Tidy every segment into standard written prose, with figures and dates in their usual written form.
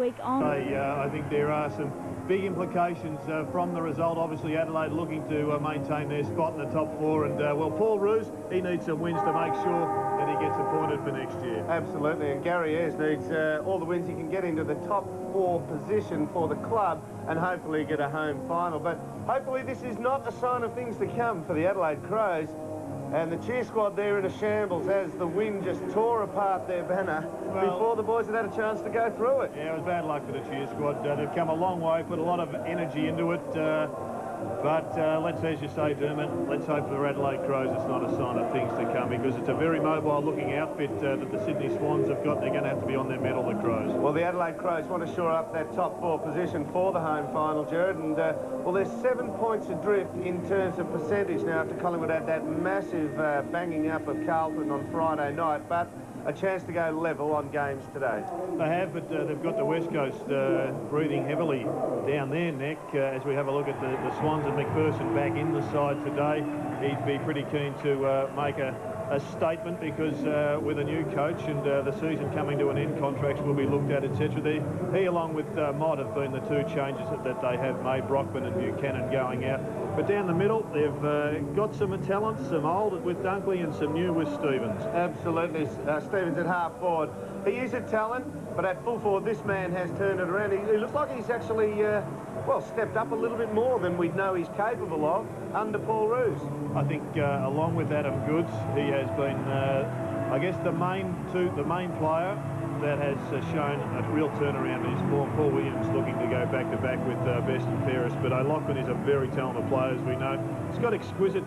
week on. I think there are some big implications from the result. Obviously, Adelaide looking to maintain their spot in the top four. And, well, Paul Roos, he needs some wins to make sure that he gets appointed for next year. Absolutely, and Gary Ayres needs all the wins he can get into the top four position for the club and hopefully get a home final. But hopefully this is not a sign of things to come for the Adelaide Crows. And the cheer squad there in a shambles as the wind just tore apart their banner before the boys had had a chance to go through it. Yeah, it was bad luck for the cheer squad. They've come a long way, put a lot of energy into it. But let's, as you say, Dermot, let's hope for the Adelaide Crows it's not a sign of things to come, because it's a very mobile-looking outfit that the Sydney Swans have got. They're going to have to be on their mettle, the Crows. Well, the Adelaide Crows want to shore up that top four position for the home final, Jared. And, well, there's 7 points adrift in terms of percentage now after Collingwood had that massive banging up of Carlton on Friday night. But a chance to go level on games today. They have, but they've got the West Coast breathing heavily down their neck. As we have a look at the Swans and McPherson back in the side today, he'd be pretty keen to make a statement, because with a new coach and the season coming to an end, contracts will be looked at, etc. He, along with Mott, have been the two changes that they have made, Brockman and Buchanan going out. But down the middle, they've got some talent, some old with Dunkley and some new with Stevens. Absolutely. Stevens at half forward. He is a talent, but at full forward, this man has turned it around. He looks like he's actually, well, stepped up a little bit more than we know he's capable of under Paul Roos. I think along with Adam Goods, he has been, I guess, the main player that has shown a real turnaround in his form. Paul Williams looking to go back-to-back with best and fairest, but O'Loughlin is a very talented player, as we know. He's got exquisite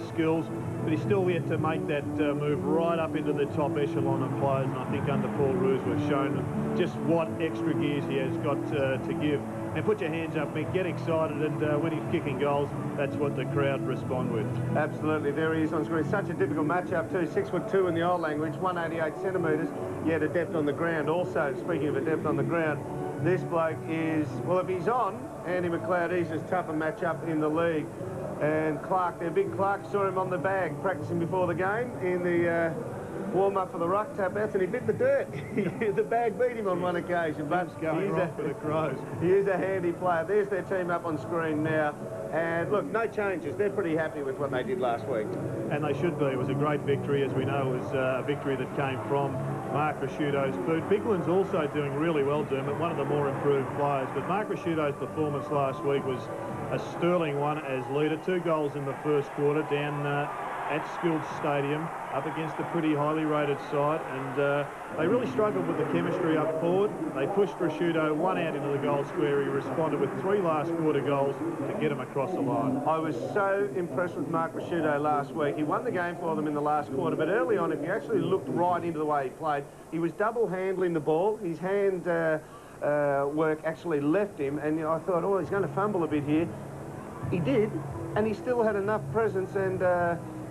skills, but he's still yet to make that move right up into the top echelon of players, and I think under Paul Roos we've shown just what extra gears he has got to give. And put your hands up, Mick, get excited, and when he's kicking goals, that's what the crowd respond with. Absolutely, there he is on screen. Such a difficult matchup too, 6'2" in the old language, 188 centimetres, yet adept on the ground. Also, speaking of adept on the ground, this bloke is, well, if he's on, Andy McLeod, he's as tough a matchup in the league. And Clark, their big Clark, saw him on the bag practicing before the game in the warm-up for the ruck tap-outs, and he bit the dirt. The bag beat him on one occasion, but for the Crows. He is a handy player. There's their team up on screen now. And look, no changes. They're pretty happy with what they did last week. And they should be. It was a great victory. As we know, it was a victory that came from Mark Rasciuto's boot. Bigland's also doing really well, Dermot, one of the more improved players. But Mark Rasciuto's performance last week was a sterling one as leader. 2 goals in the first quarter down at Skilled Stadium up against a pretty highly rated side, and they really struggled with the chemistry up forward. They pushed Rasciuto one out into the goal square. He responded with 3 last quarter goals to get him across the line. I was so impressed with Mark Rasciuto last week. He won the game for them in the last quarter, but early on, if you actually looked right into the way he played, he was double handling the ball. His hand work actually left him, and I thought, oh, he's going to fumble a bit here. He did, and he still had enough presence and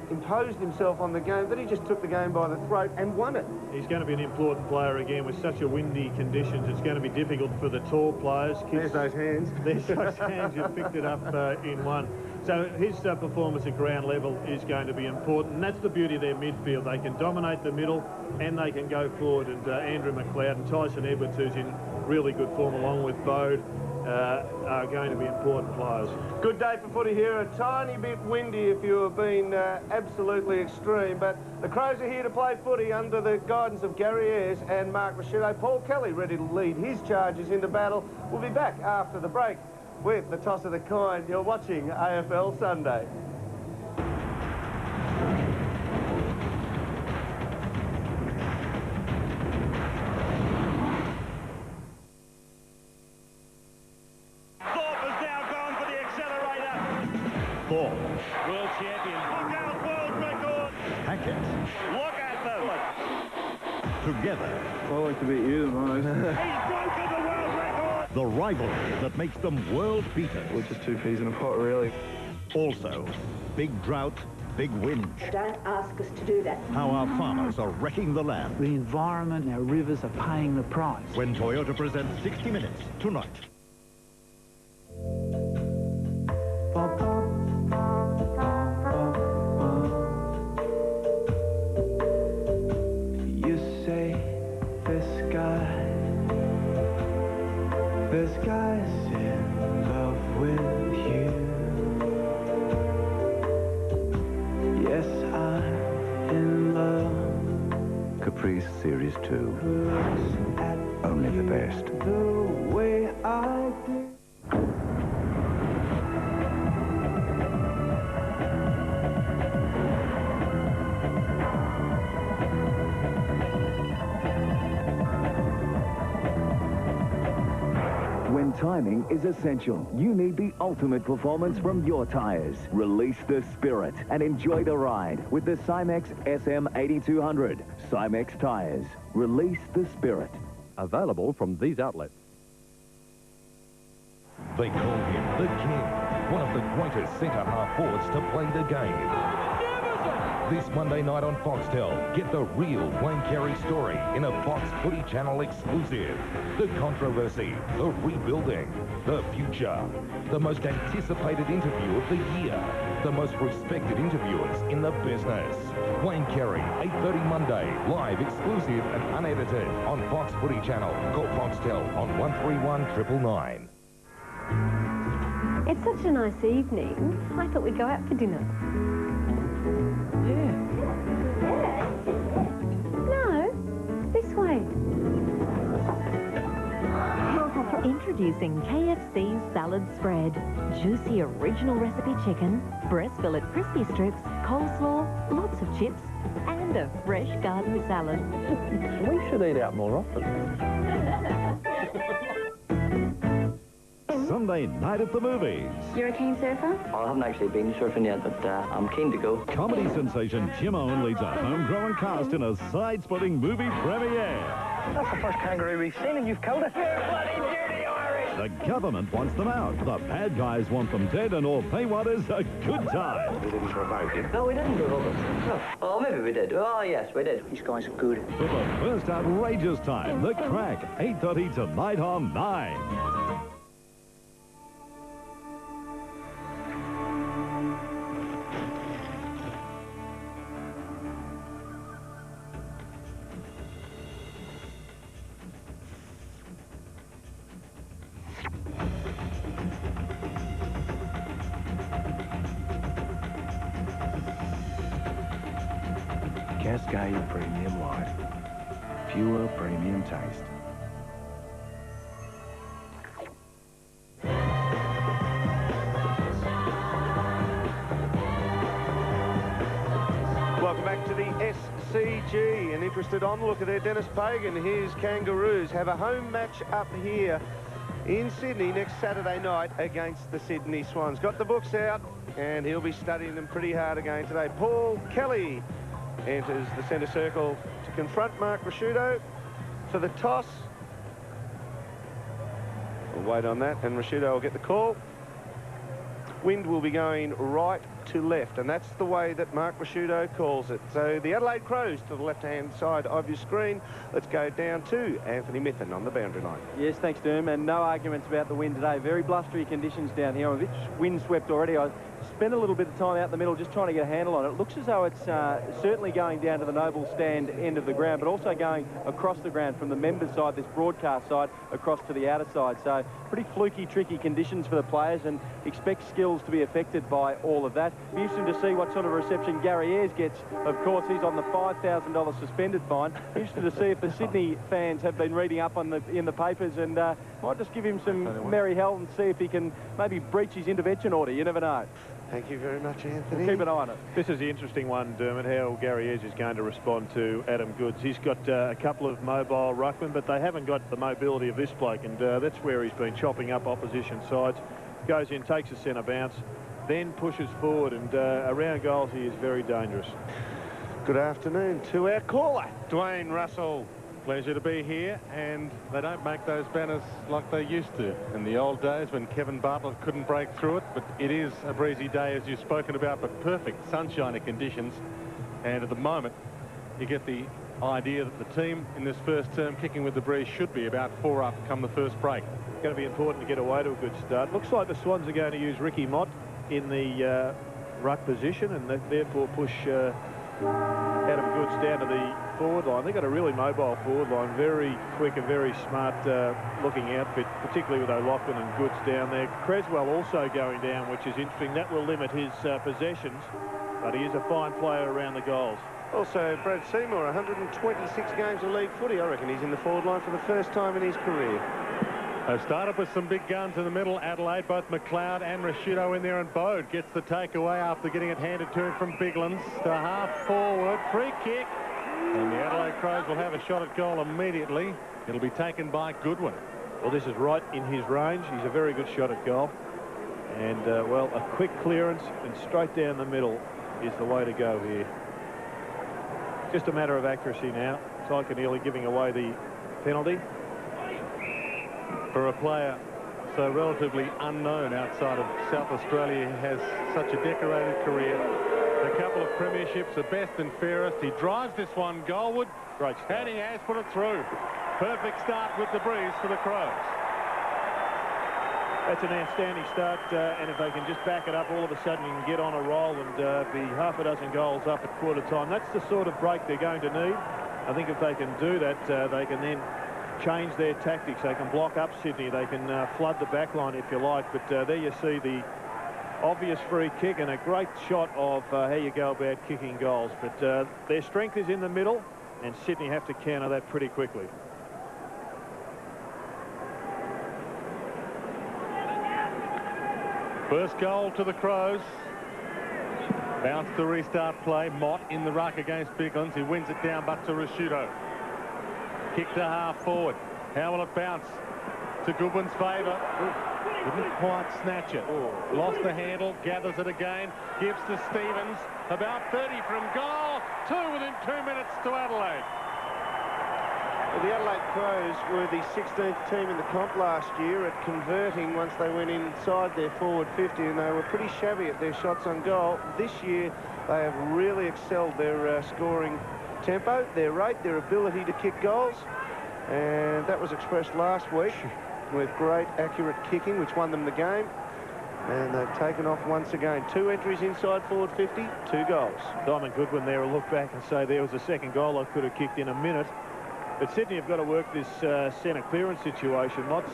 imposed himself on the game that he just took the game by the throat and won it. He's going to be an important player again with such a windy conditions. It's going to be difficult for the tall players. There's those hands. There's those hands. You picked it up in one. So his performance at ground level is going to be important, and that's the beauty of their midfield. They can dominate the middle and they can go forward, and Andrew McLeod and Tyson Edwards, who's in really good form along with Bode, are going to be important players. Good day for footy here. A tiny bit windy if you have been absolutely extreme, but the Crows are here to play footy under the guidance of Gary Ayres and Mark Rasciuto. Paul Kelly ready to lead his charges into battle. We'll be back after the break with the toss of the coin. You're watching AFL Sunday. World champion. Look out, world record. Hackett. Look at them. Together. I like to beat you the most. He's broken the world record. The rivalry that makes them world beaters. We're just 2 peas in a pot, really. Also, big drought, big wind. Don't ask us to do that. How our farmers are wrecking the land. The environment and our rivers are paying the price. When Toyota presents 60 Minutes tonight. You say the sky The sky's in love with you. Yes, I'm in love. Caprice Series 2. Only the best. The way I do. When timing is essential, you need the ultimate performance from your tires. Release the spirit and enjoy the ride with the Cymex SM8200. Cymex tires. Release the spirit. Available from these outlets. They call him the King, one of the greatest centre-half forwards to play the game. This Monday night on Foxtel, get the real Wayne Carey story in a Fox Footy Channel exclusive. The controversy, the rebuilding, the future, the most anticipated interview of the year, the most respected interviewers in the business. Wayne Carey, 8:30 Monday, live, exclusive and unedited on Fox Footy Channel. Call Foxtel on 131 999. It's such a nice evening. I thought we'd go out for dinner. No, this way. Introducing KFC's salad spread. Juicy original recipe chicken, breast fillet crispy strips, coleslaw, lots of chips, and a fresh garden salad. We should eat out more often. Sunday night at the movies. You're a keen surfer? I haven't actually been surfing yet, but I'm keen to go. Comedy sensation Jim Owen leads a homegrown cast in a side-splitting movie premiere. That's the first kangaroo we've seen, and you've killed it. You're bloody dirty Irish! The government wants them out. The bad guys want them dead, and all they want is a good time. We didn't provoke him. No, we didn't provoke him. No. Oh, maybe we did. Oh, yes, we did. These guys are good. For the first outrageous time, The Crack, 8:30 tonight on 9. Cascade Premium Light. Pure premium taste. Welcome back to the SCG. An interested onlooker there, Dennis Pagan. His Kangaroos have a home match up here in Sydney next Saturday night against the Sydney Swans. Got the books out, and he'll be studying them pretty hard again today. Paul Kelly enters the centre circle to confront Mark Rasciuto for the toss. We'll wait on that, and Rasciuto will get the call. Wind will be going right to left, and that's the way that Mark Rasciuto calls it. So the Adelaide Crows to the left-hand side of your screen. Let's go down to Anthony Mithen on the boundary line. Yes, thanks, Doom, and no arguments about the wind today. Very blustery conditions down here. I'm a bit windswept already. I spent a little bit of time out in the middle just trying to get a handle on it. It looks as though it's certainly going down to the Noble Stand end of the ground, but also going across the ground from the members side, this broadcast side, across to the outer side. So pretty fluky, tricky conditions for the players, and expect skills to be affected by all of that. Be interesting to see what sort of reception Gary Ayres gets. Of course, he's on the $5,000 suspended fine. Interested to see if the Sydney fans have been reading up on in the papers, and might just give him some merry hell and see if he can maybe breach his intervention order. You never know. Thank you very much, Anthony. We'll keep an eye on it. This is the interesting one, Dermot, how Gary Ayres is going to respond to Adam Goods. He's got a couple of mobile ruckmen, but they haven't got the mobility of this bloke, and that's where he's been chopping up opposition sides. Goes in, takes a centre bounce, then pushes forward, and around goals he is very dangerous. Good afternoon to our caller, Dwayne Russell. Pleasure to be here, and they don't make those banners like they used to in the old days when Kevin Bartlett couldn't break through it. But it is a breezy day, as you've spoken about, but perfect sunshiny conditions. And at the moment, you get the idea that the team in this first term kicking with the breeze should be about 4 up come the first break. It's going to be important to get away to a good start. Looks like the Swans are going to use Ricky Mott in the ruck position, and therefore push Adam Goods down to the forward line. They've got a really mobile forward line, very quick and very smart looking outfit, particularly with O'Loughlin and Goods down there. Creswell also going down, which is interesting. That will limit his possessions, but he is a fine player around the goals. Also, Brad Seymour, 126 games of league footy. I reckon he's in the forward line for the first time in his career. They've started with some big guns in the middle. Adelaide, both McLeod and Rashudo in there, and Bode gets the takeaway after getting it handed to him from Biglands to half forward. Free kick. And the Adelaide Crows will have a shot at goal immediately. It'll be taken by Goodwin. Well, this is right in his range. He's a very good shot at goal. And, well, a quick clearance and straight down the middle is the way to go here. Just a matter of accuracy now. Tyke giving away the penalty. For a player so relatively unknown outside of South Australia, he has such a decorated career. A couple of premierships, the best and fairest. He drives this one goalward. Great start. And he has put it through. Perfect start with the breeze for the Crows. That's an outstanding start, and if they can just back it up, all of a sudden you can get on a roll and be half a dozen goals up at quarter time. That's the sort of break they're going to need. I think if they can do that, they can then change their tactics. They can block up Sydney. They can flood the back line, if you like. But there you see the obvious free kick and a great shot of how you go about kicking goals. But their strength is in the middle, and Sydney have to counter that pretty quickly. First goal to the Crows. Bounce to restart play. Mott in the ruck against Biglands. He wins it down, but to Rashudo. Kick to half forward. How will it bounce? To Goodwin's favour. Didn't quite snatch it. Lost the handle, gathers it again. Gives to Stevens. About 30 from goal. 2 within 2 minutes to Adelaide. Well, the Adelaide Crows were the 16th team in the comp last year at converting once they went inside their forward 50, and they were pretty shabby at their shots on goal. This year, they have really excelled their scoring tempo, their rate, their ability to kick goals, and that was expressed last week with great accurate kicking, which won them the game. And they've taken off once again. 2 entries inside forward 50, 2 goals. Diamond Goodwin there will look back and say there was a second goal I could have kicked in a minute. But Sydney have got to work this centre clearance situation. Mott's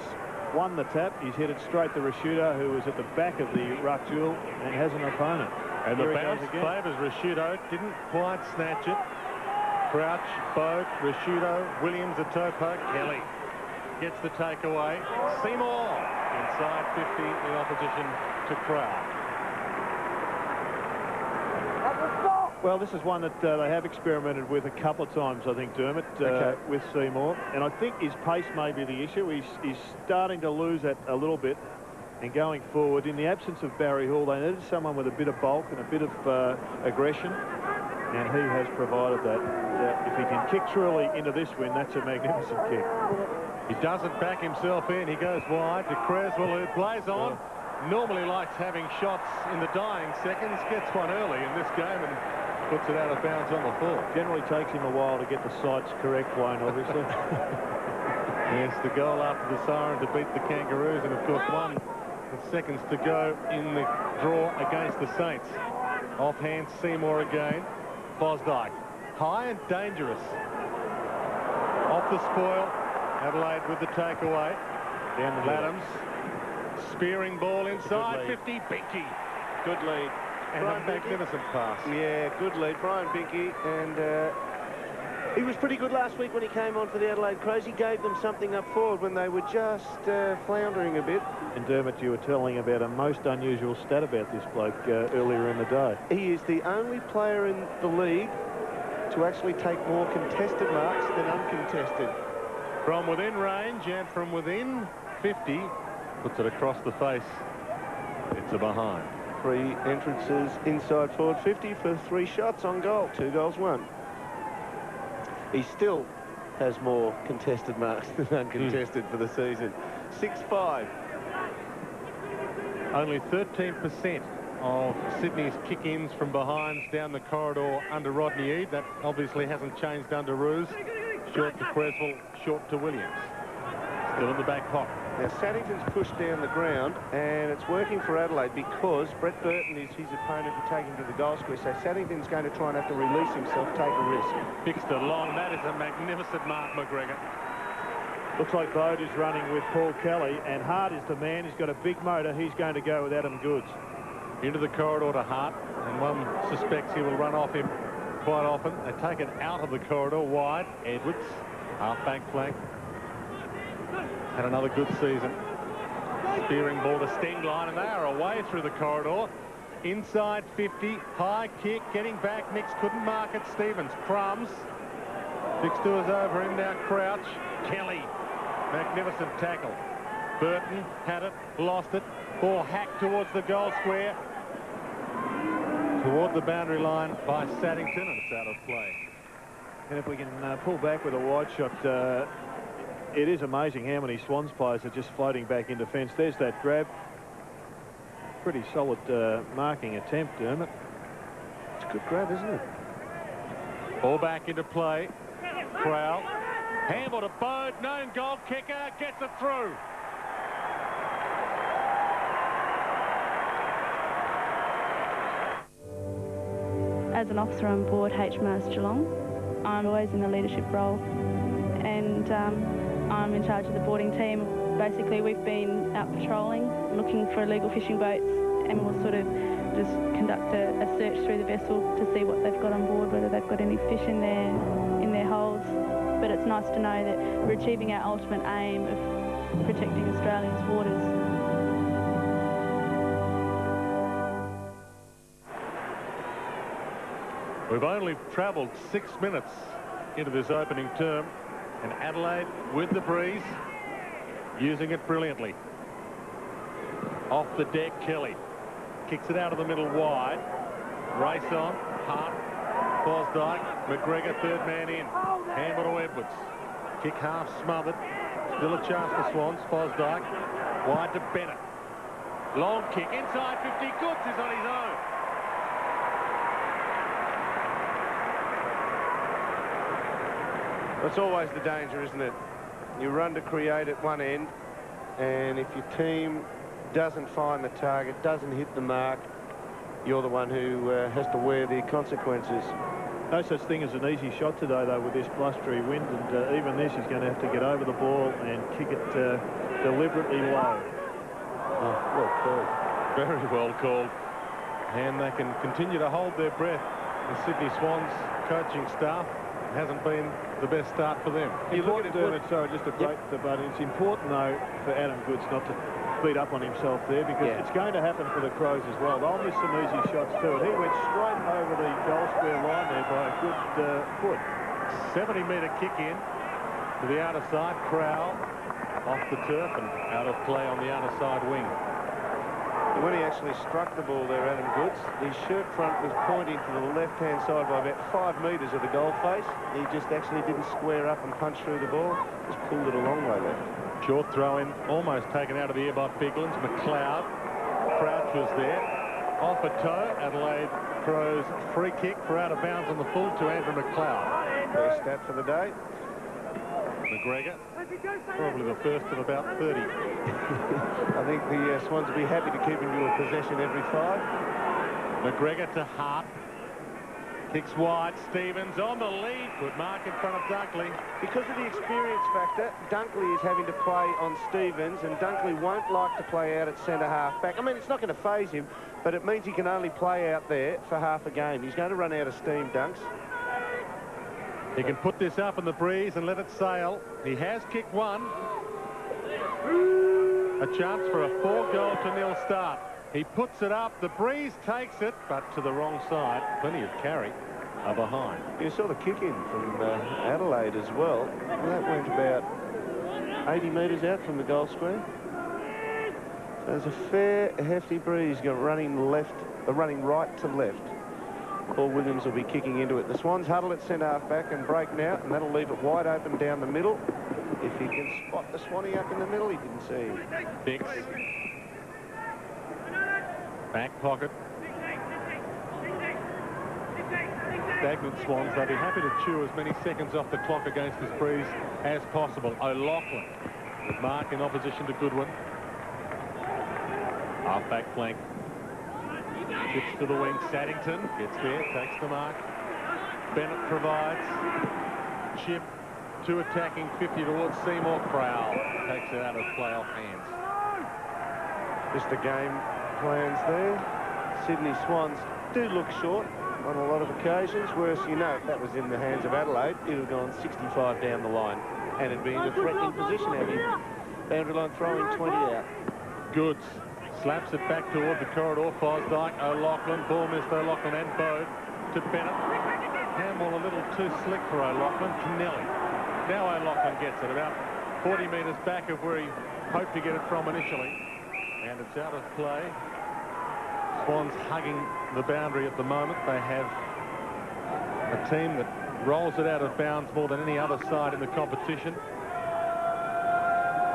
won the tap. He's headed straight to Rashudo, who is at the back of the ruck duel and has an opponent. And the bounce favours Rashudo. Didn't quite snatch it. Crouch, Bode, Rashudo, Williams, a toe poke. Kelly gets the takeaway. Seymour inside 50 in opposition to Crowd. Well, this is one that they have experimented with a couple of times, I think, Dermot, with Seymour. And I think his pace may be the issue. He's starting to lose that a little bit. And going forward, in the absence of Barry Hall, they needed someone with a bit of bulk and a bit of aggression. And he has provided that. If he can kick truly into this win, that's a magnificent kick. He doesn't back himself in. He goes wide to Creswell, who plays on. Normally likes having shots in the dying seconds. Gets one early in this game and puts it out of bounds on the full. Generally takes him a while to get the sights correct, Wayne, obviously. Yes, the goal after the siren to beat the Kangaroos, and of course 1 with seconds to go in the draw against the Saints. Offhand Seymour again. Fosdyke, high and dangerous. Off the spoil, Adelaide with the takeaway. Down the Adams, spearing ball inside 50. Binky, good lead. And a magnificent pass. Yeah, good lead. Brian Binky, and he was pretty good last week when he came on for the Adelaide Crows. He gave them something up forward when they were just floundering a bit. And Dermot, you were telling about a most unusual stat about this bloke earlier in the day. He is the only player in the league to actually take more contested marks than uncontested. From within range and from within 50, puts it across the face. It's a behind. 3 entrances inside forward 50 for 3 shots on goal. 2 goals, 1. He still has more contested marks than uncontested for the season. 6-5. Only 13% of Sydney's kick-ins from behinds down the corridor under Rodney Eade. That obviously hasn't changed under Roos. Short to Creswell, short to Williams. Still in the back pocket. Now, Saddington's pushed down the ground, and it's working for Adelaide because Brett Burton is his opponent and taking to the goal square. So Saddington's going to try and have to release himself, take a risk. Fixed it long. That is a magnificent mark, McGregor. Looks like Bode is running with Paul Kelly, and Hart is the man. He's got a big motor. He's going to go with Adam Goods. Into the corridor to Hart, and one suspects he will run off him quite often. They take it out of the corridor wide. Edwards, half-back flank. Had another good season. Spearing ball to Stengline, and they are away through the corridor. Inside 50, high kick, getting back. Nix couldn't mark it. Stevens, crumbs. Fixture is over him now. Crouch, Kelly. Magnificent tackle. Burton had it, lost it. Ball hacked towards the goal square. Toward the boundary line by Saddington, and it's out of play. And if we can pull back with a wide shot, it is amazing how many Swans players are just floating back in defence. There's that grab. Pretty solid marking attempt, Dermot. It's a good grab, isn't it? Ball back into play. Crowell. Handball to Bode. Known goal kicker. Gets it through. As an officer on board HMAS Geelong, I'm always in a leadership role, and I'm in charge of the boarding team. Basically, we've been out patrolling, looking for illegal fishing boats, and we'll sort of just conduct a search through the vessel to see what they've got on board, whether they've got any fish in their holds. But it's nice to know that we're achieving our ultimate aim of protecting Australia's waters. We've only travelled 6 minutes into this opening term, and Adelaide with the breeze, using it brilliantly. Off the deck, Kelly kicks it out of the middle wide. Race on, Hart, Fosdyke, McGregor, third man in. Handball to Edwards. Kick half smothered. Still a chance for Swans. Fosdyke wide to Bennett. Long kick inside 50. Goods is on his own. That's always the danger, isn't it? You run to create at one end, and if your team doesn't find the target, doesn't hit the mark, you're the one who has to wear the consequences. No such thing as an easy shot today, though, with this blustery wind, and even this, he's going to have to get over the ball and kick it deliberately low. Oh, well called. Very well called. And they can continue to hold their breath. The Sydney Swans coaching staff hasn't been the best start for them. You look at Dermot, sorry, just to break the button. It's important, though, for Adam Goods not to beat up on himself there, because it's going to happen for the Crows as well. They'll miss some easy shots too, and he went straight over the goal square line there by a good foot. 70-metre kick in to the outer side. Crowell off the turf and out of play on the outer side wing. When he actually struck the ball there, Adam Goods, his shirt front was pointing to the left-hand side by about 5 metres of the goal face. He just actually didn't square up and punch through the ball. Just pulled it a long way left. Short throw in, almost taken out of the air by Biglands. McLeod, Crouch was there. Off a toe, Adelaide Crows free kick for out of bounds on the full to Andrew McLeod. First stat for the day. McGregor, probably the first of about 30. I think the Swans will be happy to keep him to a possession every 5. McGregor to Hart. Kicks wide. Stevens on the lead. Good mark in front of Dunkley. Because of the experience factor, Dunkley is having to play on Stevens, and Dunkley won't like to play out at centre-half back. I mean, it's not going to faze him, but it means he can only play out there for half a game. He's going to run out of steam, Dunks. He can put this up in the breeze and let it sail. He has kicked one. A chance for a 4-goal-to-0 start. He puts it up. The breeze takes it, but to the wrong side. Plenty of carry are behind. You saw the kick in from Adelaide as well. That went about 80 metres out from the goal square. So there's a fair, hefty breeze running right to left. Paul Williams will be kicking into it. The Swans huddle at centre-half back and break now, and that'll leave it wide open down the middle. If he can spot the Swanee up in the middle, he didn't see him. Dix. Back pocket. Stagnant Swans. They'll be happy to chew as many seconds off the clock against this breeze as possible. O'Loughlin With Mark in opposition to Goodwin. Half-back flank. Chips to the wing. Saddington gets there, takes the mark. Bennett provides. Chip, 2 attacking, 50 towards Seymour. Crowell takes it out of play off hands. Just the game plans there. Sydney Swans do look short on a lot of occasions, whereas you know if that was in the hands of Adelaide, it would have gone 65 down the line and it'd be in a threatening position out here. Boundary line throwing 20 out. Goods slaps it back towards the corridor. Fosdyke, O'Loughlin, ball missed O'Loughlin and Bode to Bennett. Hamill a little too slick for O'Loughlin. Kennelly. Now O'Loughlin gets it about 40 metres back of where he hoped to get it from initially. And it's out of play. Swans hugging the boundary at the moment. They have a team that rolls it out of bounds more than any other side in the competition.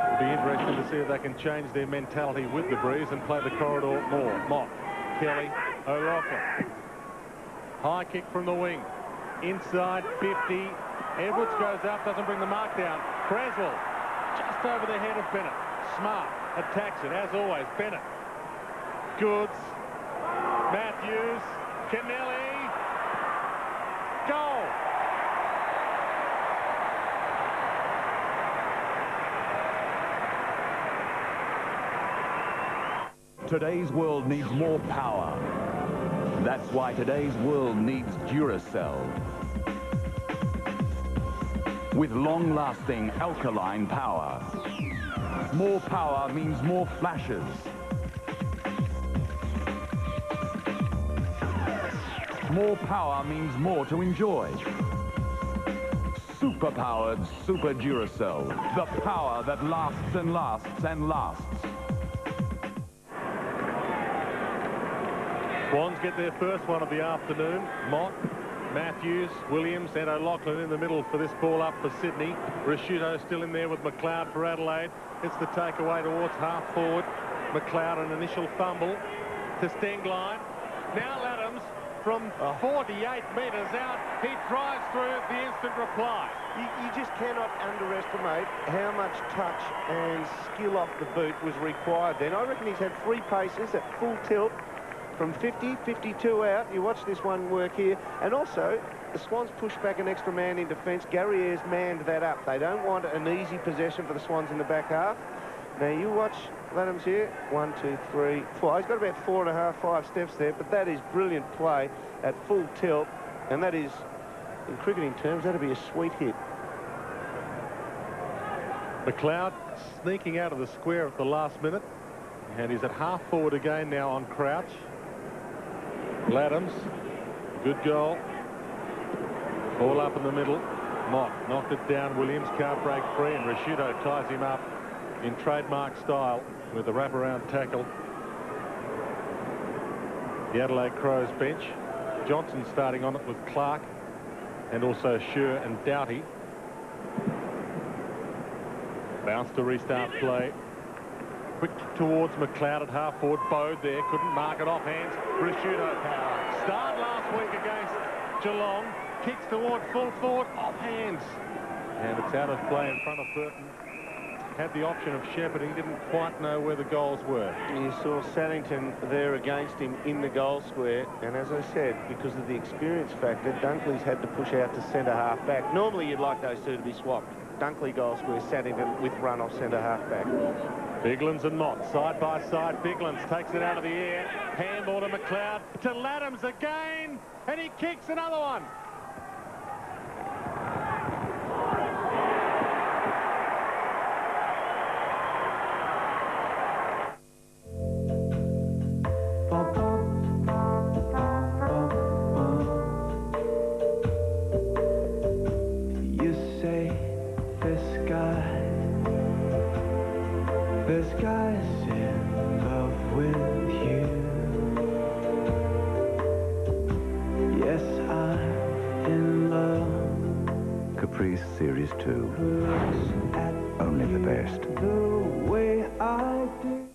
It'll be interesting to see if they can change their mentality with the breeze and play the corridor more. Mott, Kelly, O'Loughlin. High kick from the wing. Inside 50. Edwards goes up, doesn't bring the mark down. Creswell just over the head of Bennett. Smart attacks it, as always. Bennett. Goods. Matthews. Kennelly. Goal. Today's world needs more power. That's why today's world needs Duracell. With long-lasting alkaline power. More power means more flashes. More power means more to enjoy. Super-powered Super Duracell. The power that lasts and lasts and lasts. Swans get their first one of the afternoon. Mott, Matthews, Williams and O'Loughlin in the middle for this ball up for Sydney. Rashuto still in there with McLeod for Adelaide. It's the takeaway towards half forward. McLeod an initial fumble to Stengline. Now Adams from 48 metres out. He drives through the instant reply. You just cannot underestimate how much touch and skill off the boot was required then. I reckon he's had 3 paces at full tilt from 50, 52 out. You watch this one work here. And also, the Swans pushed back an extra man in defence. Gary Ayres manned that up. They don't want an easy possession for the Swans in the back half. Now, you watch Adams here. 1, 2, 3, 4. He's got about 4.5, 5 steps there, but that is brilliant play at full tilt. And that is, in cricketing terms, that'd be a sweet hit. McLeod sneaking out of the square at the last minute. And he's at half forward again now on crouch. Adams, good goal. Ball up in the middle. Mott knocked it down. Williams can't break free, and Rashuto ties him up in trademark style with the wraparound tackle. The Adelaide Crows bench. Johnson starting on it with Clark and also Scher and Doughty. Bounce to restart play. Quick towards McLeod at half forward. Bode there, couldn't mark it off hands. Rashuto starred last week against Geelong. Kicks toward full forward, off hands. And it's out of play in front of Burton. Had the option of shepherding, didn't quite know where the goals were. You saw Saddington there against him in the goal square. And as I said, because of the experience factor, Dunkley's had to push out to centre half back. Normally you'd like those two to be swapped. Dunkley goal square, Saddington with run off centre half back. Biglands and Mott side by side. Biglands takes it out of the air. Handball to McLeod. To Laddams again. And he kicks another one. You say this guy's in love with you. Yes, I'm in love. Caprice Series 2. Only the best. The way I do.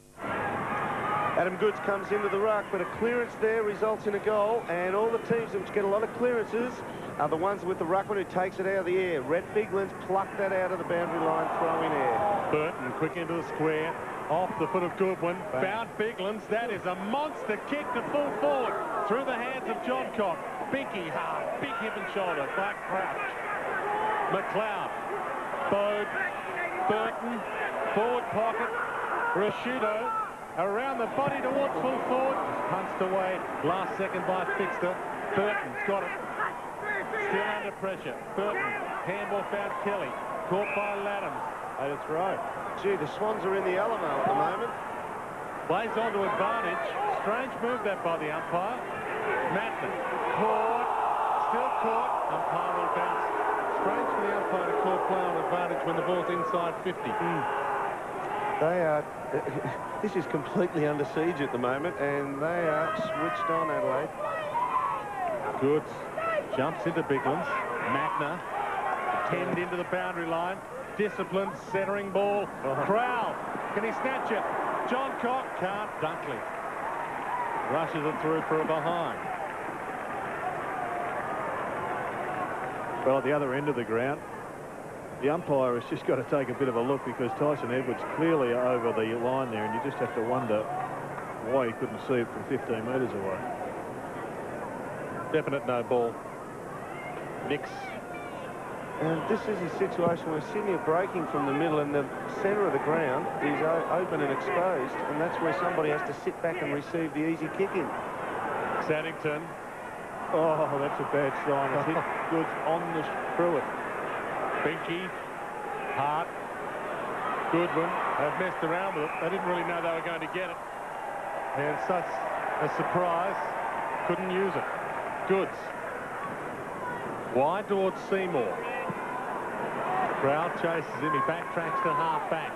Adam Goods comes into the ruck, but a clearance there results in a goal, and all the teams which get a lot of clearances are the ones with the ruckman who takes it out of the air. Rhett Bigland's plucked that out of the boundary line, throw in air. Burton quick into the square, off the foot of Goodwin. Found Biglands. That is a monster kick to full forward through the hands of John Cock. Binky hard, big hip and shoulder, back crouch. McLeod, Bode, Burton, forward pocket, Rashudo, around the body towards full forward, just punched away last second by Fixter. Burton's got it, still under pressure. Burton, handball found Kelly, caught by Laddams. Made a throw. Gee, the Swans are in the Alamo at the moment. Plays on to advantage. Strange move that by the umpire. Mattman, caught, still caught. Umpire will bounce. Strange for the umpire to call play on advantage when the ball's inside 50. They are... this is completely under siege at the moment, and they are switched on, Adelaide. Goods jumps into Biglands. Magna tend into the boundary line. Disciplined, centering ball. Crowell, can he snatch it? John Cock can't. Dunkley rushes it through for a behind. Well, at the other end of the ground, the umpire has just got to take a bit of a look, because Tyson Edwards clearly over the line there, and you just have to wonder why he couldn't see it from 15 metres away. Definite no ball. Nix. And this is a situation where Sydney are breaking from the middle, and the centre of the ground is open and exposed, and that's where somebody has to sit back and receive the easy kick in. Saddington. Oh, that's a bad sign. It's hit Goods on the Pruitt. Binky, Hart, Goodwin have messed around with it. They didn't really know they were going to get it. And such a surprise, couldn't use it. Goods. Wide towards Seymour. Crowd chases him. He backtracks to half-back.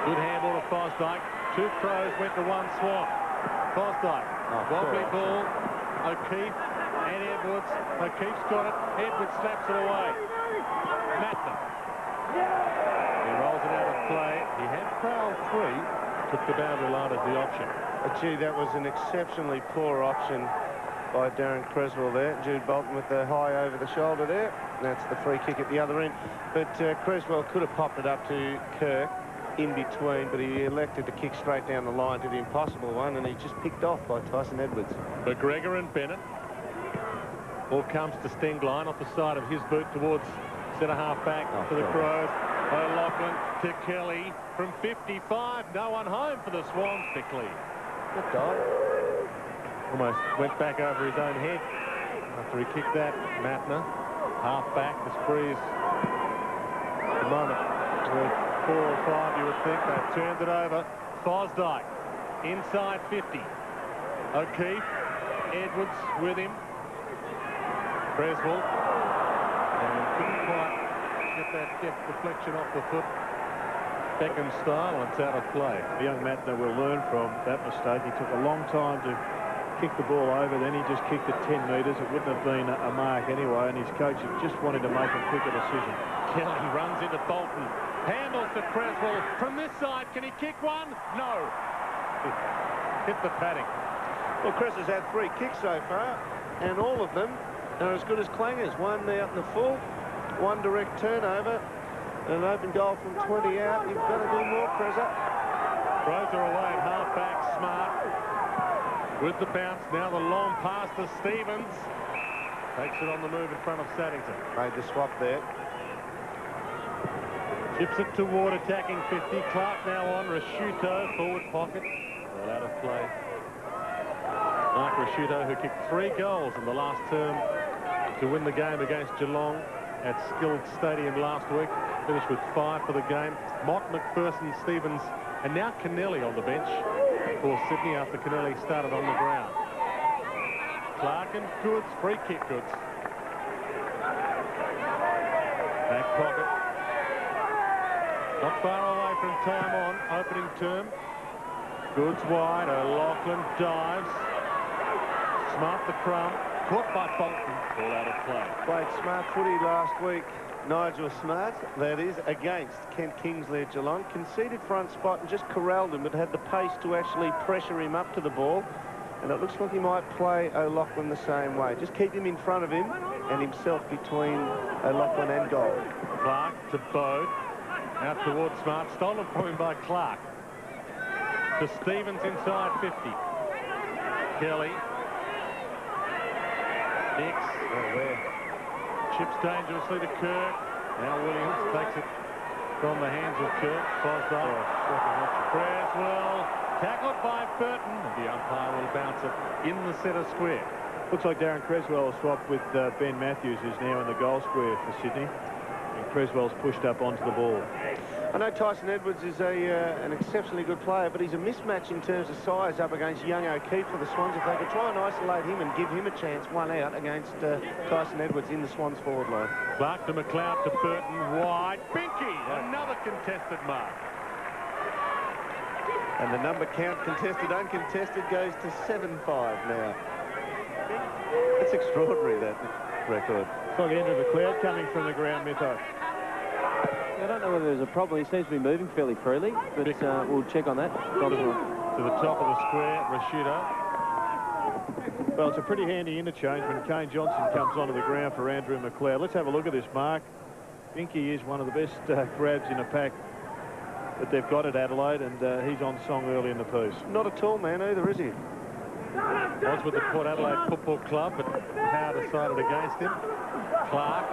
Good handball to Fosdyke. Two throws went to one Swan. Fosdyke. Wobbly ball. O'Keefe and Edwards. O'Keefe's got it. Edwards slaps it away. Mattman. He rolls it out of play. He had Crowell free. Took the boundary line as the option. Gee, that was an exceptionally poor option by Darren Creswell there. Jude Bolton with the high over the shoulder there. That's the free kick at the other end. But Creswell could have popped it up to Kirk in between, but he elected to kick straight down the line to the impossible one, and he just picked off by Tyson Edwards. McGregor and Bennett. Ball comes to Stengline off the side of his boot towards centre half back for the Crows. O'Loughlin to Kelly from 55. No one home for the Swans. Quickly. Good dive. Almost went back over his own head after he kicked that. Mattner, half back, the Sprees. At the moment, with 4 or 5, you would think they've turned it over. Fosdyke, inside 50. O'Keefe, Edwards with him. Creswell, and couldn't quite get that depth deflection off the foot. Beckham style, and it's out of play. The young Mattner will learn from that mistake. He took a long time to kick the ball over, then he just kicked it 10 metres. It wouldn't have been a mark anyway, and his coach just wanted to make a quicker decision. Kelly runs into Bolton. Handles to Creswell. From this side, can he kick one? No. Hit the padding. Well, Chris has had 3 kicks so far, and all of them are as good as clangers. One out in the full, one direct turnover, and an open goal from 20 out. You've got to do more, Crezza. Throws her away at half-back. Smart with the bounce. Now the long pass to Stevens. Takes it on the move in front of Saddington. Made the swap there. Chips it toward attacking 50. Clark now on. Rashuto, forward pocket. Well out of play. Mark Rashuto, who kicked 3 goals in the last term to win the game against Geelong at Skilled Stadium last week. Finished with 5 for the game. Mott, McPherson, Stevens, and now Kennelly on the bench for Sydney after Kennelly started on the ground. Clark and Goods, free kick Goods. Back pocket. Not far away from time on, opening term. Goods wide, O'Loughlin dives. Smart the crumb, caught by Bolton, all out of play. Played smart footy last week. Nigel Smart, that is, against Kent Kingsley at Geelong. Conceded front spot and just corralled him, but had the pace to actually pressure him up to the ball. And it looks like he might play O'Loughlin the same way. Just keep him in front of him and himself between O'Loughlin and goal. Clark to Bode. Out towards Smart. Stolen from him by Clark. To Stevens inside 50. Kelly. Nix. Chips dangerously to Kirk. Now Williams takes it from the hands of Kirk. Creswell. Tackled by Burton. The umpire will bounce it in the centre square. Looks like Darren Creswell will swap with Ben Matthews, who's now in the goal square for Sydney. And Creswell's pushed up onto the ball. I know Tyson Edwards is an exceptionally good player, but he's a mismatch in terms of size up against young O'Keefe for the Swans. If they could try and isolate him and give him a chance, one out against Tyson Edwards in the Swans forward line. Clark to McLeod to Burton, wide. Binky, another contested mark. And the number count contested, uncontested goes to 7-5 now. It's extraordinary, that record. It's like Andrew McLeod coming from the ground, Mitho. I don't know whether there's a problem. He seems to be moving fairly freely, but we'll check on that. To the top of the square, Rashudo. Well, it's a pretty handy interchange when Kane Johnson comes onto the ground for Andrew McLeod. Let's have a look at this mark. Binky is one of the best grabs in a pack that they've got at Adelaide, and he's on song early in the piece. Not a tall man either, is he? Was with the Port Adelaide Football Club, but Power decided against him. Clark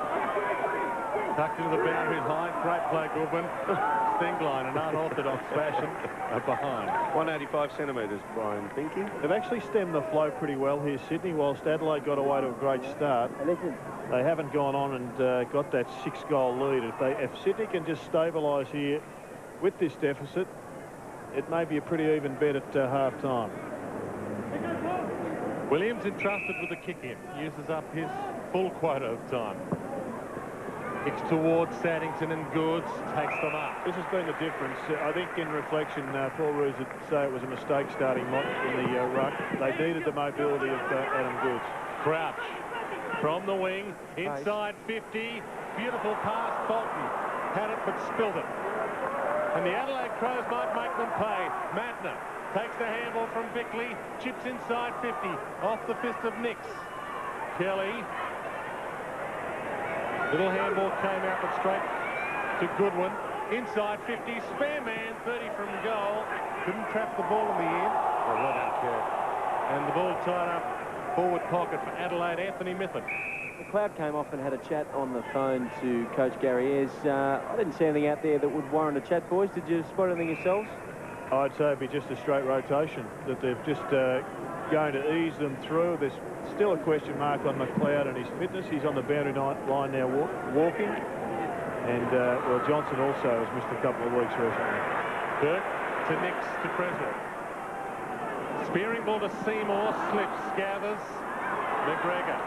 tucked into the boundary line. Great play, Goodwin. Stingline, an unorthodox fashion, behind. 185 centimetres, Brian Binky. They've actually stemmed the flow pretty well here, Sydney. Whilst Adelaide got away to a great start, they haven't gone on and got that 6-goal lead. If Sydney can just stabilise here with this deficit, it may be a pretty even bet at half-time. Williams entrusted with the kick-in. Uses up his full quota of time. Kicks towards Saddington and Goods. Takes them up. This has been the difference. I think in reflection, Paul Roos would say it was a mistake starting Mott in the ruck. They needed the mobility of Adam Goods. Crouch from the wing. Inside 50. Beautiful pass. Bolton had it but spilled it. And the Adelaide Crows might make them pay. Matner takes the handball from Bickley. Chips inside 50. Off the fist of Nix. Kelly. Little handball came out but straight to Goodwin. Inside 50. Spare man. 30 from goal. Couldn't trap the ball in the end. Oh, well done, Kirk. And the ball tied up. Forward pocket for Adelaide. Anthony Miffin. McLeod came off and had a chat on the phone to Coach Gary Ayres. I didn't see anything out there that would warrant a chat, boys. Did you spot anything yourselves? I'd say it'd be just a straight rotation, that they've just going to ease them through. There's still a question mark on McLeod and his fitness. He's on the boundary line now walking. And, well, Johnson also has missed a couple of weeks recently. Kirk to Nix to Creswell. Spearing ball to Seymour. Slips. Gathers. McGregor.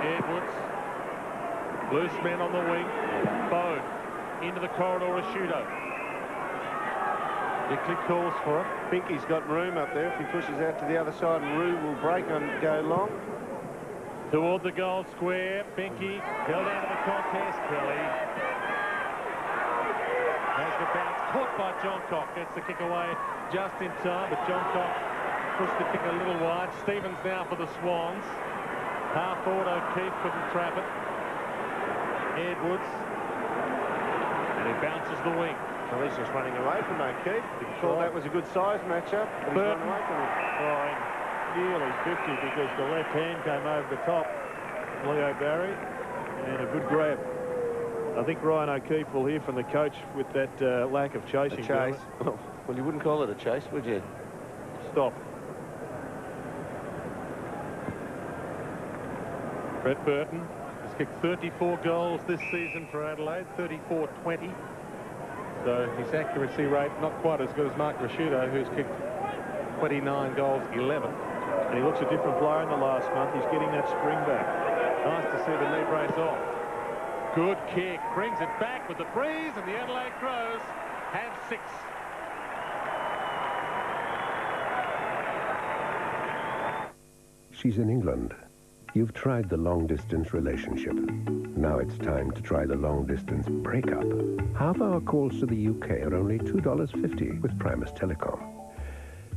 Edwards. Loose men on the wing. Bode. Into the corridor. Rashudo. Bickley calls for it. Binky's got room up there. If he pushes out to the other side, and Rue will break and go long. Toward the goal square. Binky held out of the contest. Kelly has the bounce. Caught by Johncock. Gets the kick away just in time, but Johncock pushed the kick a little wide. Stevens now for the Swans. Half forward, O'Keefe couldn't trap it. Edwards. And he bounces the wing. Well, he's just running away from O'Keefe. He thought that was a good size matchup. But he's run away from him. Nearly 50 because the left hand came over the top. Leo Barry. And a good grab. I think Ryan O'Keefe will hear from the coach with that lack of chasing. A chase. Well, you wouldn't call it a chase, would you? Stop. Brett Burton has kicked 34 goals this season for Adelaide, 34-20. So his accuracy rate not quite as good as Mark Rashudo, who's kicked 29 goals, 11. And he looks a different player in the last month. He's getting that spring back. Nice to see the knee brace off. Good kick. Brings it back with the breeze, and the Adelaide Crows have 6. She's in England. You've tried the long-distance relationship. Now it's time to try the long-distance breakup. Half-hour calls to the UK are only $2.50 with Primus Telecom.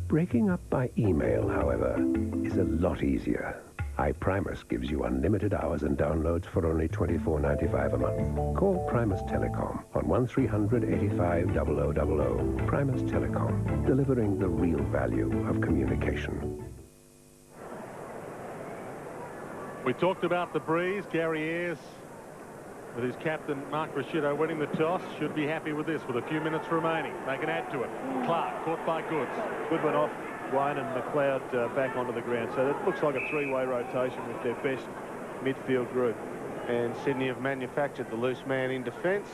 Breaking up by email, however, is a lot easier. iPrimus gives you unlimited hours and downloads for only $24.95 a month. Call Primus Telecom on 1300 85 0000. Primus Telecom, delivering the real value of communication. We talked about the breeze. Gary Ayres, with his captain Mark Rasciuto winning the toss, should be happy with this with a few minutes remaining. They can add to it. Clark caught by Goods. Goodwin off Wayne and McLeod back onto the ground. So it looks like a three-way rotation with their best midfield group. And Sydney have manufactured the loose man in defence.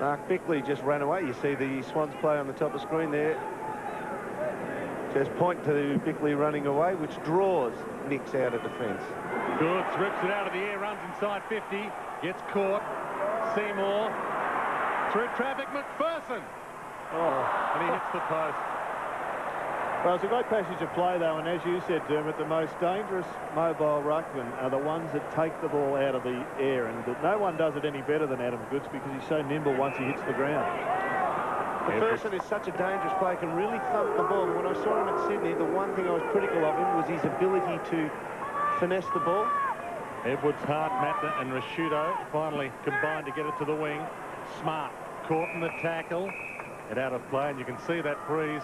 Mark Bickley just ran away. You see the Swans play on the top of the screen there. Just point to Bickley running away, which draws Nicks out of defence. Goods rips it out of the air, runs inside 50, gets caught. Seymour through traffic. McPherson. Oh, and he hits the post. Well, it's a great passage of play, though, and as you said, Dermot, the most dangerous mobile ruckman are the ones that take the ball out of the air, and no one does it any better than Adam Goods because he's so nimble once he hits the ground. McPherson is such a dangerous player, can really thump the ball. When I saw him at Sydney, the one thing I was critical of him was his ability to finesse the ball. Edwards, Hart, Matner and Rasciuto finally combined to get it to the wing. Smart caught in the tackle. Get out of play, and you can see that breeze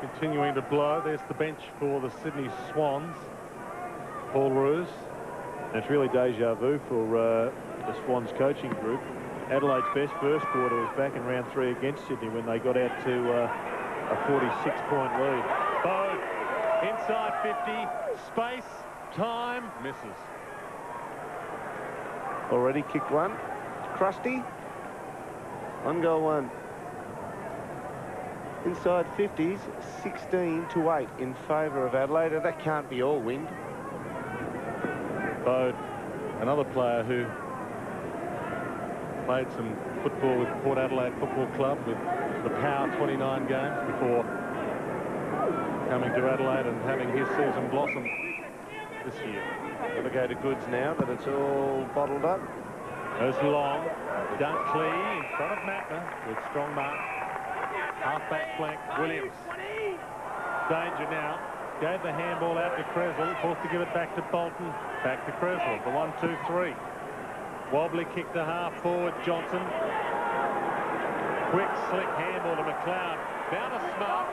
continuing to blow. There's the bench for the Sydney Swans. Paul Roos. It's really deja vu for the Swans coaching group. Adelaide's best first quarter was back in round 3 against Sydney when they got out to a 46-point lead. Bode, inside 50, space, time, misses. Already kicked one. Crusty. On goal one. Inside 50s, 16-8 in favour of Adelaide. That can't be all wind. Bode, another player who played some football with Port Adelaide Football Club with the Power 29 games before coming to Adelaide and having his season blossom this year. Gotta go to Goods now that it's all bottled up. Goes long. Dunkley in front of Matner with strong mark. Half-back flank, Williams. Danger now. Gave the handball out to Creswell. Forced to give it back to Bolton. Back to Creswell. The 1-2-3. Wobbly kick to half-forward, Johnson. Quick, slick handball to McLeod. Down to Smart.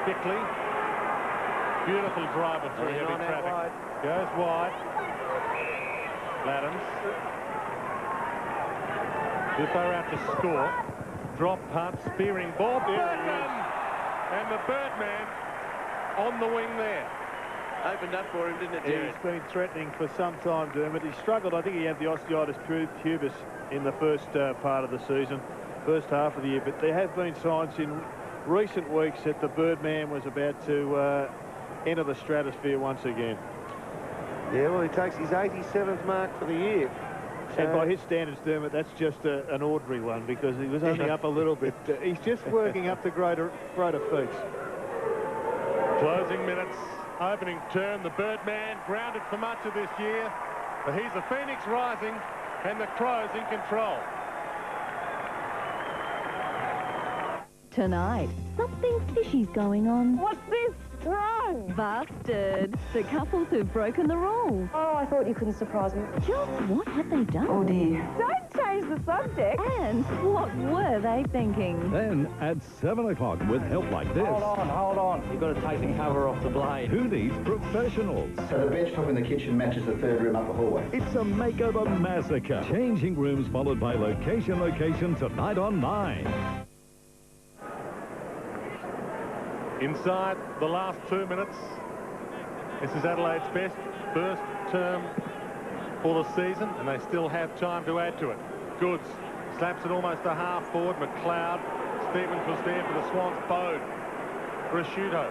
Bickley. Beautiful driver through heavy traffic. Wide. Goes wide. Laddams. Duppo out to score. Drop punt, spearing ball. Birdman! And the Birdman on the wing there. Opened up for him, didn't it, Jerry? He's been threatening for some time, Dermot. He struggled. I think he had the osteitis pubis in the first part of the season, first half of the year. But there have been signs in recent weeks that the Birdman was about to enter the stratosphere once again. Yeah, well, he takes his 87th mark for the year. And by his standards, Dermot, that's just an ordinary one because he was only up a little bit. He's just working up to greater feats. Closing minutes, opening turn. The Birdman grounded for much of this year. But he's the Phoenix rising and the Crows in control. Tonight, something fishy's going on. What's this? Wrong. Busted. The couples who've broken the rules. Oh, I thought you couldn't surprise me. Just what had they done? Oh, dear. Don't change the subject. And what were they thinking? Then at 7 o'clock with help like this. Hold on. You've got to take the cover off the blade. Who needs professionals? So the bench top in the kitchen matches the third room up the hallway. It's a makeover massacre. Changing rooms followed by location tonight on 9. Inside the last 2 minutes. This is Adelaide's best first term for the season, and they still have time to add to it. Goods slaps it almost a half forward. McLeod. Stevens was there for the Swans. Bode. Rasciuto.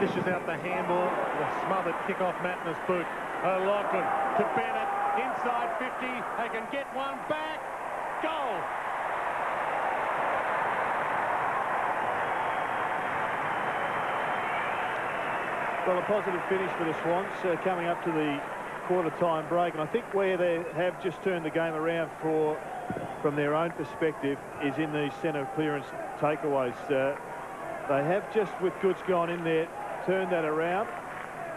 Dishes out the handball. The smothered kick off Matner's boot. O'Loughlin to Bennett. Inside 50. They can get one back. Goal. Well, a positive finish for the Swans coming up to the quarter-time break. And I think where they have just turned the game around from their own perspective is in these centre clearance takeaways. They have just, with Goods gone in there, turned that around.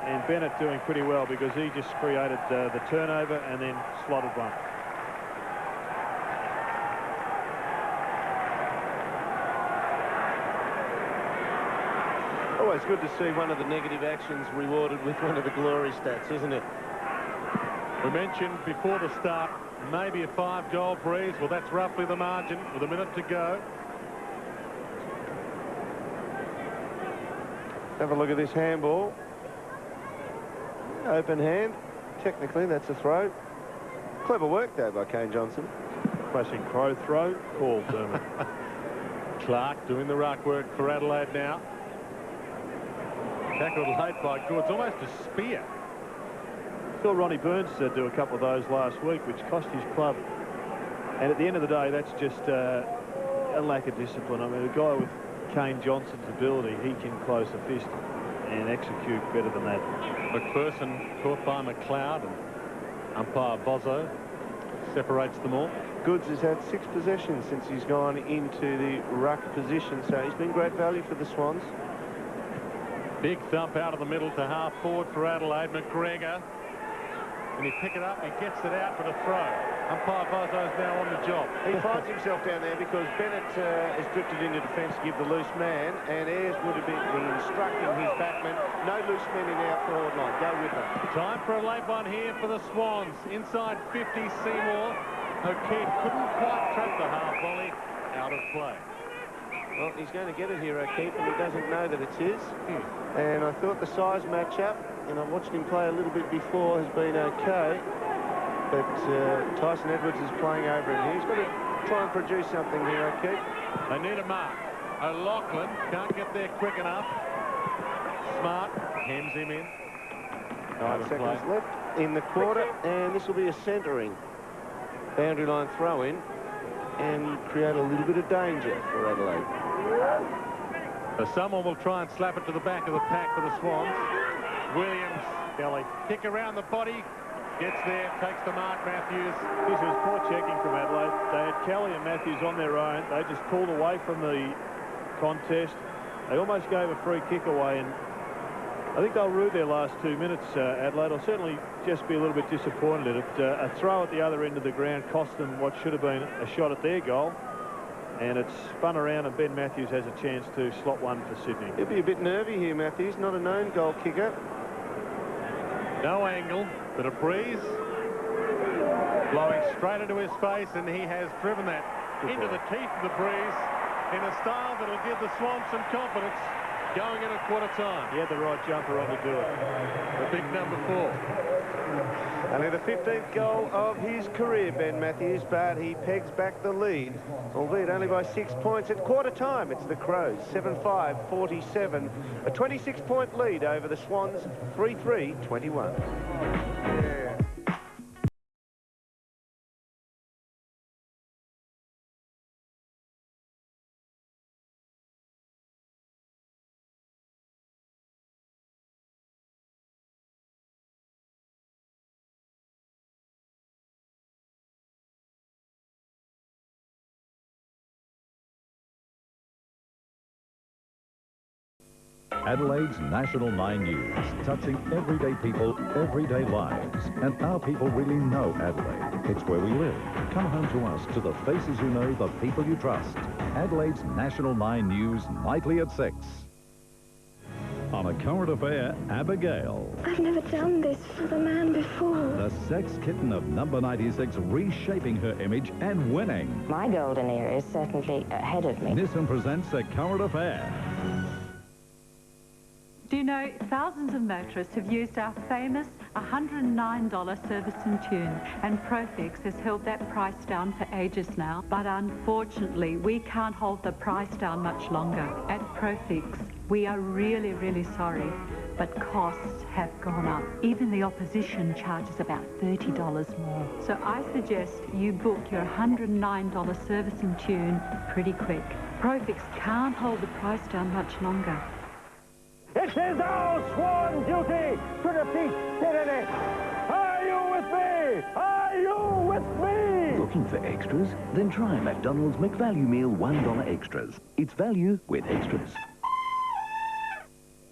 And Bennett doing pretty well because he just created the turnover and then slotted one. Always good to see one of the negative actions rewarded with one of the glory stats, isn't it? We mentioned before the start, maybe a 5-goal breeze. Well, that's roughly the margin with a minute to go. Have a look at this handball. Open hand. Technically, that's a throw. Clever work, though, by Kane Johnson. Classic Crow throw. Called Dermot. Clark doing the ruck work for Adelaide now. Tackled late by Goods, almost a spear. Saw Ronnie Burns do a couple of those last week, which cost his club. And at the end of the day, that's just a lack of discipline. I mean, a guy with Kane Johnson's ability, he can close the fist and execute better than that. McPherson caught by McLeod, and umpire Bozzo separates them all. Goods has had 6 possessions since he's gone into the ruck position, so he's been great value for the Swans. Big thump out of the middle to half forward for Adelaide. McGregor, and he pick it up, he gets it out for the throw. Umpire Bozzo's now on the job. He finds himself down there because Bennett has drifted into defence to give the loose man, and Ayres would have been instructing his backman, no loose men in our forward line, go with them. Time for a late one here for the Swans. Inside 50, Seymour. O'Keefe couldn't quite trap the half volley, out of play. Well, he's going to get it here, O'Keefe, and he doesn't know that it's his. And I thought the size match-up, and I watched him play a little bit before, has been okay. But Tyson Edwards is playing over him. He's got to try and produce something here, O'Keefe. They need a mark. O'Loughlin can't get there quick enough. Smart hems him in. 9 seconds left in the quarter, and this will be a centering. Boundary line throw-in, and create a little bit of danger for Adelaide. So someone will try and slap it to the back of the pack for the Swans. Williams, Kelly, kick around the body, gets there, takes the mark. Matthews. This was poor checking from Adelaide. They had Kelly and Matthews on their own. They just pulled away from the contest. They almost gave a free kick away, and I think they'll rue their last 2 minutes, Adelaide. I'll certainly just be a little bit disappointed at it. A throw at the other end of the ground cost them what should have been a shot at their goal. And it's spun around, and Ben Matthews has a chance to slot one for Sydney. He'll be a bit nervy here, Matthews. Not a known goal kicker. No angle, but a breeze blowing straight into his face, and he has driven that into the teeth of the breeze in a style that'll give the Swans some confidence going in at quarter time. He had the right jumper on to do it. The big number 4. Only the 15th goal of his career, Ben Matthews, but he pegs back the lead, albeit only by 6 points at quarter time. It's the Crows, 7-5-47. A 26-point lead over the Swans, 3-3-21. Yeah. Adelaide's National 9 News, touching everyday people, everyday lives. And our people really know Adelaide. It's where we live. Come home to us, to the faces you know, the people you trust. Adelaide's National 9 News, nightly at 6. On a current affair, Abigail. I've never done this for the man before. The sex kitten of number 96, reshaping her image and winning. My golden era is certainly ahead of me. Nissan presents A Current Affair. Do you know, thousands of motorists have used our famous $109 service and tune, and Profix has held that price down for ages now. But unfortunately, we can't hold the price down much longer. At Profix, we are really, really sorry, but costs have gone up. Even the opposition charges about $30 more. So I suggest you book your $109 service and tune pretty quick. Profix can't hold the price down much longer. It is our sworn duty to defeat tyranny. Are you with me? Are you with me? Looking for extras? Then try McDonald's McValue Meal $1 Extras. It's value with extras.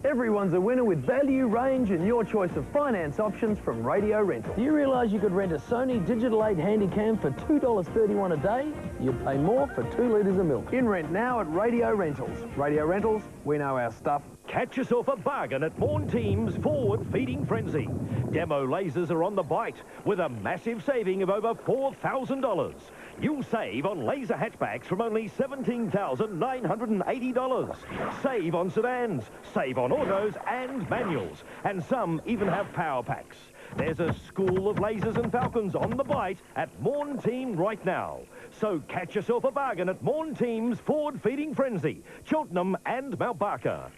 Everyone's a winner with value, range and your choice of finance options from Radio Rental. Do you realise you could rent a Sony Digital 8 Handycam for $2.31 a day? You'd pay more for 2 litres of milk. In rent now at Radio Rentals. Radio Rentals, we know our stuff. Catch yourself a bargain at Morn Team's Forward Feeding Frenzy. Demo lasers are on the bite with a massive saving of over $4,000. You'll save on laser hatchbacks from only $17,980. Save on sedans, save on autos and manuals, and some even have power packs. There's a school of lasers and falcons on the bite at Morn Team right now. So catch yourself a bargain at Morn Team's Forward Feeding Frenzy, Cheltenham and Mount Barker.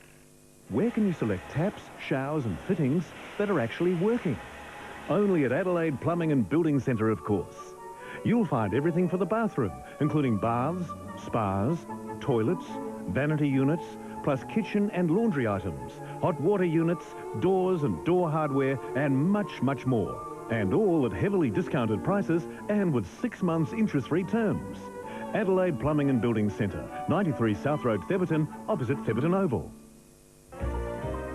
Where can you select taps, showers and fittings that are actually working? Only at Adelaide Plumbing and Building Centre, of course. You'll find everything for the bathroom, including baths, spas, toilets, vanity units, plus kitchen and laundry items, hot water units, doors and door hardware, and much, much more. And all at heavily discounted prices and with 6 months interest-free terms. Adelaide Plumbing and Building Centre, 93 South Road, Theberton, opposite Theberton Oval.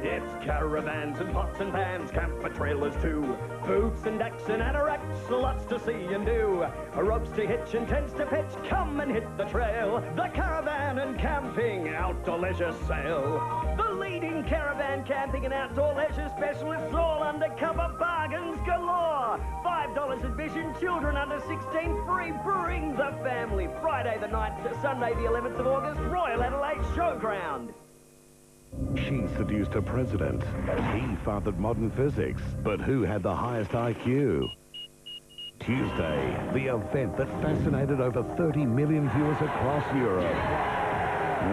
It's caravans and pots and pans, camper trailers too, boots and decks and anoraks, lots to see and do. Ropes to hitch and tents to pitch, come and hit the trail. The Caravan and Camping Outdoor Leisure Sale. The leading caravan camping and outdoor leisure specialists, all undercover bargains galore. $5 admission, children under 16 free, bring the family. Friday the 9th to Sunday the 11th of August, Royal Adelaide Showground. She seduced a president. He fathered modern physics. But who had the highest IQ? Tuesday, the event that fascinated over 30 million viewers across Europe.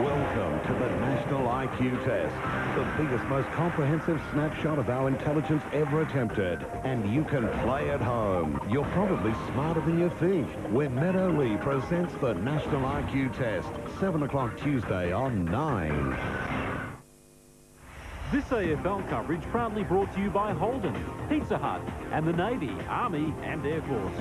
Welcome to the National IQ Test, the biggest, most comprehensive snapshot of our intelligence ever attempted. And you can play at home. You're probably smarter than you think when Meadow Lee presents the National IQ Test, 7 o'clock Tuesday on 9. This AFL coverage proudly brought to you by Holden, Pizza Hut and the Navy, Army and Air Force.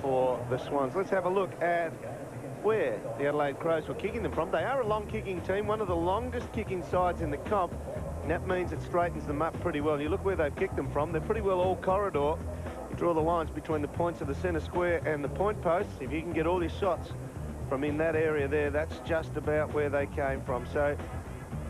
For the Swans. Let's have a look at where the Adelaide Crows were kicking them from. They are a long kicking team, one of the longest kicking sides in the comp, and that means it straightens them up pretty well. You look where they've kicked them from, they're pretty well all corridor. You draw the lines between the points of the centre square and the point posts. If you can get all your shots from in that area there, that's just about where they came from. So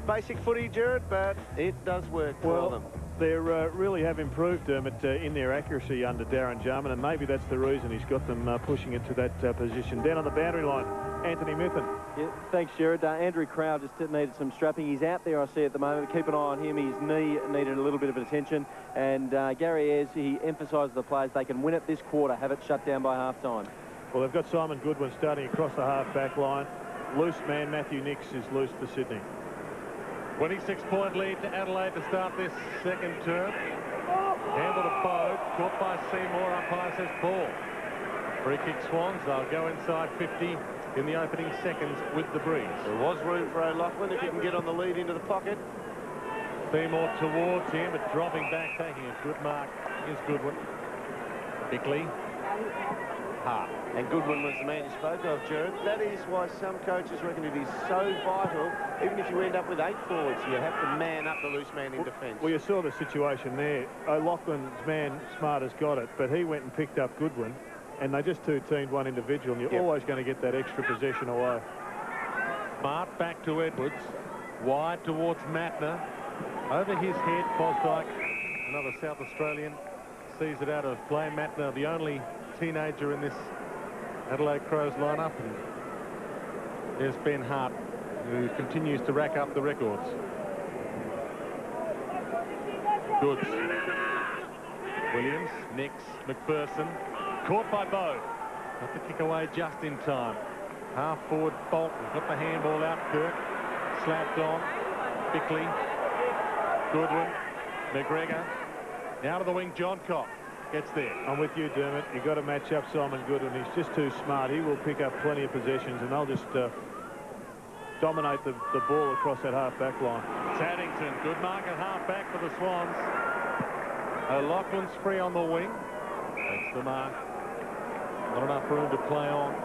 basic footy, Jared, but it does work for them. They really have improved, Dermot, in their accuracy under Darren Jarman, and maybe that's the reason he's got them pushing it to that position. Down on the boundary line, Anthony Mithen. Yeah, thanks, Jared. Andrew Crowd just needed some strapping. He's out there, I see, at the moment. Keep an eye on him. His knee needed a little bit of attention. And Gary Ayres, he emphasised the players they can win it this quarter, have it shut down by half-time. Well, they've got Simon Goodwin starting across the half-back line. Loose man, Matthew Nix is loose for Sydney. 26-point lead to Adelaide to start this second term. Handle to Bode, caught by Seymour, umpire says ball. Free kick Swans, they'll go inside 50 in the opening seconds with the breeze. There was room for O'Loughlin if he can get on the lead into the pocket. Seymour towards him, but dropping back, taking a good mark is Goodwin. Bickley. Hart. And Goodwin was the man you spoke of, Jared. That is why some coaches reckon it is so vital, even if you end up with 8 forwards, you have to man up the loose man in defence. Well, you saw the situation there. O'Loughlin's man, Smart, has got it, but he went and picked up Goodwin, and they just two-teamed one individual, and you're always going to get that extra possession away. Smart back to Edwards. Wide towards Matner. Over his head, Bosdyke, another South Australian, sees it out of play. Matner, the only teenager in this Adelaide Crows lineup, and there's Ben Hart, who continues to rack up the records. Goods. Williams, Nix, McPherson. Caught by Bowe. Got the kick away just in time. Half forward Bolton. Got the handball out. Kirk. Slapped on. Bickley. Goodwin. McGregor. Now to the wing, John Cock. Gets there. I'm with you, Dermot. You've got to match up Simon Goodwin. He's just too smart. He will pick up plenty of possessions, and they'll just dominate the ball across that half-back line. It's Addington. Good mark at half-back for the Swans. O'Loughlin's free on the wing. That's the mark. Not enough room to play on.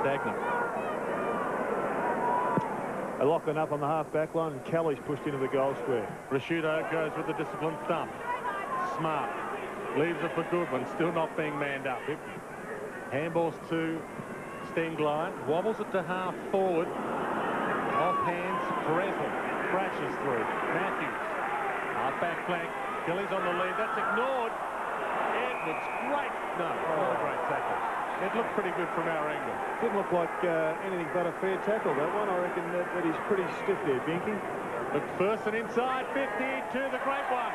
Stagnant. O'Loughlin up on the half-back line, and Kelly's pushed into the goal square. Rashudo goes with the disciplined thump. Smart. Leaves it for Goodwin, still not being manned up. Handballs to Stengline. Wobbles it to half forward. Off hands, Bresel. Crashes through. Matthews. Half-back flank. Kelly's on the lead. That's ignored. Edwards, great. No, not a great tackle. It looked pretty good from our angle. Didn't look like anything but a fair tackle, that one. I reckon that he's pretty stiff there, Binky. McPherson inside 50 to the great one.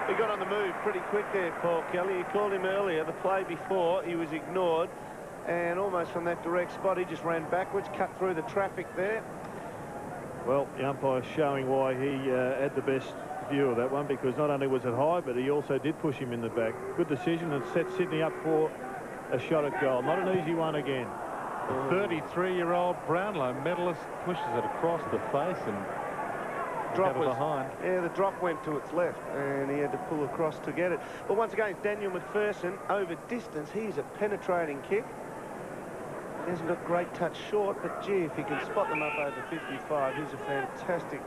He got on the move pretty quick there, Paul Kelly. He called him earlier. The play before, he was ignored. And almost from that direct spot, he just ran backwards, cut through the traffic there. Well, the umpire's showing why he had the best view of that one, because not only was it high, but he also did push him in the back. Good decision, and set Sydney up for a shot at goal. Not an easy one again. The 33-year-old Brownlow medalist pushes it across the face and drop was behind. Yeah, the drop went to its left, and he had to pull across to get it. But once again, Daniel McPherson over distance. He's a penetrating kick. He hasn't got great touch short, but gee, if he can spot them up over 55, he's a fantastic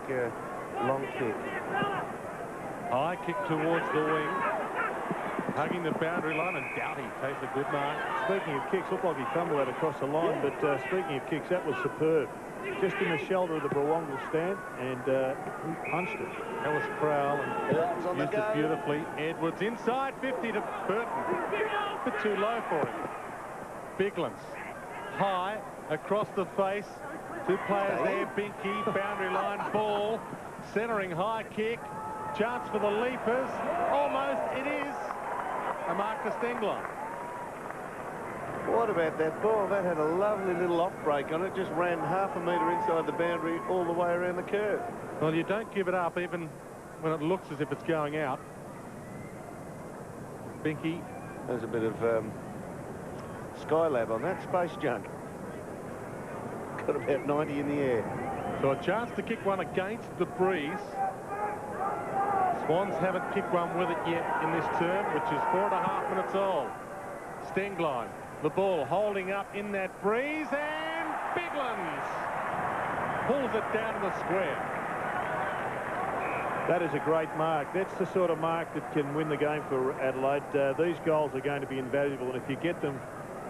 long kick. High kick towards the wing, hugging the boundary line, and Doughty takes a good mark. Speaking of kicks, looked like he fumbled that across the line, but speaking of kicks, that was superb. Just in the shelter of the Brawongle stand, and he punched it. Ellis Crowell and used it beautifully. Edwards inside 50 to Burton. A bit too low for him. Biglands high across the face. Two players there. Binky, boundary line ball, centering high kick. Chance for the leapers. Almost it is a mark to Stengline. What about that ball? That had a lovely little off break on it. Just ran half a metre inside the boundary all the way around the curve. Well, you don't give it up even when it looks as if it's going out. Binky. There's a bit of Skylab on that. Space junk. Got about 90 in the air. So a chance to kick one against the breeze. Swans haven't kicked one with it yet in this term, which is 4.5 minutes old. Stengline. The ball holding up in that breeze, and Biglands pulls it down to the square. That is a great mark. That's the sort of mark that can win the game for Adelaide. These goals are going to be invaluable, and if you get them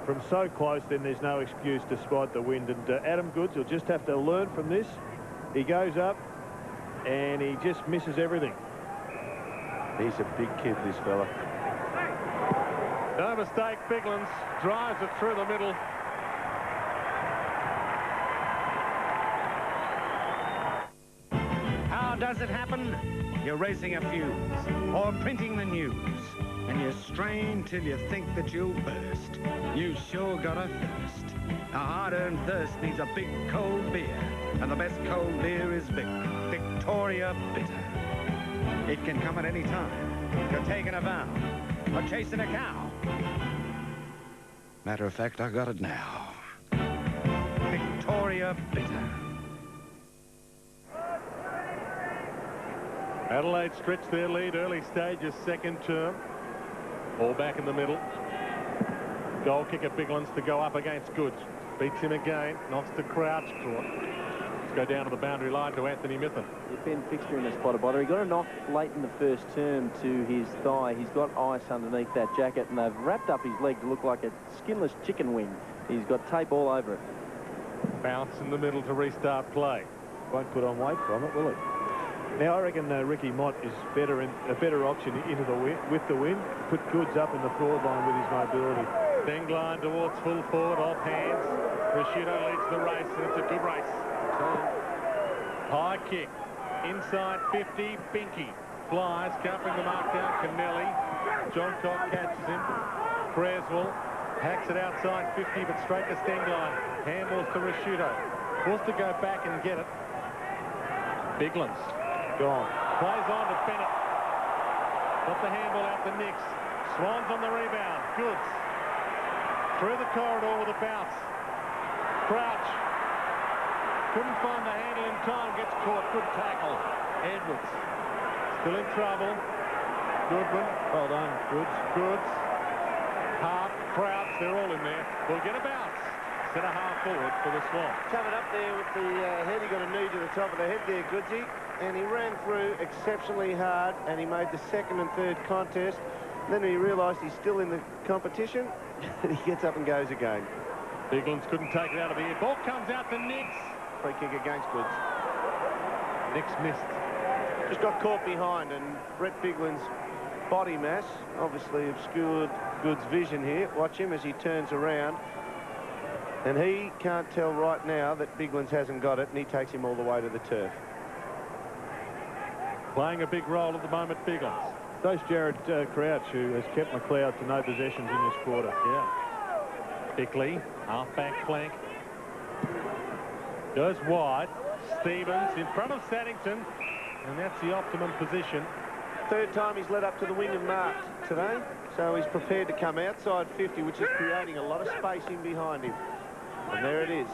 from so close, then there's no excuse despite the wind. And Adam Goods will just have to learn from this. He goes up, and he just misses everything. He's a big kid, this fella. No mistake, Biglands drives it through the middle. How does it happen? You're racing a fuse or printing the news, and you strain till you think that you'll burst. You sure got a thirst. A hard-earned thirst needs a big cold beer, and the best cold beer is Victoria Bitter. It can come at any time. You're taking a vow or chasing a cow. Matter of fact, I got it now. Victoria Bitter. Adelaide stretched their lead early stages, second term. Ball back in the middle. Goal kicker Biglands to go up against Goods. Beats him again. Knocks to Crouch. Let's go down to the boundary line to Anthony Mithen. Ben Fixture in the spot of bother. He got a knock late in the first term to his thigh. He's got ice underneath that jacket, and they've wrapped up his leg to look like a skinless chicken wing. He's got tape all over it. Bounce in the middle to restart play. Won't put on weight from it, will he? Now I reckon Ricky Mott is a better option into the wind, with the wind. Put Goods up in the forward line with his mobility. Stengline towards full forward, off hands. Rashudo leads the race, and it's a good race. High kick. Inside 50, Binky. Flies, can't bring the mark down. Kennelly. John Cock catches him. Creswell hacks it outside 50, but straight to Stengline. Handballs to Rashuto. Forced to go back and get it. Biglan's gone. Plays on to Bennett. Got the handball out to Nix. Swans on the rebound. Goods. Through the corridor with a bounce. Crouch. Couldn't find the handle in time. Gets caught. Good tackle. Edwards. Still in trouble. Goodwin. Well done, Goods. Hart. Crouch. They're all in there. We'll get a bounce. Centre half forward for the Swans. Covered up there with the head. He got a knee to the top of the head there, Goodsy. And he ran through exceptionally hard, and he made the second and third contest. Then he realised he's still in the competition, and he gets up and goes again. Biglan's couldn't take it out of the air. Ball comes out to Nix. Free kick against Goods. Nix missed. Just got caught behind, and Brett Biglan's body mass obviously obscured Goods' vision here. Watch him as he turns around. And he can't tell right now that Biglan's hasn't got it, and he takes him all the way to the turf. Playing a big role at the moment, Biglan's. Those Jared Crouch, who has kept McLeod to no possessions in this quarter. Yeah. Bickley, half-back flank. Goes wide. Stevens in front of Saddington, and that's the optimum position. Third time he's led up to the wing and marked today, so he's prepared to come outside 50, which is creating a lot of space in behind him. And there it is.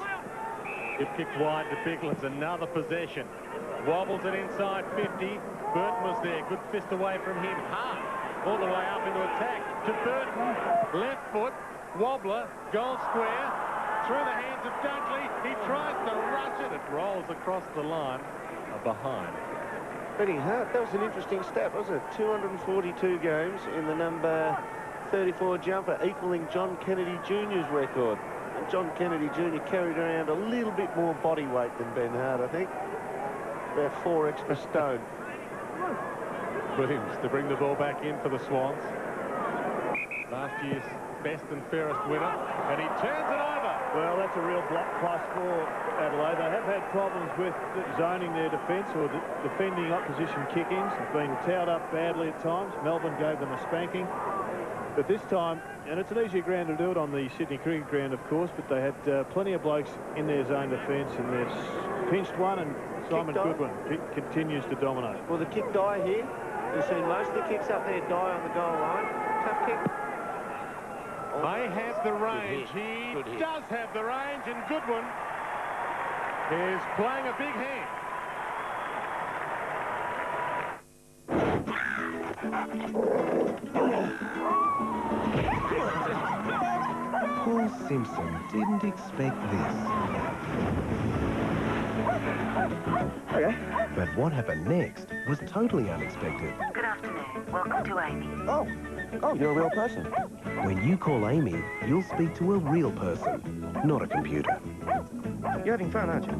It kicked wide to Biglan's, another possession. Wobbles it inside 50. Burton was there. Good fist away from him. Hart all the way up into attack to Burton. Left foot. Wobbler. Goal square. Through the hands of Dunkley. He tries to rush it. It rolls across the line behind. Benny Hart, that was an interesting stat, wasn't it? 242 games in the number 34 jumper, equaling John Kennedy Jr.'s record. And John Kennedy Jr. carried around a little bit more body weight than Ben Hart, I think. About 4 extra stone. Williams to bring the ball back in for the Swans. Last year's best and fairest winner, and he turns it over. Well, that's a real plus for Adelaide. They have had problems with zoning their defence or defending opposition kick-ins. They've been towed up badly at times. Melbourne gave them a spanking. But this time, and it's an easier ground to do it on the Sydney Cricket Ground, of course, but they had plenty of blokes in their zone defence, and they've pinched one, and Simon Goodwin continues to dominate. Well, the kick die here. You've seen most of the kicks up there die on the goal line. Tough kick. May have the range. He does have the range, and Goodwin is playing a big hand. Paul Simpson didn't expect this. Okay. But what happened next was totally unexpected. Good afternoon. Welcome to Amy. Oh, you're a real person. When you call Amy, you'll speak to a real person, not a computer. You're having fun, aren't you?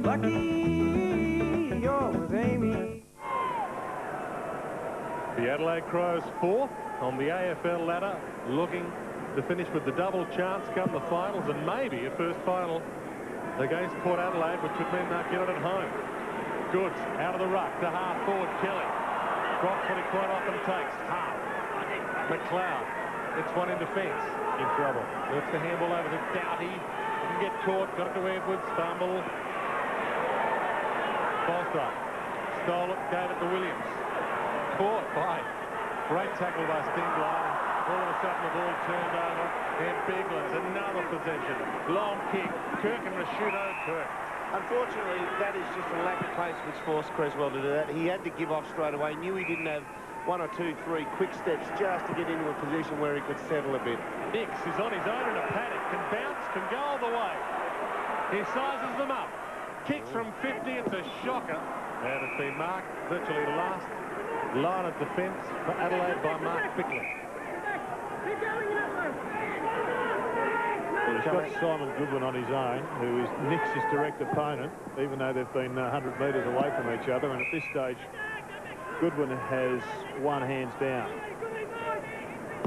Lucky you're with Amy. The Adelaide Crows 4th on the AFL ladder, looking to finish with the double chance come the finals, and maybe a first final against Port Adelaide, which would mean they'll get it at home. Goods out of the ruck to half forward Kelly. Drops what he quite often takes. Half. McLeod gets one in defence. In trouble. Lets the handball over to Doughty. Didn't get caught. Got it to Edwards. Fumble. Foster stole it. Gave it to Williams. Caught by. Great tackle by Stengline. All of a sudden the ball turned over. And Biglan's another possession. Long kick. Kirk and Rashuto. Kirk. Unfortunately, that is just a lack of pace which forced Creswell to do that. He had to give off straight away. Knew he didn't have 1 or 2, 3 quick steps just to get into a position where he could settle a bit. Nix is on his own in a paddock. Can bounce, can go all the way. He sizes them up. Kicks from 50. It's a shocker. And it's been marked virtually last line of defence for Adelaide by Mark Bickley. He's got Simon Goodwin on his own, who is Nix's direct opponent, even though they've been 100 metres away from each other. And at this stage, Goodwin has one hands down.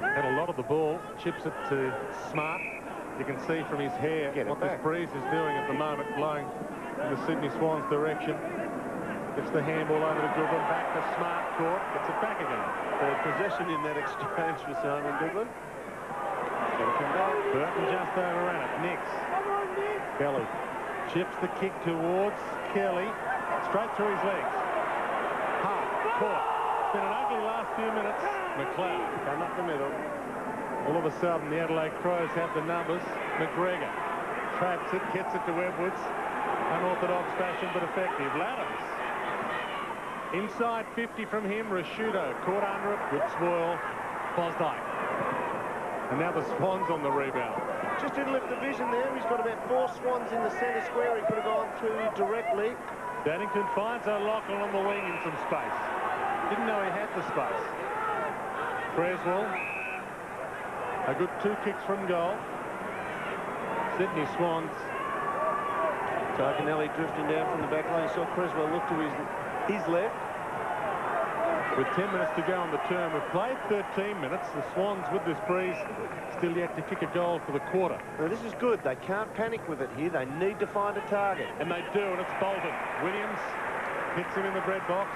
Had a lot of the ball, chips it to Smart. You can see from his hair what this breeze is doing at the moment, blowing in the Sydney Swans direction. Gets the handball over to Goodwin, back to Smart court, gets it back again. Possession in that exchange for Simon Goodwin. Burton just overran it. Nix. Kelly chips the kick towards Kelly. Straight through his legs. Hart, caught. It's been an ugly last few minutes. McLeod come up the middle. All of a sudden, the Adelaide Crows have the numbers. McGregor traps it, gets it to Edwards. Unorthodox fashion, but effective. Laddams. Inside 50 from him. Rashudo caught under it. Good spoil. Bosdyke. And now the Swans on the rebound. Just didn't lift the vision there. He's got about 4 Swans in the centre square he could have gone to directly. Daddington finds O'Loughlin on the wing in some space. Didn't know he had the space. Creswell. A good 2 kicks from goal. Sydney Swans. Tarcanelli drifting down from the back line. Saw Creswell look to his left. With 10 minutes to go on the term, we've played 13 minutes. The Swans, with this breeze, still yet to kick a goal for the quarter. Now, this is good. They can't panic with it here. They need to find a target. And they do, and it's Bolton. Williams hits him in the bread box.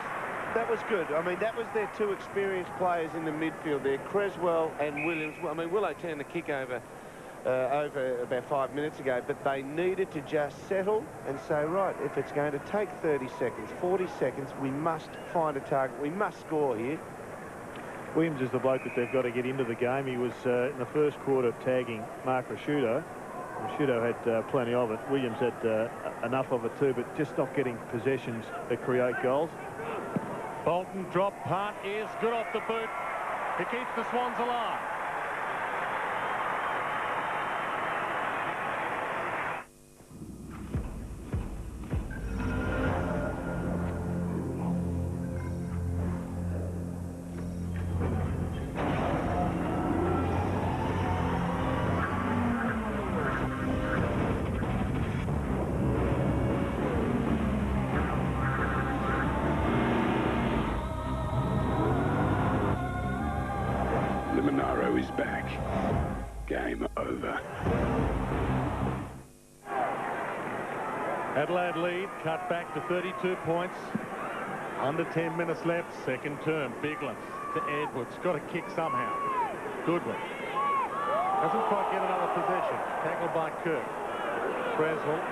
That was good. I mean, that was their 2 experienced players in the midfield there, Creswell and Williams. I mean, Willow turned the kick over about 5 minutes ago, but they needed to just settle and say, right, if it's going to take 30 seconds, 40 seconds, we must find a target. We must score here. Williams is the bloke that they've got to get into the game. He was in the first quarter tagging Mark Rashudo. Rashudo had plenty of it. Williams had enough of it too, but just not getting possessions that create goals. Bolton drop punt is good off the boot. It keeps the Swans alive. Is back. Game over. Adelaide lead, cut back to 32 points. Under 10 minutes left, second term. Bigland to Edwards. Got to kick somehow. Goodwin. Doesn't quite get another possession. Tackled by Kirk. Creswell.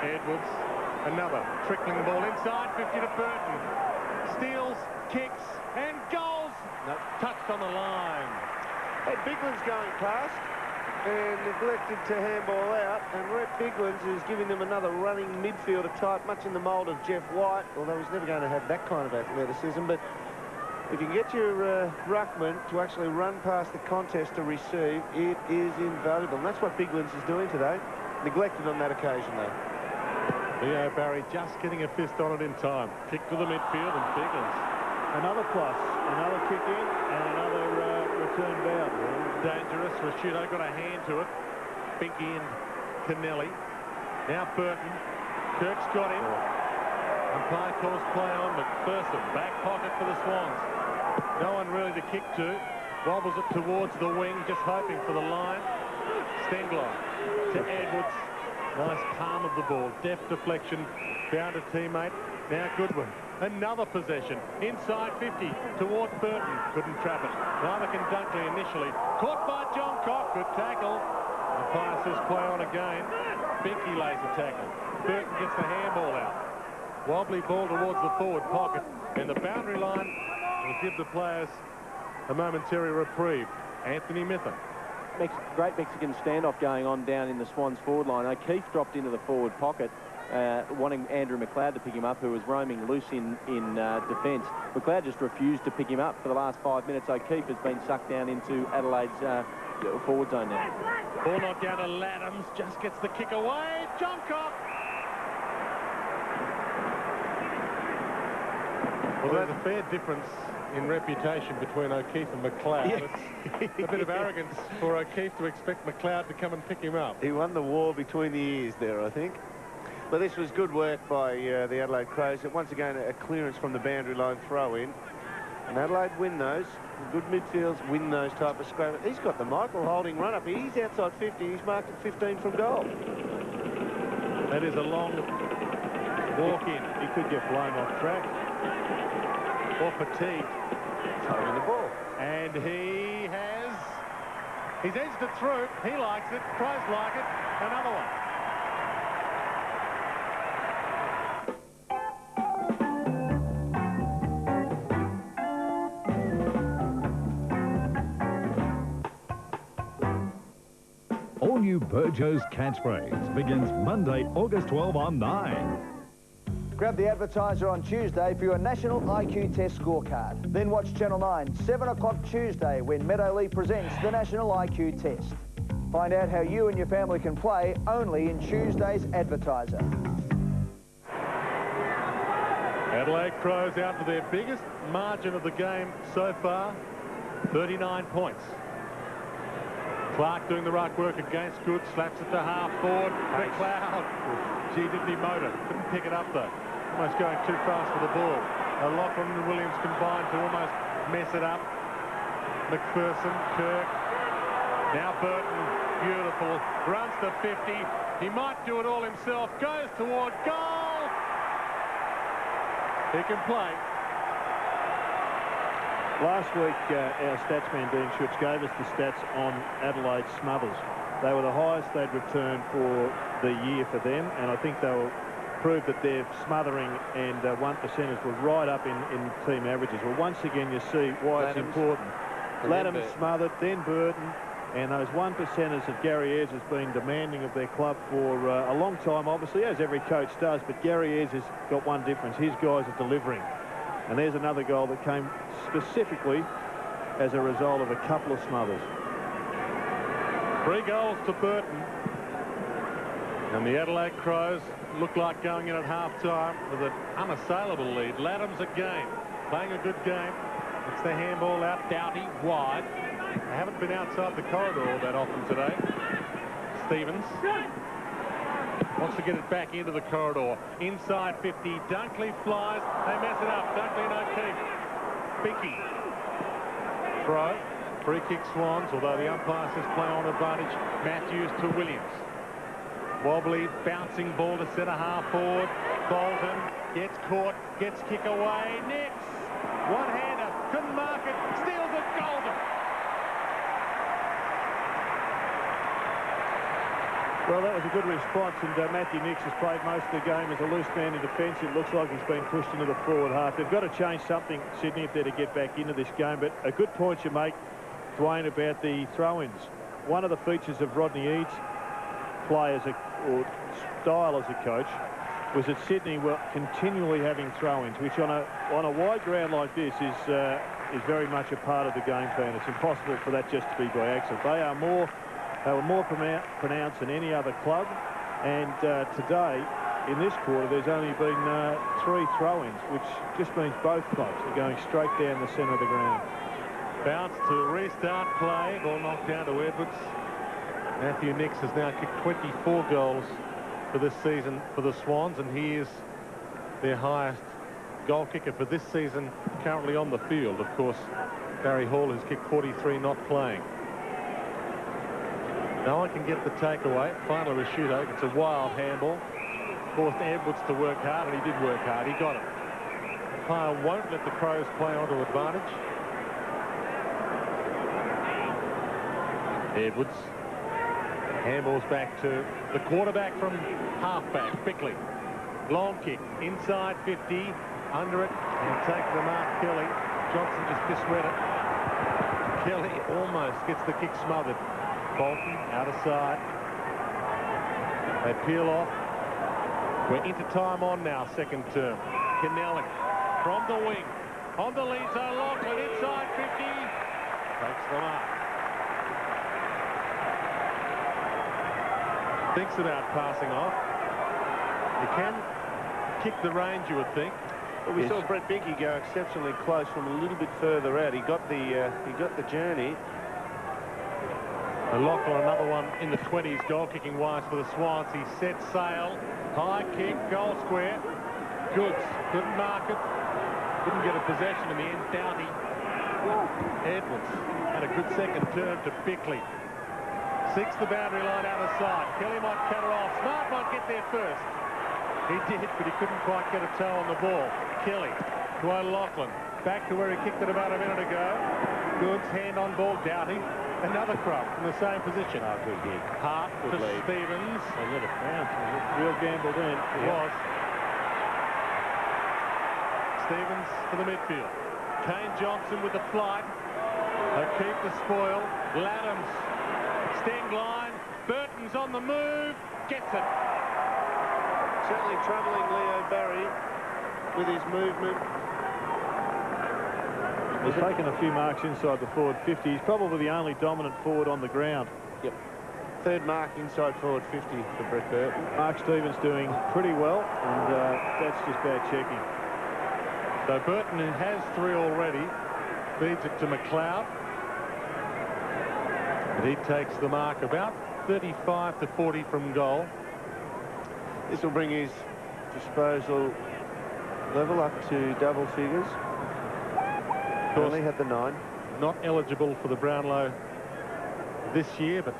Edwards. Another trickling ball inside, 50 to Burton. Steals, kicks, and goals. No, touched on the line. Hey, Bigland's going past and neglected to handball out, and Rhett Biglands is giving them another running midfielder type, much in the mould of Jeff White, although he's never going to have that kind of athleticism. But if you can get your ruckman to actually run past the contest to receive, it is invaluable. And that's what Biglands is doing today. Neglected on that occasion, though. Leo Barry just getting a fist on it in time. Kick to the midfield, and Biglands. Another plus, another kick in, and another return down. Dangerous. Rashudo got a hand to it. Binky and Kennelly. Now Burton. Kirk's got him. Umpire calls play on McPherson. Back pocket for the Swans. No one really to kick to. Wobbles it towards the wing, just hoping for the line. Stengler to Edwards. Nice palm of the ball. Deft deflection. Found a teammate. Now Goodwin. Another possession. Inside 50 towards Burton. Couldn't trap it. Neither can Dunkley initially. Caught by John Cock. Good tackle. Umpire says play on again. Binky lays a tackle. Burton gets the handball out. Wobbly ball towards the forward pocket. And the boundary line will give the players a momentary reprieve. Anthony Mithen. Great Mexican standoff going on down in the Swans forward line. O'Keefe dropped into the forward pocket. Wanting Andrew McLeod to pick him up, who was roaming loose in defence. McLeod just refused to pick him up for the last 5 minutes. O'Keefe has been sucked down into Adelaide's forward zone now. Ball knocked down to Laddams, just gets the kick away. John Cock. Well, there's a fair difference in reputation between O'Keefe and McLeod. Yeah. It's a bit of arrogance for O'Keefe to expect McLeod to come and pick him up. He won the war between the ears there, I think. But this was good work by the Adelaide Crows. Once again, a clearance from the boundary line throw-in. And Adelaide win those. Good midfields win those type of scrum. He's got the Michael Holding run-up. He's outside 50. He's marked at 15 from goal. That is a long walk in. He could get blown off track or fatigued. Throwing the ball. And he's edged it through. He likes it. Crows like it. Another one. All new Burjo's catchphrase begins Monday, August 12 on 9. Grab the advertiser on Tuesday for your National IQ Test scorecard. Then watch Channel 9, 7 o'clock Tuesday, when Meadowlee presents the National IQ Test. Find out how you and your family can play only in Tuesday's advertiser. Adelaide Crows out to their biggest margin of the game so far, 39 points. Clark doing the right work against Good, slaps it to half forward. McLeod. Gee, didn't he motor? Couldn't pick it up though. Almost going too fast for the ball. Lachlan and Williams combined to almost mess it up. McPherson, Kirk. Now Burton, beautiful. Runs to 50. He might do it all himself. Goes toward goal. He can play. Last week, our statsman Dean Schutz gave us the stats on Adelaide smothers. They were the highest they'd returned for the year for them, and I think they'll prove that their smothering and 1%ers were right up in team averages. Well, once again, you see why it's important. Latham smothered, then Burton, and those 1%ers that Gary Ayres has been demanding of their club for a long time, obviously, as every coach does, but Gary Ayres has got one difference. His guys are delivering. And there's another goal that came specifically as a result of a couple of smothers. 3 goals to Burton. And the Adelaide Crows look like going in at half-time with an unassailable lead. Latham's again playing a good game. It's the handball out, Doughty wide. They haven't been outside the corridor all that often today. Stevens wants to get it back into the corridor. Inside 50, Dunkley flies. They mess it up. Dunkley and O'Keefe. Bicky. Throw. Free kick Swans, although the umpire says play on advantage. Matthews to Williams. Wobbly, bouncing ball to centre half forward. Bolton gets caught, gets kick away. Nix. One-hander. Couldn't mark it. Steals it. Golden. Well, that was a good response, and Matthew Nix has played most of the game as a loose man in defence. It looks like he's been pushed into the forward half. They've got to change something, Sydney, if they're to get back into this game. But a good point you make, Dwayne, about the throw-ins. One of the features of Rodney Eads' play or style as a coach was that Sydney were continually having throw-ins, which on a wide ground like this is very much a part of the game plan. It's impossible for that just to be by accident. They were more pronounced than any other club, and today, in this quarter, there's only been 3 throw-ins, which just means both clubs are going straight down the centre of the ground. Bounce to restart play. Ball knocked down to Edwards. Matthew Nix has now kicked 24 goals for this season for the Swans, and he is their highest goal kicker for this season currently on the field. Of course, Barry Hall has kicked 43 not playing. No one can get the takeaway. Final of a shootout. It's a wild handball. Forced Edwards to work hard, and he did work hard. He got it. The umpire won't let the Crows play onto advantage. Edwards. Handballs back to the quarterback from halfback, Bickley. Long kick. Inside 50. Under it. And taking the mark, Kelly. Johnson just misread it. Kelly almost gets the kick smothered. Bolton out of sight. They peel off. We're into time on now, second term. Kennelly from the wing. On the lead zone, Lachlan inside 50. Takes the mark. Thinks about passing off. He can kick the range, you would think. Well, we saw Brett Binkey go exceptionally close from a little bit further out. He got the journey. And Lachlan, another one in the 20s, goal-kicking wise for the Swans. He set sail. High kick, goal square. Goods couldn't mark it. Couldn't get a possession in the end. Doughty. Edwards had a good second turn to Bickley. Seeks the boundary line out of sight. Kelly might cut it off. Smart might get there first. He did, but he couldn't quite get a toe on the ball. Kelly to O'Loughlin. Back to where he kicked it about a minute ago. Goods, hand on ball, Doughty. Another crumb in the same position. Oh, good hit. Hart Good to lead. Stevens. They let it bounce. It was real gambled in. It was. Stevens to the midfield. Kane Johnson with the flight. They keep the spoil. Laddams. Sting line. Burton's on the move. Gets it. Certainly troubling Leo Barry with his movement. He's taken a few marks inside the forward 50. He's probably the only dominant forward on the ground. Yep. Third mark inside forward 50 for Brett Burton. Mark Stevens doing pretty well, and that's just bad checking. So Burton, who has 3 already, feeds it to McLeod. But he takes the mark about 35 to 40 from goal. This will bring his disposal level up to double figures. Only had the 9. Not eligible for the Brownlow this year, but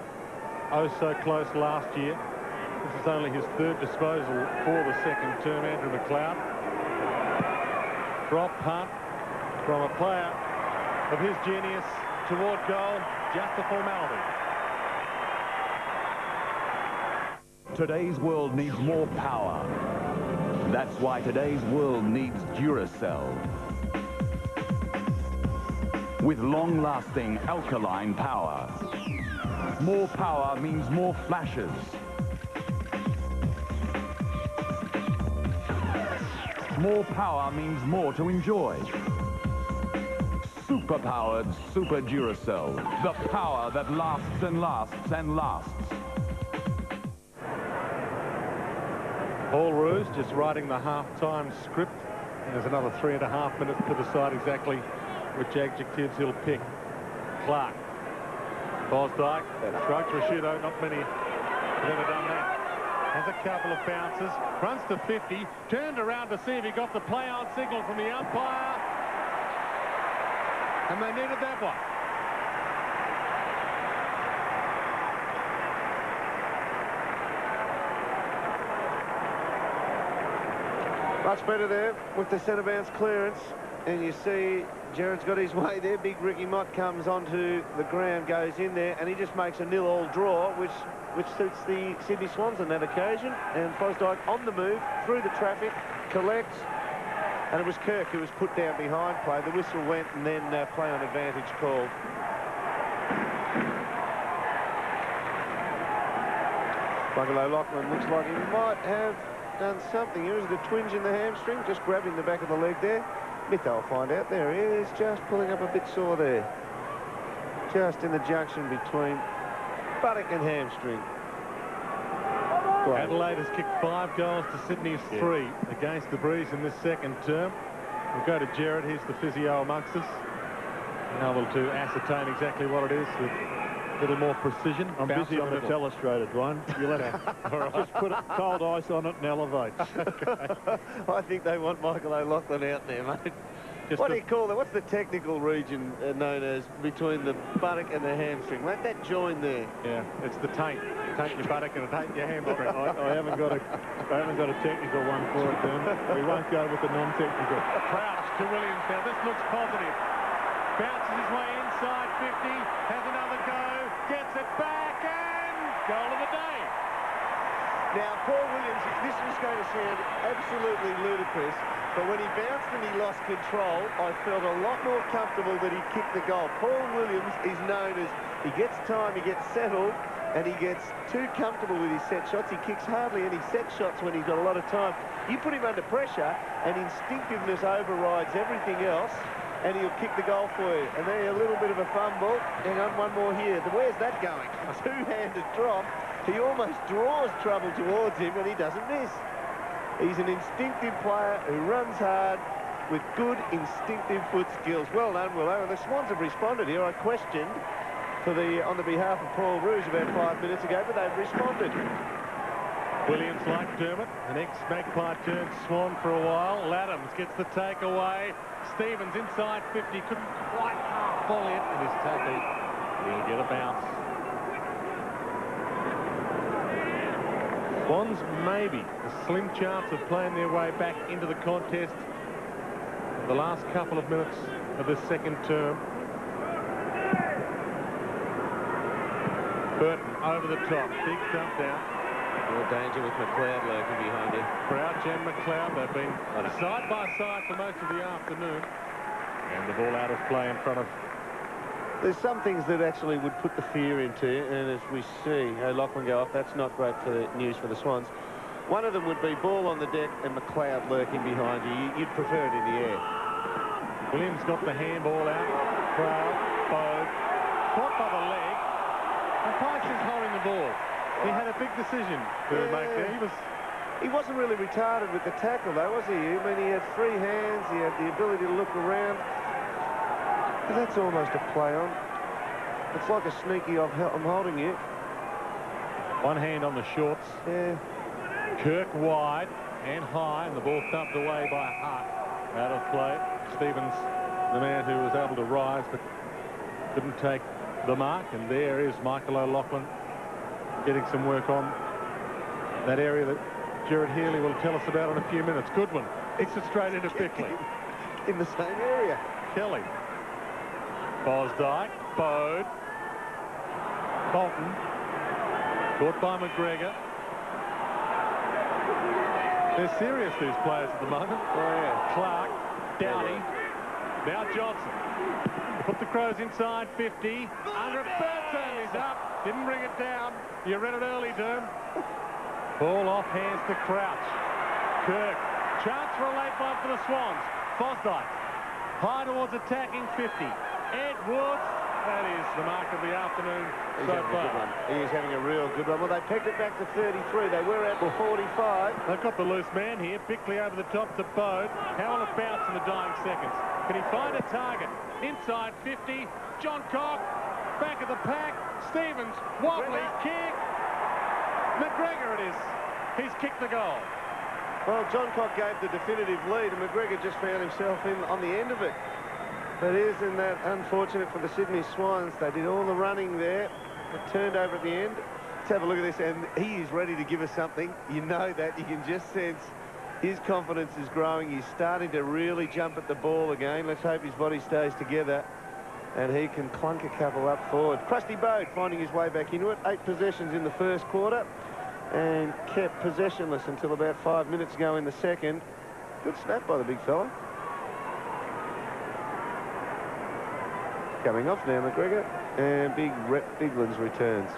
oh so close last year. This is only his 3rd disposal for the 2nd term, Andrew McLeod. Drop punt from a player of his genius toward goal, just a formality. Today's world needs more power. That's why today's world needs Duracell. With long-lasting alkaline power. More power means more flashes. More power means more to enjoy. Super-powered Super Duracell. The power that lasts and lasts and lasts. Paul Roos just writing the half-time script. And there's another 3.5 minutes to decide exactly which adjectives he'll pick. Clark. Bosdyke. Shrugs Rashudo. Not many have ever done that. Has a couple of bounces. Runs to 50. Turned around to see if he got the play-on signal from the umpire. And they needed that one. Much better there with the centre bounce clearance. And you see Jared's got his way there. Big Ricky Mott comes onto the ground, goes in there, and he just makes a 0-0 draw, which suits the Sydney Swans on that occasion. And Bosdyke on the move, through the traffic, collects, and it was Kirk who was put down behind play. The whistle went, and then play on advantage called. Michael O'Loughlin looks like he might have done something. Here is the twinge in the hamstring, just grabbing the back of the leg there. They'll find out. There he is, just pulling up a bit sore there. Just in the junction between buttock and hamstring. Adelaide has kicked 5 goals to Sydney's 3 against the Breeze in this 2nd term. We'll go to Jared. He's the physio amongst us. Able to ascertain exactly what it is with a little more precision. I'm busy on the telestrated one. You'll have to just put cold ice on it and elevate. Okay. I think they want Michael O'Loughlin out there, mate. What do you call that? What's the technical region known as between the buttock and the hamstring? Let that join there. Yeah, it's the taint. Taint your buttock and taint your hamstring. I haven't got a technical one for it, then. We won't go with the non-technical. Crouch to Williams now. This looks positive. Bounces his way inside 50. Has another go. Gets it back and goal of the day. Now, Paul Williams, this was going to sound absolutely ludicrous, but when he bounced and he lost control, I felt a lot more comfortable that he kicked the goal. Paul Williams is known as he gets time, he gets settled, and he gets too comfortable with his set shots. He kicks hardly any set shots when he's got a lot of time. You put him under pressure, and instinctiveness overrides everything else, and he'll kick the goal for you. And there, a little bit of a fumble. Hang on, one more here. Where's that going? A two-handed drop. He almost draws trouble towards him, and he doesn't miss. He's an instinctive player who runs hard with good instinctive foot skills. Well done, Willow. And the Swans have responded here. I questioned on the behalf of Paul Roos about 5 minutes ago, but they've responded. Williams, like Dermott, an ex-Magpie turned Swan for a while. Laddams gets the takeaway. Stevens inside 50, couldn't quite fall in his tackle. He'll get a bounce. Swans maybe a slim chance of playing their way back into the contest in the last couple of minutes of this second term. Burton over the top, big dump down. Real danger with McLeod lurking behind you. Crouch and McLeod, they've been side by side for most of the afternoon. And the ball out of play in front of... There's some things that actually would put the fear into you, and as we see Lachlan go off, that's not great for the news for the Swans. One of them would be ball on the deck and McLeod lurking behind you. You'd prefer it in the air. Williams got the handball out. Crowd, Bode, caught by the leg. And Pipes is holding the ball. He had a big decision to make there. He wasn't really retarded with the tackle, though, was he? I mean, he had free hands. He had the ability to look around. But that's almost a play on. It's like a sneaky I'm holding you. One hand on the shorts. Yeah. Kirk wide and high, and the ball thumped away by Hart. Out of play. Stevens, the man who was able to rise but couldn't take the mark. And there is Michael O'Loughlin getting some work on that area that Gerard Healy will tell us about in a few minutes. Goodwin hits it straight into Bickley. In the same area. Kelly. Bosdyke. Bode. Bolton. Caught by McGregor. They're serious, these players at the moment. Oh, yeah. Clark. Downey. Now Johnson. Put the Crows inside 50. Albertson is up. Didn't bring it down. You read it early, Doom. Ball off hands to Crouch. Kirk. Chance for a late one for the Swans. Fosdyke. High towards attacking 50. Edwards. That is the mark of the afternoon so far. He is having a real good one. Well, they pegged it back to 33. They were at 45. They've got the loose man here. Bickley over the top to Bode. How will it bounce in the dying seconds? Can he find a target? Inside 50. John Cock. Back of the pack. Stevens. Wobbly kick. McGregor it is. He's kicked the goal. Well, John Cock gave the definitive lead, and McGregor just found himself in on the end of it. But isn't that unfortunate for the Sydney Swans? They did all the running there. It turned over at the end. Let's have a look at this, and he is ready to give us something. You know that. You can just sense his confidence is growing. He's starting to really jump at the ball again. Let's hope his body stays together and he can clunk a couple up forward. Krusty Bode finding his way back into it. 8 possessions in the first quarter and kept possessionless until about 5 minutes ago in the second. Good snap by the big fella. Coming off now, McGregor, and Big Rhett Biglands returns.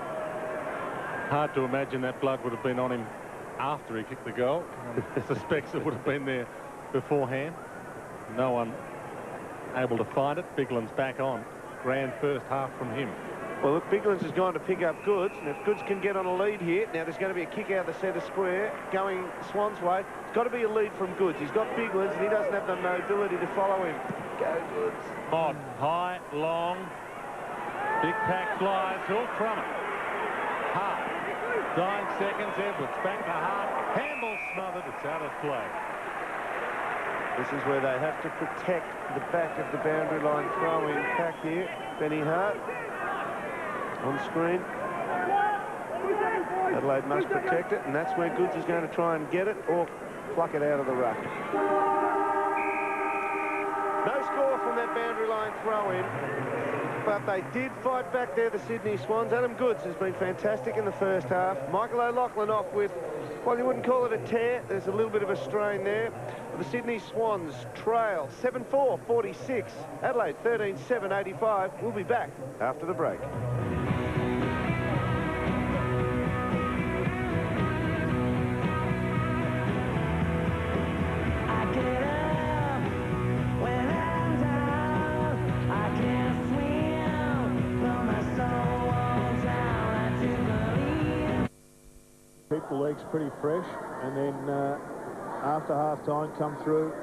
Hard to imagine that blood would have been on him after he kicked the goal. Suspects it would have been there beforehand. No one able to find it. Biglands back on. Grand first half from him. Well, look, Biglands has gone to pick up Goods, and if Goods can get on a lead here, now there's going to be a kick out the centre square going Swans way. It's got to be a lead from Goods. He's got Biglands, and he doesn't have the mobility to follow him. Go Goods. Mod, high, long, big pack flies, all from it. Hart, 9 seconds, Edwards, back to Hart, handball smothered, it's out of play. This is where they have to protect the back of the boundary line throw-in pack here. Benny Hart on screen. Adelaide must protect it, and that's where Goods is going to try and get it or pluck it out of the ruck. No score from that boundary line throw-in, but they did fight back there, the Sydney Swans. Adam Goods has been fantastic in the first half. Michael O'Loughlin off with, well, you wouldn't call it a tear. There's a little bit of a strain there. The Sydney Swans trail 7-4-46. Adelaide 13-7-85. We'll be back after the break. Keep the legs pretty fresh, and then after half-time come through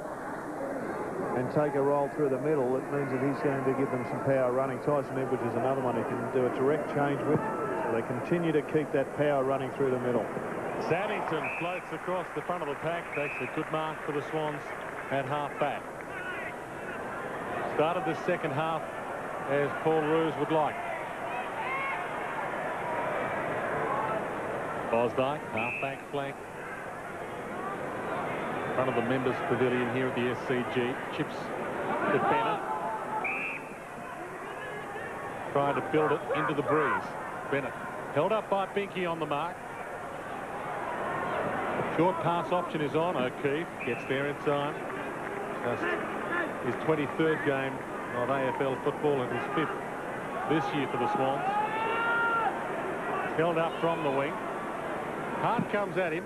and take a roll through the middle. It means that he's going to give them some power running. Tyson Edwards is another one who can do a direct change with. So they continue to keep that power running through the middle. Saddington floats across the front of the pack, takes a good mark for the Swans at half-back. Started the second half as Paul Roos would like. Bosdyke, half-back flank. In front of the members' pavilion here at the SCG. Chips to Bennett. Trying to build it into the breeze. Bennett held up by Binky on the mark. Short pass option is on. O'Keefe gets there in time. Just his 23rd game of AFL football and his 5th this year for the Swans. Held up from the wing. Hart comes at him.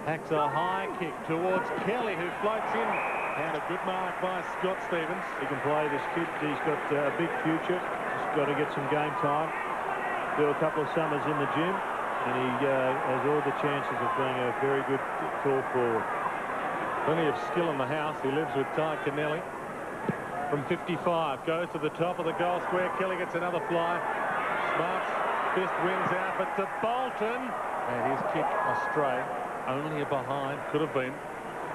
Hacks a high kick towards Kelly, who floats in. And a good mark by Scott Stevens. He can play, this kid. He's got a big future. He's got to get some game time. Do a couple of summers in the gym. And he has all the chances of being a very good tall forward. Plenty of skill in the house. He lives with Ty Kennelly. From 55, goes to the top of the goal square. Kelly gets another fly. Smart's fist wins out, but to Bolton. And his kick astray. Only a behind. Could have been.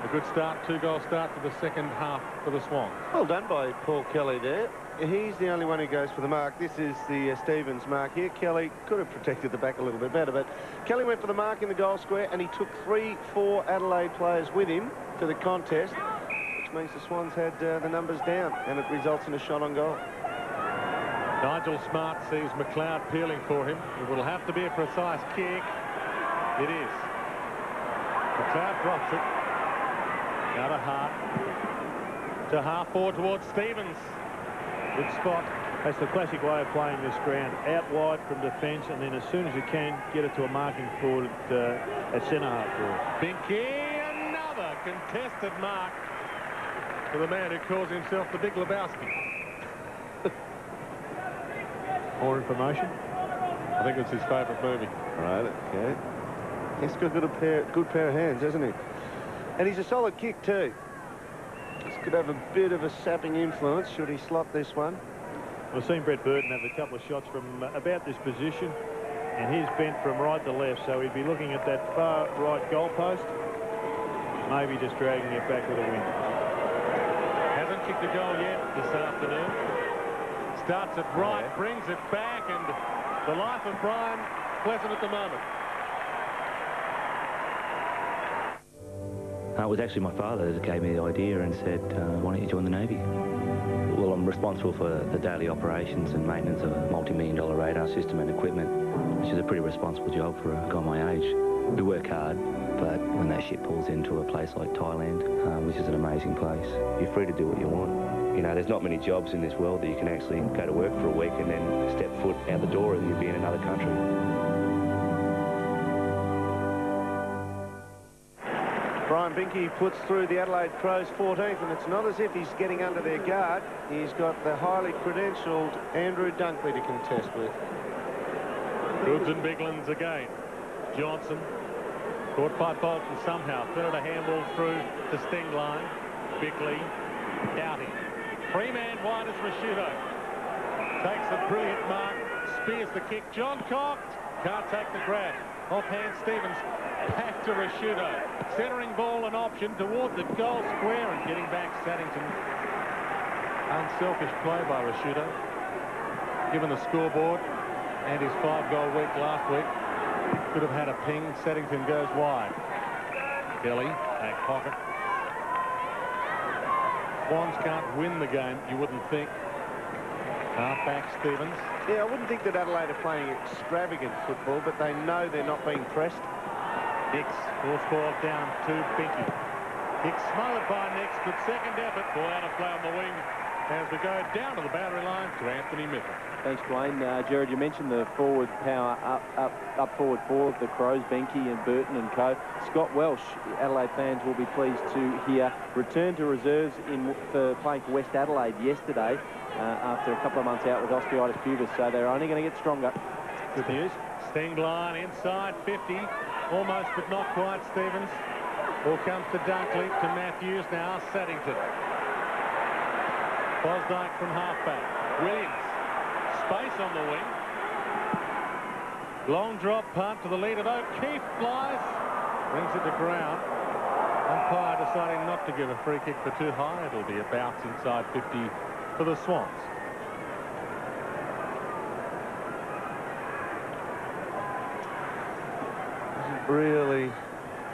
A good start, 2-goal start for the second half for the Swans. Well done by Paul Kelly there. He's the only one who goes for the mark. This is the Stevens mark here. Kelly could have protected the back a little bit better, but Kelly went for the mark in the goal square, and he took 3-4 Adelaide players with him to the contest, which means the Swans had the numbers down, and it results in a shot on goal. Nigel Smart sees McLeod peeling for him. It will have to be a precise kick. It is. McLeod drops it. Out of Hart. To half forward towards Stevens. Good spot. That's the classic way of playing this ground. Out wide from defence, and then as soon as you can, get it to a marking forward at centre-half forward. Binky, another contested mark for the man who calls himself the Big Lebowski. More information? I think it's his favourite movie. Right, okay. He's got a good pair of hands, hasn't he? And he's a solid kick too. This could have a bit of a sapping influence should he slot this one. We've seen Brett Burton have a couple of shots from about this position, and he's bent from right to left, so he'd be looking at that far right goalpost, maybe just dragging it back with a wind. Hasn't kicked a goal yet this afternoon. Starts it right, brings it back, and the life of Brian pleasant at the moment. It was actually my father that gave me the idea and said, why don't you join the Navy? Well, I'm responsible for the daily operations and maintenance of a multi-million-dollar radar system and equipment, which is a pretty responsible job for a guy my age. We work hard, but when that ship pulls into a place like Thailand, which is an amazing place, you're free to do what you want. You know, there's not many jobs in this world that you can actually go to work for a week and then step foot out the door and you'll be in another country. Brian Binky puts through the Adelaide Crows 14th, and it's not as if he's getting under their guard. He's got the highly credentialed Andrew Dunkley to contest with. Goods and Biglands again. Johnson caught by Bolton somehow. Threaded a handball through to Stingline. Bickley doubting. Three-man wide as Rashudo. Takes a brilliant mark. Spears the kick. John Cocked. Can't take the grab. Offhand Stevens. Back to Rashudo. Centering ball an option toward the goal square and getting back Saddington. Unselfish play by Rashudo. Given the scoreboard and his 5-goal week last week, could have had a ping. Saddington goes wide. Kelly, back pocket. Swans can't win the game, you wouldn't think. Half-back Stevens. Yeah, I wouldn't think that Adelaide are playing extravagant football, but they know they're not being pressed. Nix, force ball down to Binky. Kick smothered by Nix, good second effort. Ball out of play on the wing as we go down to the boundary line to Anthony Mitchell. Thanks, Dwayne. Jared, you mentioned the forward power up forward four of the Crows, Binky and Burton and co. Scott Welsh, Adelaide fans will be pleased to hear, returned to reserves for playing for West Adelaide yesterday after a couple of months out with osteitis pubis, so they're only going to get stronger. Good news. Stingline inside 50, almost but not quite. Stevens. Ball comes to Dunkley, to Matthews now. Saddington. Bosdyke from halfback. Williams. Space on the wing. Long drop punt to the lead of O'Keefe. Flies. Brings it to ground. Umpire deciding not to give a free kick for too high. It'll be a bounce inside 50 for the Swans. really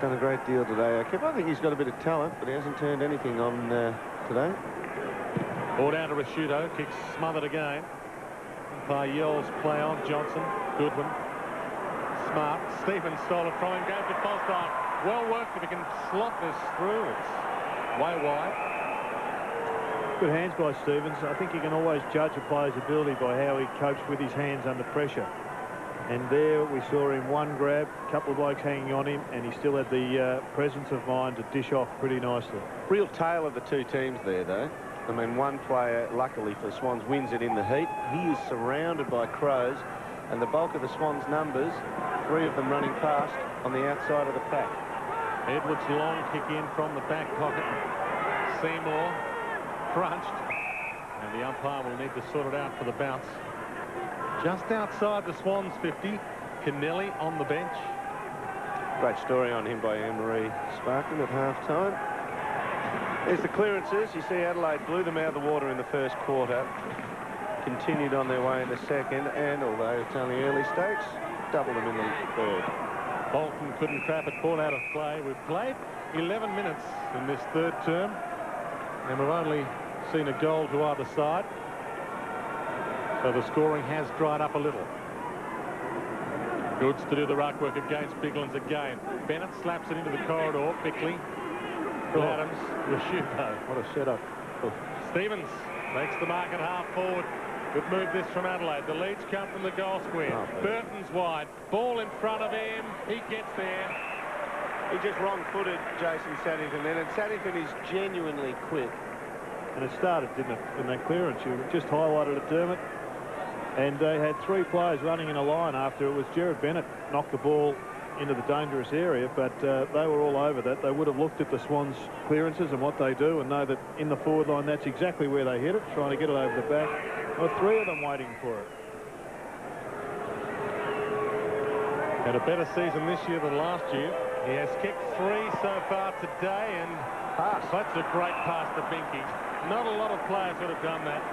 done a great deal today. I think he's got a bit of talent, but he hasn't turned anything on today. Ball down to Rashudo, kicks smothered again. Umpire yells, play on. Johnson, Goodwin, Smart. Stevens stole it from him, goes to Fosdyke. Well worked if he can slot this through. It's way wide. Good hands by Stevens. I think you can always judge a player's ability by how he copes with his hands under pressure. And there we saw him one grab, a couple of blokes hanging on him, and he still had the presence of mind to dish off pretty nicely. Real tale of the two teams there, though. I mean, one player, luckily for the Swans, wins it in the heat. He is surrounded by Crows, and the bulk of the Swans' numbers, 3 of them running past on the outside of the pack. Edwards' long kick in from the back pocket. Seymour crunched, and the umpire will need to sort it out for the bounce. Just outside the Swans 50, Kennelly on the bench. Great story on him by Anne-Marie Sparkman at half-time. There's the clearances. You see Adelaide blew them out of the water in the first quarter, continued on their way in the second, and although it's only early stakes, doubled them in the third. Bolton couldn't trap it, ball out of play. We've played 11 minutes in this third term, and we've only seen a goal to either side. So the scoring has dried up a little. Goods to do the ruck work against Biglands again. Bennett slaps it into the corridor. Bickley, Adams, Rashudo. What a setup. Stevens makes the mark at half forward. Good move this from Adelaide. The leads come from the goal square. Burton's wide. Ball in front of him. He gets there. He just wrong-footed Jason Saddington then, and Saddington is genuinely quick. And it started, didn't it, in that clearance? You just highlighted it, Dermot. And they had 3 players running in a line after it was Jared Bennett knocked the ball into the dangerous area, but they were all over that. They would have looked at the Swans' clearances and what they do and know that in the forward line, that's exactly where they hit it, trying to get it over the back. Well, 3 of them waiting for it. Had a better season this year than last year. He has kicked 3 so far today, and that's a great pass to Binky. Not a lot of players would have done that.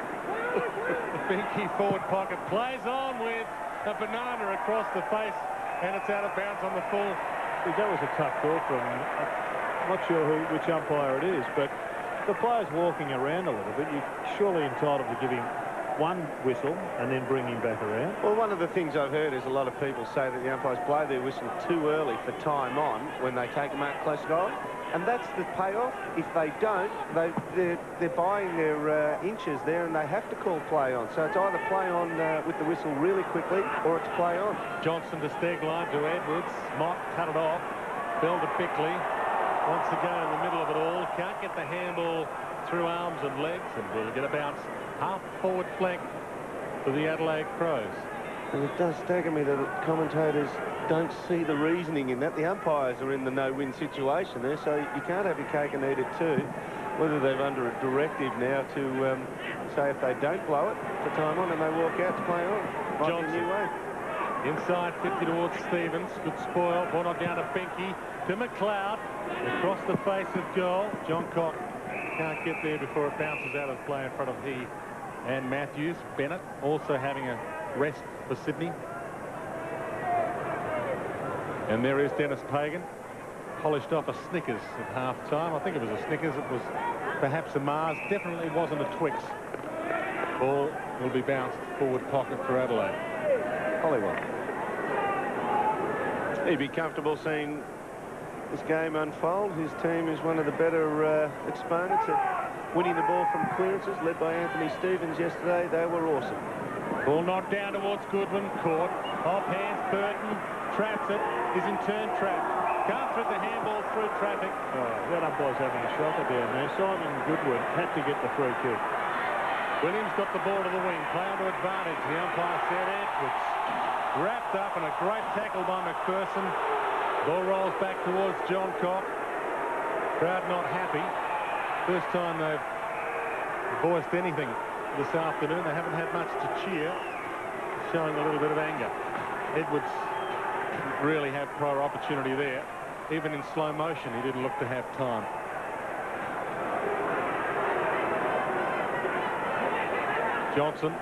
Binky forward pocket plays on with a banana across the face, and it's out of bounds on the full. That was a tough call from him. I'm not sure which umpire it is, but the player's walking around a little bit. You're surely entitled to give him one whistle and then bring him back around. Well, one of the things I've heard is a lot of people say that the umpires blow their whistle too early for time on when they take a mark close goal. And that's the payoff. If they don't, they're buying their inches there, and they have to call play on. So it's either play on with the whistle really quickly, or it's play on. Johnson to Stegline to Edwards. Mott cut it off. Bell to Bickley. Wants to go in the middle of it all. Can't get the handball through arms and legs, and will get a bounce half forward flank for the Adelaide Crows. And it does stagger me that commentators don't see the reasoning in that. The umpires are in the no-win situation there, so you can't have your cake and eat it too. Whether they're under a directive now to say if they don't blow it for time on and they walk out to play on. Might be a new way. Inside 50 towards Stevens. Good spoil. Ball knocked down to Binky. To McLeod. Across the face of goal. John Cock can't get there before it bounces out of play in front of he and Matthews. Bennett also having a rest for Sydney. And there is Dennis Pagan. Polished off a Snickers at half-time. I think it was a Snickers. It was perhaps a Mars. Definitely wasn't a Twix. Ball will be bounced forward pocket for Adelaide. Hollywood. He'd be comfortable seeing this game unfold. His team is one of the better exponents at winning the ball from clearances, led by Anthony Stevens yesterday. They were awesome. Ball knocked down towards Goodwin. Caught. Off hands. Burton traps it. Is in turn trapped. Can't thread the handball through traffic. Oh, that umpire's having a shocker down there. Simon Goodwin had to get the free kick. Williams got the ball to the wing. Play onto advantage. The umpire said Edwards. Wrapped up, and a great tackle by McPherson. Ball rolls back towards John Cock. Crowd not happy. First time they've voiced anything this afternoon. They haven't had much to cheer. Showing a little bit of anger. Edwards didn't really have prior opportunity there. Even in slow motion, he didn't look to have time. Johnson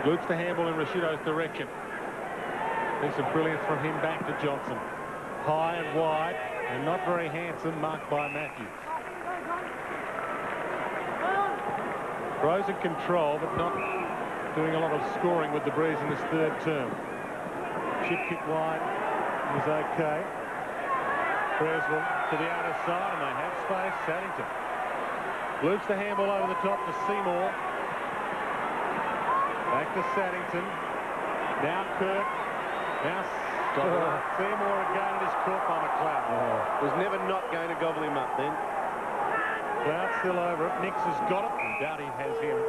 loops the handball in Rashudo's direction. Piece of brilliance from him back to Johnson. high and wide, and not very handsome, marked by Matthews. Throws in control, but not doing a lot of scoring with the Breeze in this third term. Chip kick wide is okay. Creswell to the outer side, and they have space. Saddington loops the handball over the top to Seymour. Back to Saddington. Now Kirk. Now Seymour again, and is caught by McLeod. Was never not going to gobble him up then. McLeod still over it. Nix has got it, and Doughty has him.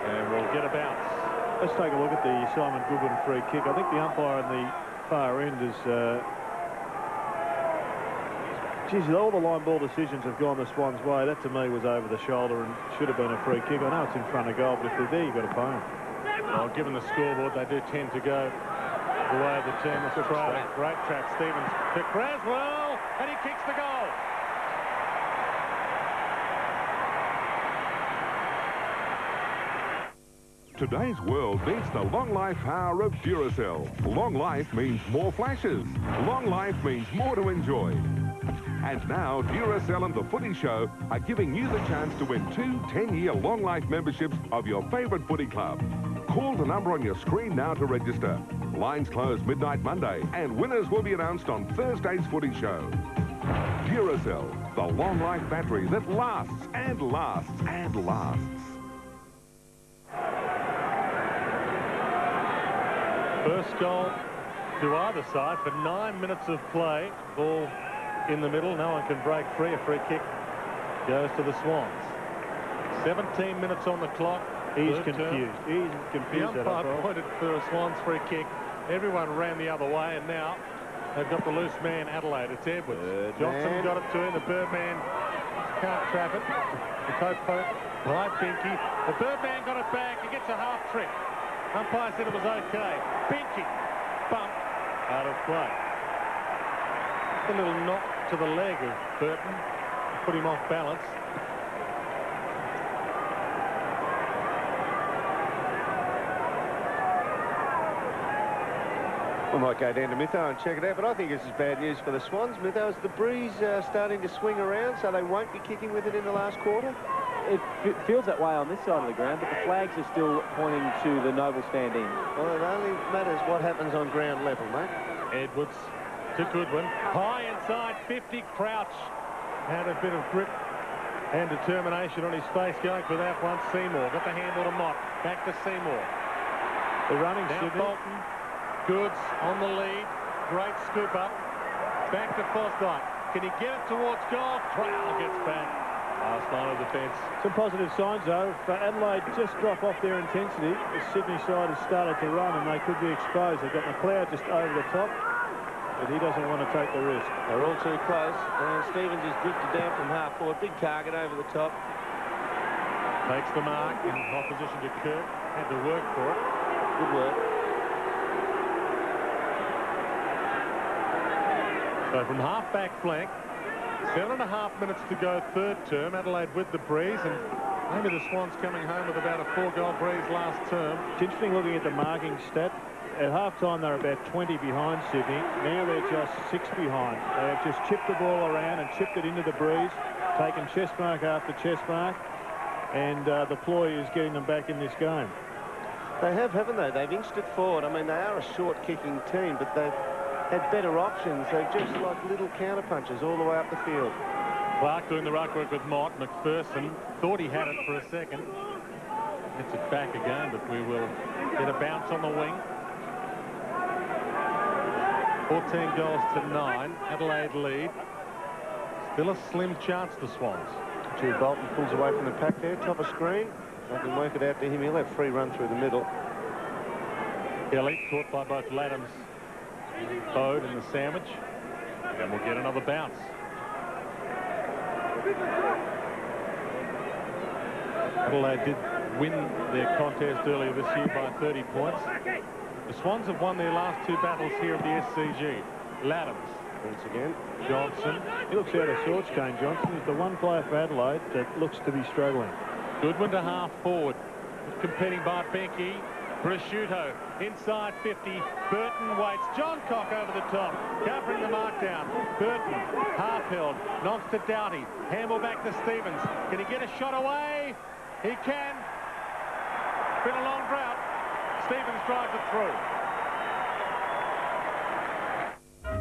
And we'll get a bounce. Let's take a look at the Simon Goodwin free kick. I think the umpire on the far end is... geez, all the line ball decisions have gone the Swans' way. That, to me, was over the shoulder and should have been a free kick. I know it's in front of goal, but if they're there, you've got to pay them. Well, given the scoreboard, they do tend to go the way of the team. It's a great trap. Stevens to Creswell, and he kicks the goal. Today's world needs the long life power of Duracell. Long life means more flashes. Long life means more to enjoy. And now Duracell and the Footy Show are giving you the chance to win 2 10-year long life memberships of your favourite footy club. Call the number on your screen now to register. Lines close midnight Monday, and winners will be announced on Thursday's Footy Show. Duracell, the long life battery that lasts and lasts and lasts. First goal to either side for 9 minutes of play. Ball in the middle. No one can break free. A free kick goes to the Swans. 17 minutes on the clock. He's confused. He's confused. The umpire pointed for a Swans free kick. Everyone ran the other way, and now they've got the loose man, Adelaide. It's Edwards. Johnson got it to him. The Birdman can't trap it. The coat poke by Binky. The Birdman got it back. He gets a half trick. Umpire said it was okay. Binky, bump, out of play. A little knock to the leg of Burton. Put him off balance. We might go down to Mytho and check it out, but I think this is bad news for the Swans. Mytho, is the Breeze starting to swing around, so they won't be kicking with it in the last quarter? It feels that way on this side of the ground, but the flags are still pointing to the Noble stand in. Well, it only matters what happens on ground level, mate. Edwards to Goodwin. High inside 50. Crouch had a bit of grip and determination on his face going for that one. Seymour got the handball to Mott. Back to Seymour. They're running now Sydney. Bolton. Goods on the lead. Great scoop up. Back to Fosdyke. Can he get it towards goal? Crowell gets back. Last line of defence. Some positive signs, though. For Adelaide just drop off their intensity. The Sydney side has started to run, and they could be exposed. They've got McLeod just over the top, but he doesn't want to take the risk. They're all too close, and Stevens is drifted down from half forward. Big target over the top. Takes the mark in opposition to Kirk. Had to work for it. Good work. So from half-back flank, 7.5 minutes to go, third term. Adelaide with the Breeze, and maybe the Swans coming home with about a 4-goal Breeze last term. It's interesting looking at the marking stat. At half-time, they're about 20 behind Sydney. Now they're just 6 behind. They have just chipped the ball around and chipped it into the Breeze, taken chest mark after chest mark, and the ploy is getting them back in this game. They have, haven't they? They've inched it forward. I mean, they are a short-kicking team, but they've had better options. They're just like little counter-punches all the way up the field. Clark doing the ruck work with Mott. McPherson thought he had it for a second. Gets it back again, but we will get a bounce on the wing. 14 goals to 9. Adelaide lead. Still a slim chance, the Swans. Drew Bolton pulls away from the pack there, top of screen. They can work it out to him. He'll have free run through the middle. Kelly caught by both Laddams, Bode and the sandwich. And we'll get another bounce. Adelaide did win their contest earlier this year by 30 points. The Swans have won their last 2 battles here at the SCG. Laddams. Once again. Johnson. He looks out of sorts, Kane Johnson. He's the one player for Adelaide that looks to be struggling. Goodwin to half forward. Competing by Benke. Prosciutto inside 50. Burton waits. John Cock over the top. Covering the mark down. Burton, half-held. Knocks to Doughty. Handball back to Stevens. Can he get a shot away? He can. Been a long drought. Stevens drives it through.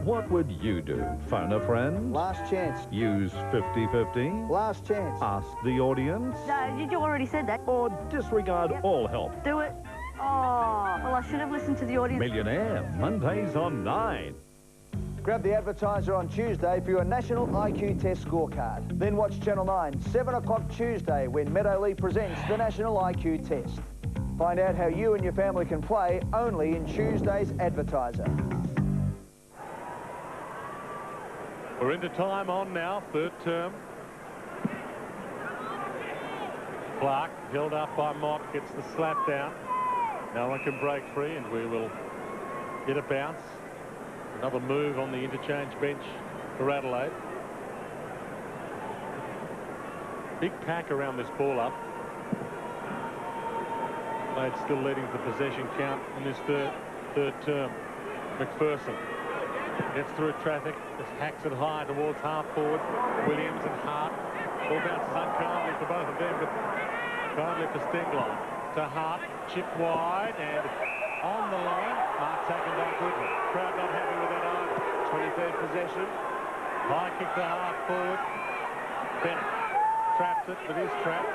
What would you do? Phone a friend? Last chance. Use 50-50? Last chance. Ask the audience? You already said that. Or disregard all help? Do it. Oh, well, I should have listened to the audience. Millionaire, Mondays on 9. Grab the advertiser on Tuesday for your National IQ Test scorecard. Then watch Channel 9, 7 o'clock Tuesday, when Meadow Lee presents the National IQ Test. Find out how you and your family can play only in Tuesday's advertiser. We're into time on now, third term. Clark held up by Mott, gets the slap down. No one can break free, and we will get a bounce. Another move on the interchange bench for Adelaide. Big pack around this ball up. Adelaide still leading the possession count in this third term. McPherson gets through traffic, just hacks it high towards half forward. Williams and Hart. Ball bounces unkindly for both of them, but kindly for Stengline. To Hart, chip wide, and on the line, Mark taken back quickly. Crowd not happy with that either. 23rd possession. High kick to half forward. Bennett traps it, but is trapped.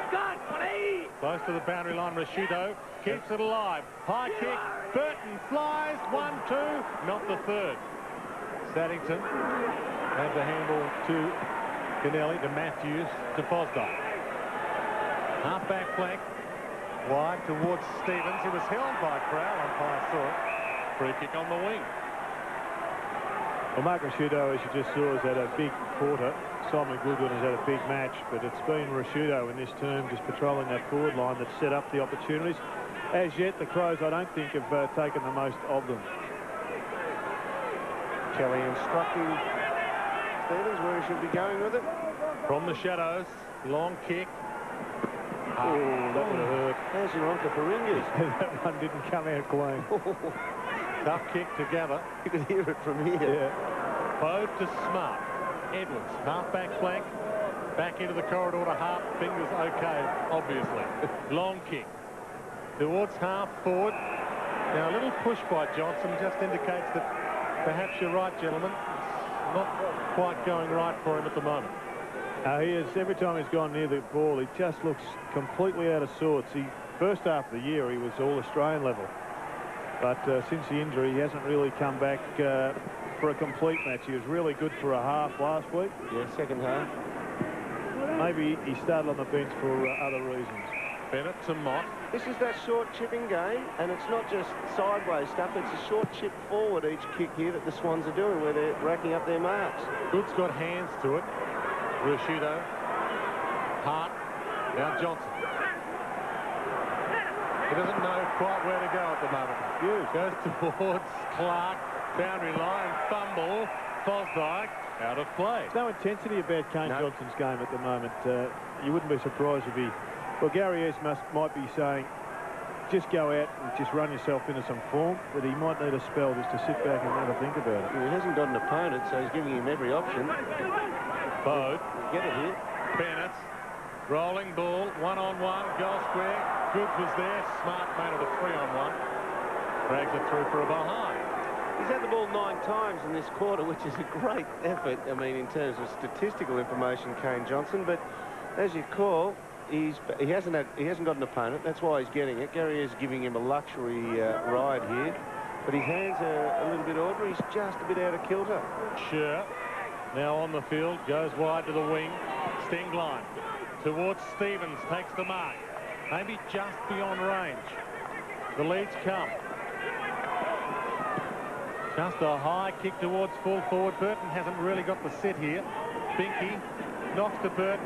Close to the boundary line, Prosciutto keeps it alive. High kick, Burton flies, 1-2, not the third. Saddington had the handball to Kennelly, to Matthews, to Fosdyke. Half-back flank, wide towards Stevens. He was held by Crowell, umpire saw it. Free kick on the wing. Well, Mark Prosciutto, as you just saw, has had a big quarter. Simon Goodwin has had a big match, but it's been Prosciutto in this term just patrolling that forward line that set up the opportunities. As yet, the Crows, I don't think, have taken the most of them. Kelly instructing Stevens where he should be going with it. From the shadows, long kick. Oh, that would have hurt. There's your Onka Paringas. That one didn't come out clean. Tough kick together. You could hear it from here. Yeah. Bode to Smart. Edwards, half-back flank. Back into the corridor to Hart. Fingers okay, obviously. Long kick. Towards half forward. Now, a little push by Johnson just indicates that perhaps you're right, gentlemen. It's not quite going right for him at the moment. He is, every time he's gone near the ball, he just looks completely out of sorts. First half of the year, he was all-Australian level. But since the injury, he hasn't really come back for a complete match. He was really good for a half last week. Yeah, second half. Maybe he started on the bench for other reasons. Bennett to Mott. This is that short chipping game, and it's not just sideways stuff. It's a short chip forward each kick here that the Swans are doing, where they're racking up their marks. Good's got hands to it. Prosciutto. Hart. Now Johnson. He doesn't know quite where to go at the moment. Goes towards Clark. Boundary line. Fumble. Fosdyke. Out of play. There's no intensity about Kane Johnson's game at the moment. You wouldn't be surprised if he... Well, Gary S might be saying, just go out and just run yourself into some form, but he might need a spell just to sit back and never think about it. Well, he hasn't got an opponent, so he's giving him every option. Bode. Get it here. Bennett. Rolling ball. One-on-one. Goal square. Goods was there. Smart made it a 3-on-1. Drags it through for a behind. He's had the ball 9 times in this quarter, which is a great effort, I mean, in terms of statistical information, Kane Johnson. But as you call, he hasn't got an opponent. That's why he's getting it. Gary is giving him a luxury ride here. But his hands are a little bit ordinary. He's just a bit out of kilter. Sure. Now on the field. Goes wide to the wing. Stengline. Towards Stevens. Takes the mark. Maybe just beyond range. The leads come. Just a high kick towards full forward. Burton hasn't really got the sit here. Binky knocks to Burton.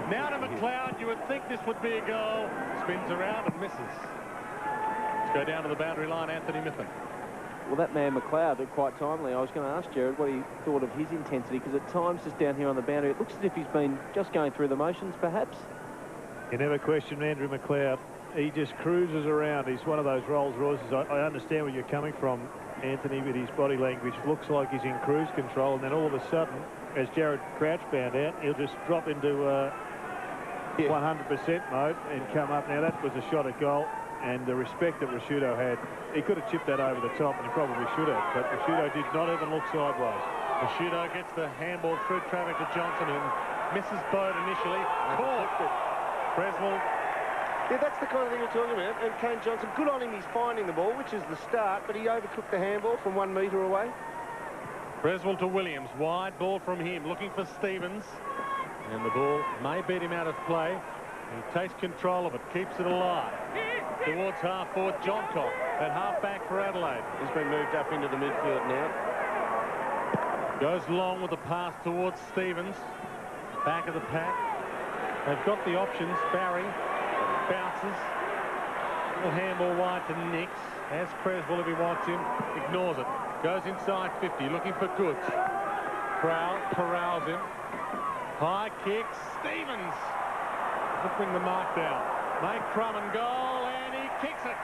Now to McLeod. You would think this would be a goal. Spins around and misses. Let's go down to the boundary line. Anthony Mithen. Well, that man McLeod did quite timely. I was going to ask Jared what he thought of his intensity, because at times just down here on the boundary, it looks as if he's been just going through the motions, perhaps. You never question Andrew McLeod. he just cruises around. He's one of those Rolls Royces. I understand where you're coming from, Anthony, but his body language looks like he's in cruise control, and then all of a sudden, as Jared Crouch found out, he'll just drop into 100% mode and come up. Now, that was a shot at goal, and the respect that Rashudo had, he could have chipped that over the top, and he probably should have, but Rashudo did not even look sideways. Rashudo gets the handball through traffic to Johnson, who misses Bode initially. Caught. Creswell. Yeah, that's the kind of thing we're talking about. And Kane Johnson, good on him, he's finding the ball, which is the start, but he overcooked the handball from 1 metre away. Creswell to Williams. Wide ball from him, looking for Stevens. And the ball may beat him out of play. He takes control of it, keeps it alive. Towards half-forward, Johncock at half-back for Adelaide. He's been moved up into the midfield now. Goes long with the pass towards Stevens. Back of the pack. They've got the options. Barry bounces. Little handball wide to Nix. Has Creswell if he wants him. Ignores it. Goes inside 50. Looking for Goods. Corrals him. High kick. Stevens. He'll bring the mark down. Make Crummon goal, and he kicks it.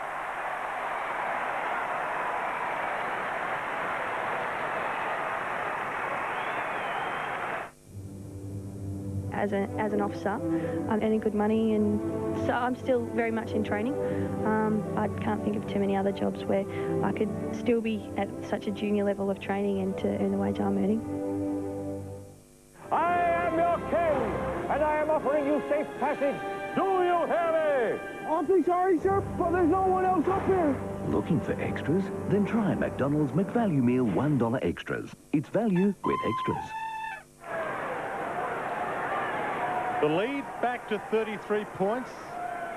As an officer, I'm earning good money, and so I'm still very much in training. I can't think of too many other jobs where I could still be at such a junior level of training and to earn the wage I'm earning. I am your king, and I am offering you safe passage. Do you hear me? Awfully sorry, sir, but there's no one else up here. Looking for extras? Then try McDonald's McValue Meal $1 Extras. It's value with extras. The lead back to 33 points.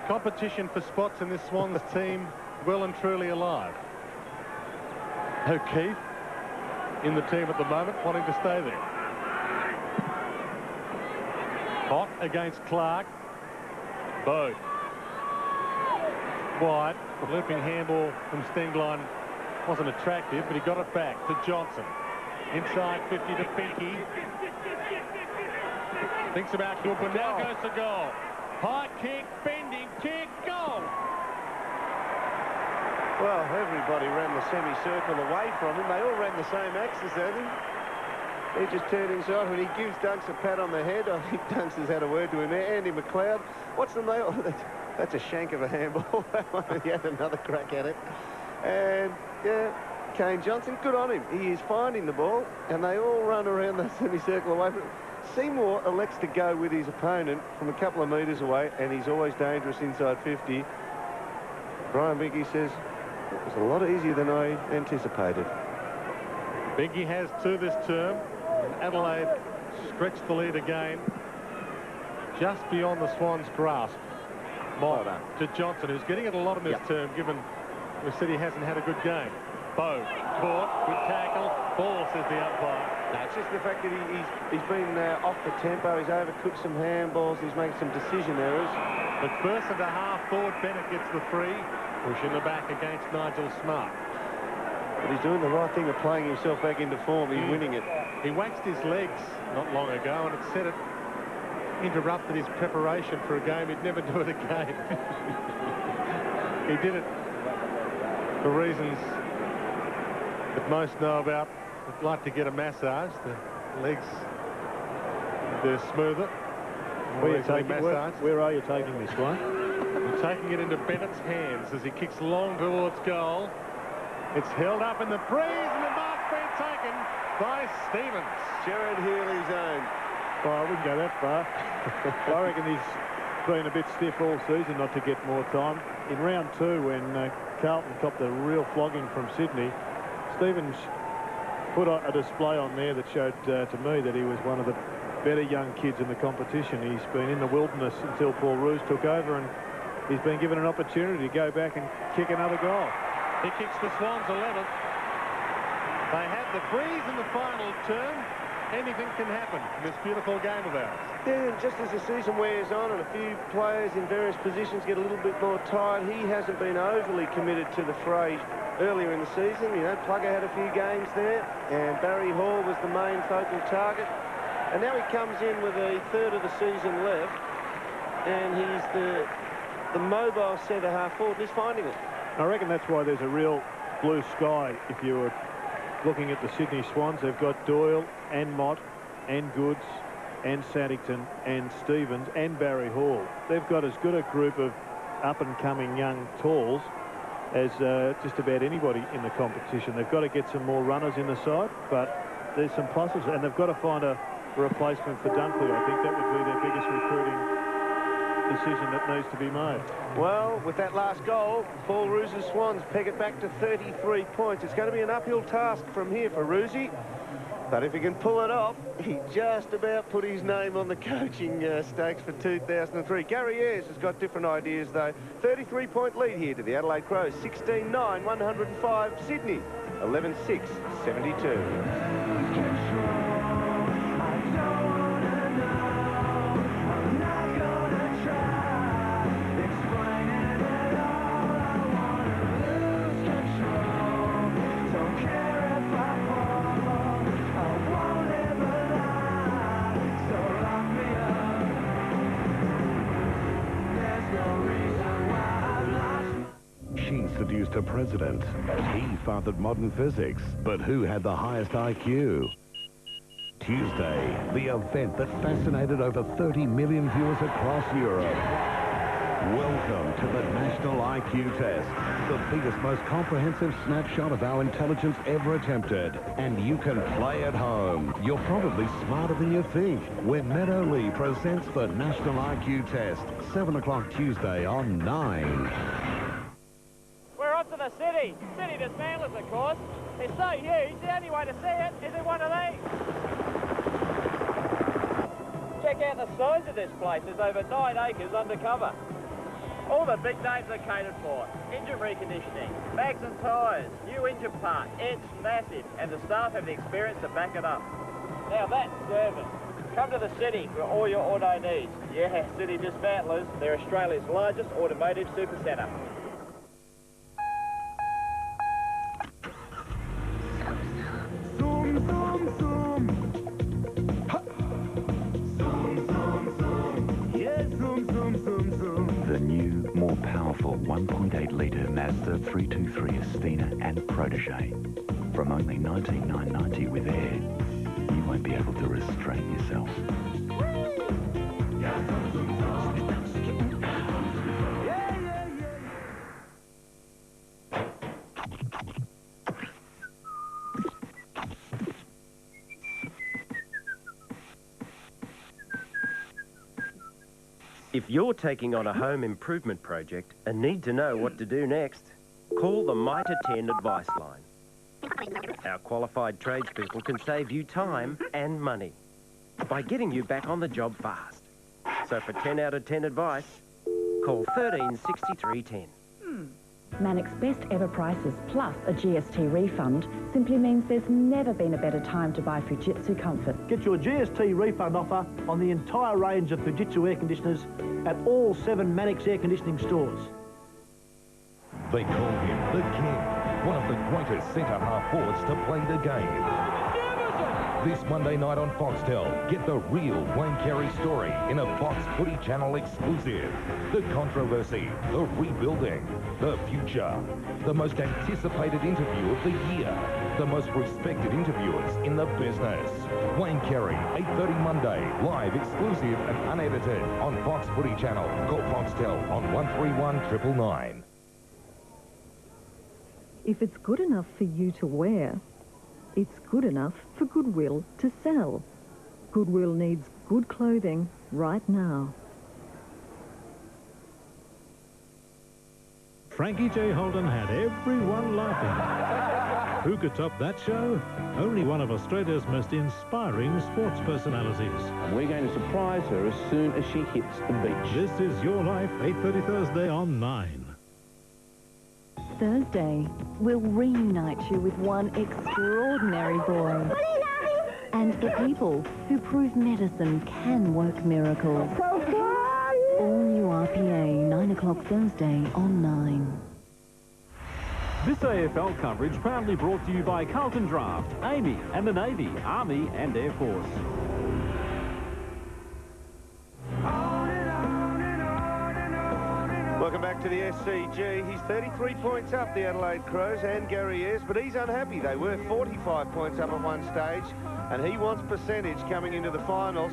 Competition for spots in this Swans team well and truly alive. O'Keefe in the team at the moment, wanting to stay there. Hot against Clark. Bode. Wide. Looping handball from Stenglein wasn't attractive, but he got it back to Johnson. Inside 50 to Finke. Thinks about good, but now goes to goal. High kick, bending kick, goal. Well, everybody ran the semicircle away from him. They all ran the same axis at him. He just turned inside. When he gives Dunks a pat on the head, I think Dunks has had a word to him there. Andy McLeod, what's the name? That's a shank of a handball. He had another crack at it. And, yeah, Kane Johnson, good on him. He is finding the ball, and they all run around the semicircle away from him. Seymour elects to go with his opponent from a couple of metres away, and he's always dangerous inside 50. Brian Binky says, it was a lot easier than I anticipated. Binky has 2 this term. And Adelaide stretched the lead again. Just beyond the Swans' grasp. Mob to Johnson, who's getting it a lot in this term, given we said he hasn't had a good game. Bode, caught, good tackle, ball, says the umpire. No, it's just the fact that he's been off the tempo, he's overcooked some handballs, he's making some decision errors. McPherson to half-forward, Bennett gets the free, pushing the back against Nigel Smart. But he's doing the right thing of playing himself back into form, he's winning it. He waxed his legs not long ago, and it said it interrupted his preparation for a game. He'd never do it again. He did it for reasons that most know about. I'd like to get a massage. The legs, they're smoother. Where are you taking this one? I'm taking it into Bennett's hands as he kicks long towards goal. It's held up in the breeze, and the mark's been taken by Stevens. Jared Healy's own. Oh, I wouldn't go that far. I reckon he's been a bit stiff all season not to get more time. In round 2, when Carlton copped a real flogging from Sydney, Stevens put a display on there that showed to me that he was one of the better young kids in the competition. He's been in the wilderness until Paul Roos took over, and he's been given an opportunity to go back and kick another goal. He kicks the Swans 11th. They had the breeze in the final term. Anything can happen in this beautiful game of ours. Yeah, just as the season wears on and a few players in various positions get a little bit more tired, he hasn't been overly committed to the fray earlier in the season. You know, Plugger had a few games there, and Barry Hall was the main focal target. And now he comes in with a third of the season left, and he's the the mobile centre half forward, and he's finding it. I reckon that's why there's a real blue sky. If you were looking at the Sydney Swans, they've got Doyle and Mott and Goods and Saddington and Stevens and Barry Hall. They've got as good a group of up-and-coming young talls as just about anybody in the competition. They've got to get some more runners in the side, but there's some pluses, and they've got to find a replacement for Dunkley. I think that would be their biggest recruiting decision that needs to be made. Well, with that last goal, Paul Roos's Swans peg it back to 33 points. It's going to be an uphill task from here for Roosie, but if he can pull it off, he just about put his name on the coaching stakes for 2003. Gary Ayres has got different ideas, though. 33-point lead here to the Adelaide Crows. 16-9, 105 Sydney. 11-6, 72. She seduced a president. He fathered modern physics. But who had the highest IQ? Tuesday, the event that fascinated over 30 million viewers across Europe. Welcome to the National IQ Test, the biggest, most comprehensive snapshot of our intelligence ever attempted. And you can play at home. You're probably smarter than you think. When Meadow Lee presents the National IQ Test, 7 o'clock Tuesday on 9. We're off to the city. City dismantlers, of course. It's so huge, the only way to see it is in one of these. Check out the size of this place. There's over 9 acres undercover. All the big names are catered for. Engine reconditioning, bags and tyres, new engine part. It's massive, and the staff have the experience to back it up. Now that's service. Come to the city for all your auto needs. Yeah, City Dismantlers. They're Australia's largest automotive supercentre. Zoom, zoom, zoom. Ha. Zoom, zoom, zoom. Yeah, zoom, zoom, zoom, zoom. The new, more powerful 1.8-litre Mazda 323 Estina and Protege. From only $19,990 with air, you won't be able to restrain yourself. If you're taking on a home improvement project and need to know what to do next, call the Mitre 10 advice line. Our qualified tradespeople can save you time and money by getting you back on the job fast. So for 10 out of 10 advice, call 136310. Manic's best ever prices plus a GST refund simply means there's never been a better time to buy Fujitsu Comfort. Get your GST refund offer on the entire range of Fujitsu air conditioners at all 7 Manix air conditioning stores. They call him the King, one of the greatest centre-half forwards to play the game. This Monday night on Foxtel, get the real Wayne Carey story in a Fox Footy Channel exclusive. The controversy, the rebuilding, the future. The most anticipated interview of the year. The most respected interviewers in the business. Wayne Carey, 8:30 Monday, live, exclusive and unedited on Fox Footy Channel. Call Foxtel on 131 999. If it's good enough for you to wear, it's good enough for Goodwill to sell. Goodwill needs good clothing right now. Frankie J. Holden had everyone laughing. Who could top that show? Only one of Australia's most inspiring sports personalities. And we're going to surprise her as soon as she hits the beach. This is Your Life, 8:30 Thursday on 9. Thursday, we'll reunite you with one extraordinary boy. And the people who prove medicine can work miracles. All new RPA, 9 o'clock Thursday on 9. This AFL coverage proudly brought to you by Carlton Draft, Amy and the Navy, Army and Air Force. Well, Welcome back to the SCG. He's 33 points up, the Adelaide Crows, and Gary Ayres, but he's unhappy. They were 45 points up at one stage, and he wants percentage coming into the finals.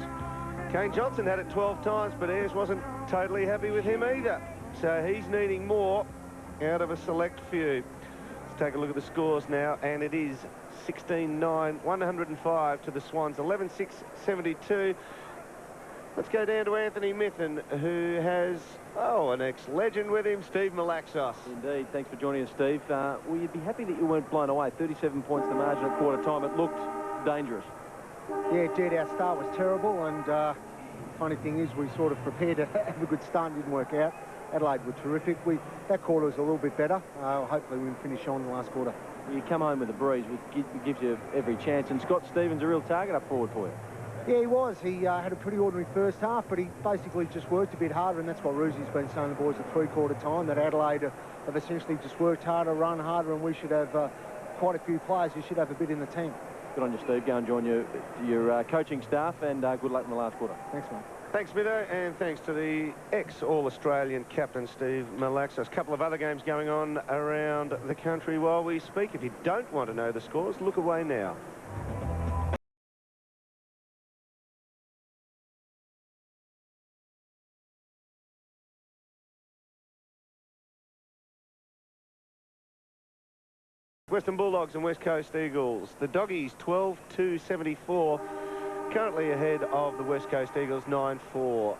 Kane Johnson had it 12 times, but Ayres wasn't totally happy with him either. So he's needing more out of a select few. Let's take a look at the scores now, and it is 16-9, 105 to the Swans, 11-6, 72. Let's go down to Anthony Mithen, who has, an ex-legend with him, Steve Malaxos. Indeed. Thanks for joining us, Steve. Well, you'd be happy that you weren't blown away. 37 points the margin at quarter time. It looked dangerous. Yeah, it did. Our start was terrible, and funny thing is we sort of prepared to have a good start and didn't work out. Adelaide were terrific. That quarter was a little bit better. Hopefully we can finish on in the last quarter. You come home with a breeze, which gives you every chance, and Scott Stevens a real target up forward for you. Yeah, he was. He had a pretty ordinary first half, but he basically just worked a bit harder, and that's what Roosy's been saying to the boys at three-quarter time, that Adelaide have essentially just worked harder, run harder, and we should have quite a few players who should have a bit in the team. Good on you, Steve. Go and join your coaching staff, and good luck in the last quarter. Thanks, mate. Thanks, Mitho, and thanks to the ex-All-Australian captain, Steve Malaxos. A couple of other games going on around the country while we speak. If you don't want to know the scores, look away now. Western Bulldogs and West Coast Eagles. The Doggies 12-2-74. Currently ahead of the West Coast Eagles 9-4.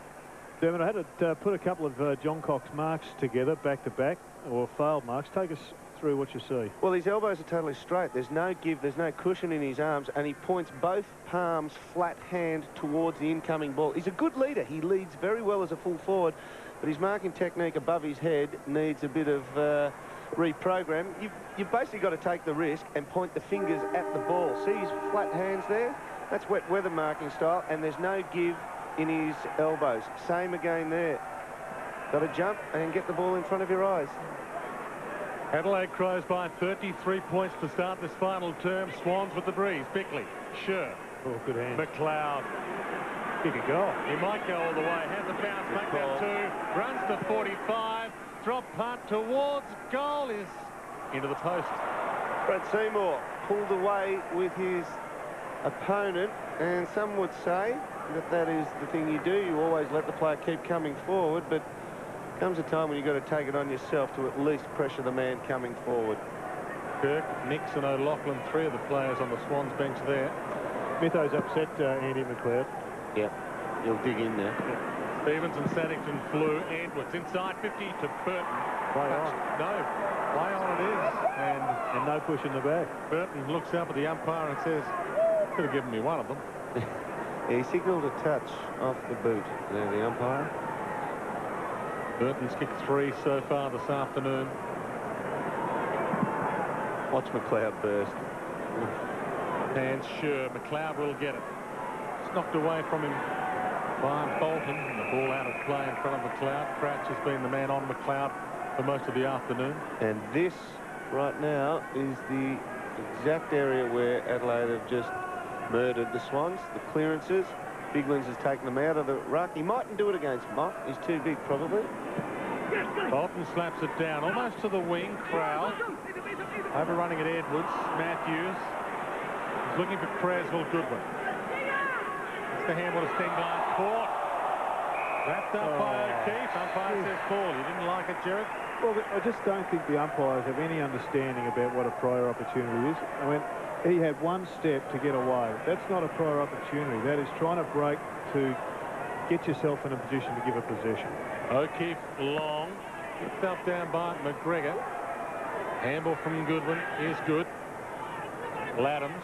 Dermot, I had to put a couple of John Cox marks together, back-to-back, or failed marks. Take us through what you see. Well, his elbows are totally straight. There's no give, there's no cushion in his arms, and he points both palms flat hand towards the incoming ball. He's a good leader. He leads very well as a full forward, but his marking technique above his head needs a bit of reprogram. You've basically got to take the risk and point the fingers at the ball. See his flat hands there? That's wet weather marking style, and there's no give in his elbows. Same again there. Got to jump and get the ball in front of your eyes. Adelaide Crows by 33 points to start this final term. Swans with the breeze. Bickley, Sure. Oh, good hand. McLeod. Kick a goal. He might go all the way. Has a bounce back down two. Runs to 45. Drop punt towards goal is into the post. Brad Seymour pulled away with his opponent, and some would say that is the thing you do. You always let the player keep coming forward, but comes a time when you've got to take it on yourself to at least pressure the man coming forward. Kirk, Nixon, O'Loughlin, three of the players on the Swans bench there. Mitho's upset Andy McLeod. Yep, he'll dig in there. Yep. Stevens and Saddington flew. Edwards inside 50 to Burton. Play on. No, play on it is. And no push in the back. Burton looks up at the umpire and says, could have given me one of them. He signalled a touch off the boot there, the umpire. Burton's kicked 3 so far this afternoon. Watch McLeod burst. And sure, McLeod will get it. It's knocked away from him by Bolton. The ball out of play in front of McLeod. Crouch has been the man on McLeod for most of the afternoon. And this right now is the exact area where Adelaide have just murdered the Swans. The clearances. Bigwins has taken them out of the ruck. He mightn't do it against Mock. He's too big, probably. Bolton slaps it down almost to the wing. Crowell overrunning at Edwards. Matthews is looking for Creswell. Goodwin. Mr. Hamilton Stengline caught. Wrapped up by O'Keefe. Umpire says ball. You didn't like it, Jared? Well, I just don't think the umpires have any understanding about what a prior opportunity is. I mean, he had one step to get away. That's not a prior opportunity. That is trying to break to get yourself in a position to give a possession. O'Keefe long. Felt down by McGregor. Handball from Goodwin is good. Laddams.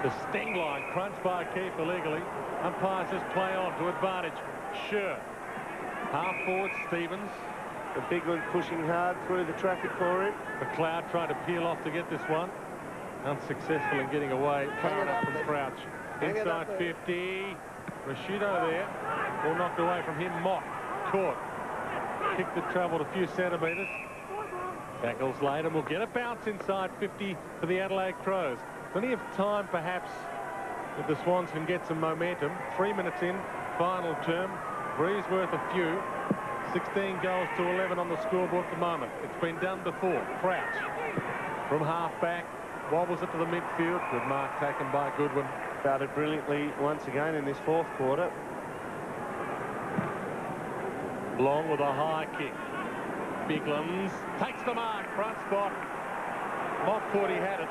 The sting line crunched by O'Keefe illegally. Umpire says play on to advantage. Sure. Half forward Stevens. The big one pushing hard through the traffic for him. McLeod tried to peel off to get this one. Unsuccessful in getting away. Far enough from Crouch. Inside 50. Rashido there. All knocked away from him. Mock. Caught. Kicked the travel a few centimetres. Tackles later. Will get a bounce inside 50 for the Adelaide Crows. Plenty of time, perhaps, if the Swans can get some momentum. 3 minutes in, final term. Breeze worth a few. 16 goals to 11 on the scoreboard at the moment. It's been done before. Crouch from half-back. Wobbles it to the midfield. Good mark taken by Goodwin. Started brilliantly once again in this fourth quarter. Long with a high kick. Biglands takes the mark. Front spot. Mott thought he had it.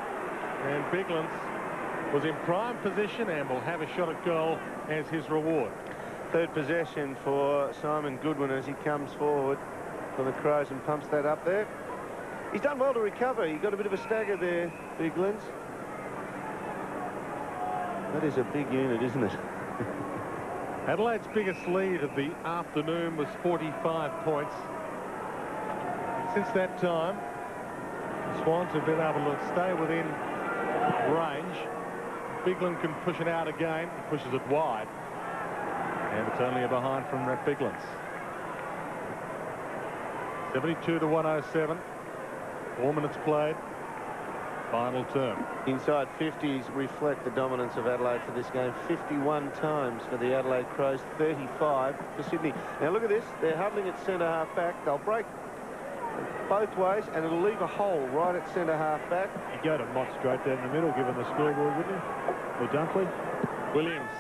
And Biglands was in prime position and will have a shot at goal as his reward. Third possession for Simon Goodwin as he comes forward for the Crows and pumps that up there. He's done well to recover. He got a bit of a stagger there, Biglands. That is a big unit, isn't it? Adelaide's biggest lead of the afternoon was 45 points. Since that time, the Swans have been able to stay within range. Bigland can push it out again. He pushes it wide. And it's only a behind from Rhett Biglands. 72 to 107. 4 minutes played. Final term. Inside 50s reflect the dominance of Adelaide for this game. 51 times for the Adelaide Crows, 35 for Sydney. Now look at this. They're huddling at centre half back. They'll break both ways and it'll leave a hole right at centre half back. You'd go to Mott straight down the middle, given the scoreboard, wouldn't you? Or Dunkley. Williams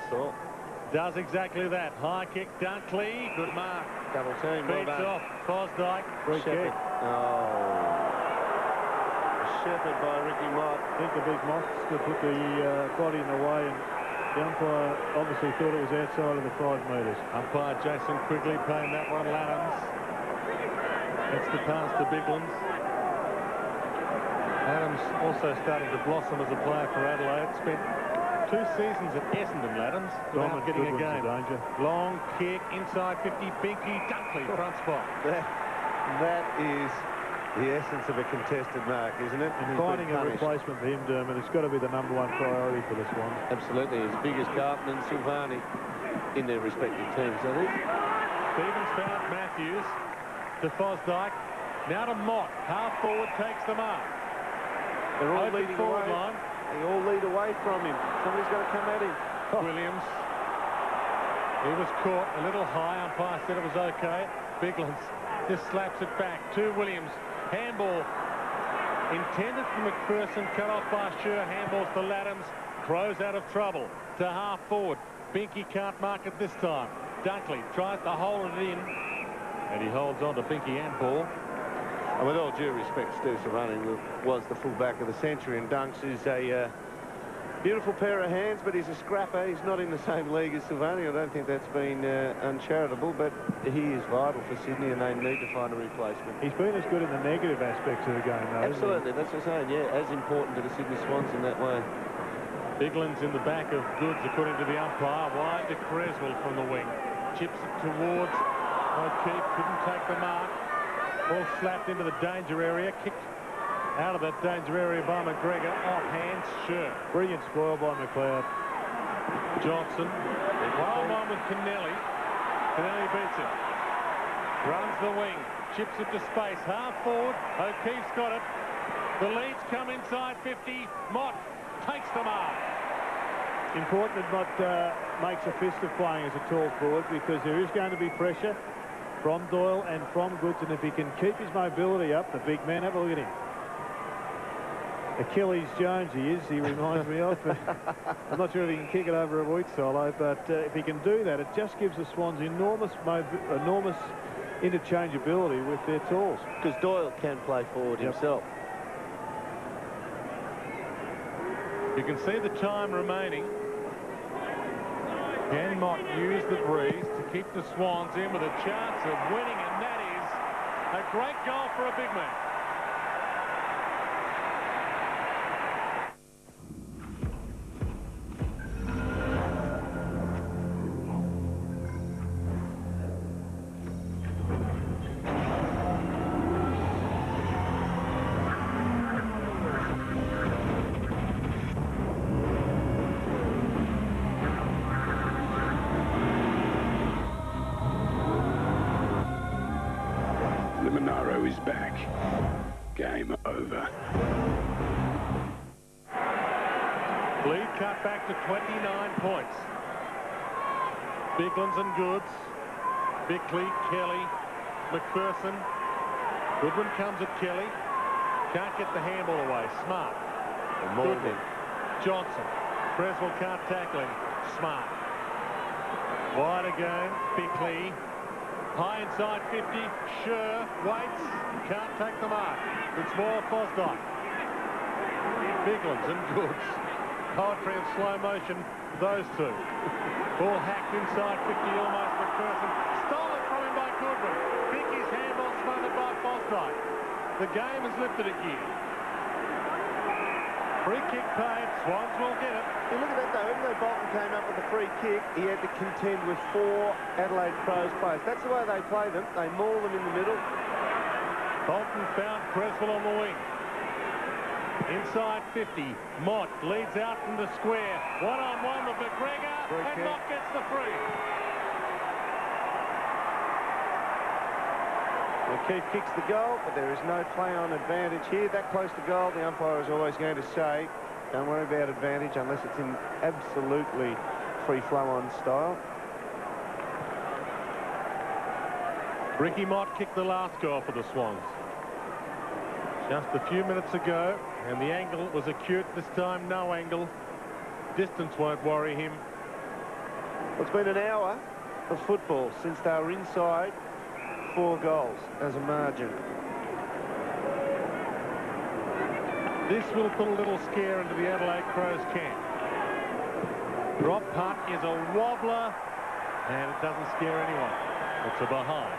does exactly that. High kick, Dunkley. Good mark. Double team. Beats off Fosdyke. Free kick. Oh. Shepherd by Ricky Mott. I think the big Mott to put the body in the way, and the umpire obviously thought it was outside of the 5 metres. Umpire Jason Quigley paying that one, Laddams. That's the pass to Biglands. Adams also starting to blossom as a player for Adelaide. Spent 2 seasons at Essendon, Laddams, without getting a game. Long kick, inside 50, Binky, Dunkley, front spot. That is the essence of a contested mark, isn't it? And finding a replacement for him, Dermot, it's got to be the #1 priority for this one. Absolutely, as big as Carlton and Silvani in their respective teams, I think. Stevens found Matthews to Fosdyke. Now to Mott. Half forward takes the mark. They're all leading forward away. line. They all lead away from him. Somebody's going to come at him. Williams. He was caught a little high. Umpire said it was okay. Biglands just slaps it back to Williams. Handball intended for McPherson, cut off by Scher. Handballs to Laddams. Crows out of trouble to half forward. Binky can't mark it this time. Dunkley tries to hold it in, and he holds on to Binky and ball. And with all due respect, Stu Silvani was the fullback of the century, and Dunks is a beautiful pair of hands, but he's a scrapper. He's not in the same league as Silvani. I don't think that's been uncharitable, but he is vital for Sydney, and they need to find a replacement. He's been as good in the negative aspects of the game, though. Absolutely, that's what I'm saying. Yeah, as important to the Sydney Swans in that way. Biglands in the back of Goods, according to the umpire. Wide to Creswell from the wing. Chips it towards O'Keefe. Couldn't take the mark. Ball slapped into the danger area. Kicked out of that danger area by McGregor. Off hands, Scher. Brilliant spoil by McLeod. Johnson. One with Kennelly. Kennelly beats him. Runs the wing. Chips it to space. Half forward. O'Keefe's got it. The leads come inside 50. Mott takes the mark. Important that Mott makes a fist of playing as a tall forward, because there is going to be pressure from Doyle and from Goods, and if he can keep his mobility up, the big man, have a look at him. Achilles Jones he reminds me of. I'm not sure if he can kick it over a wheat silo, but if he can do that, it just gives the Swans enormous interchangeability with their talls. Because Doyle can play forward himself. You can see the time remaining. Can Mott use the breeze to keep the Swans in with a chance of winning, and that is a great goal for a big man. Is back. Game over. Lead cut back to 29 points. Biglands and Goods. Bickley, Kelly, McPherson. Goodwin comes at Kelly. Can't get the handball away. Smart. Goodwin. Johnson. Creswell can't tackle him. Smart. Wide again. Bickley. High inside 50. Sure. Waits. Can't take the mark. It's more Fosdyke. Biglands and Goods. Poetry in slow motion. Those two. Ball hacked inside 50 almost. McPherson. Stolen from him by Goodwin. Bickey's handball smothered by Fosdyke. The game has lifted it here. Free kick paid. Swans will get it. You look at that though, even though Bolton came up with a free kick, he had to contend with 4 Adelaide Crows players. That's the way they play them. They maul them in the middle. Bolton found Creswell on the wing. Inside 50. Mott leads out from the square. One-on-one with McGregor, and Mott gets the free. Keith kicks the goal, but there is no play-on advantage here. That close to goal, the umpire is always going to say, don't worry about advantage unless it's in absolutely free flow-on style. Ricky Mott kicked the last goal for the Swans. Just a few minutes ago, and the angle was acute. This time, no angle. Distance won't worry him. It's been an hour of football since they were inside 4 goals as a margin. This will put a little scare into the Adelaide Crows camp. Drop punt is a wobbler, and it doesn't scare anyone. It's a behind.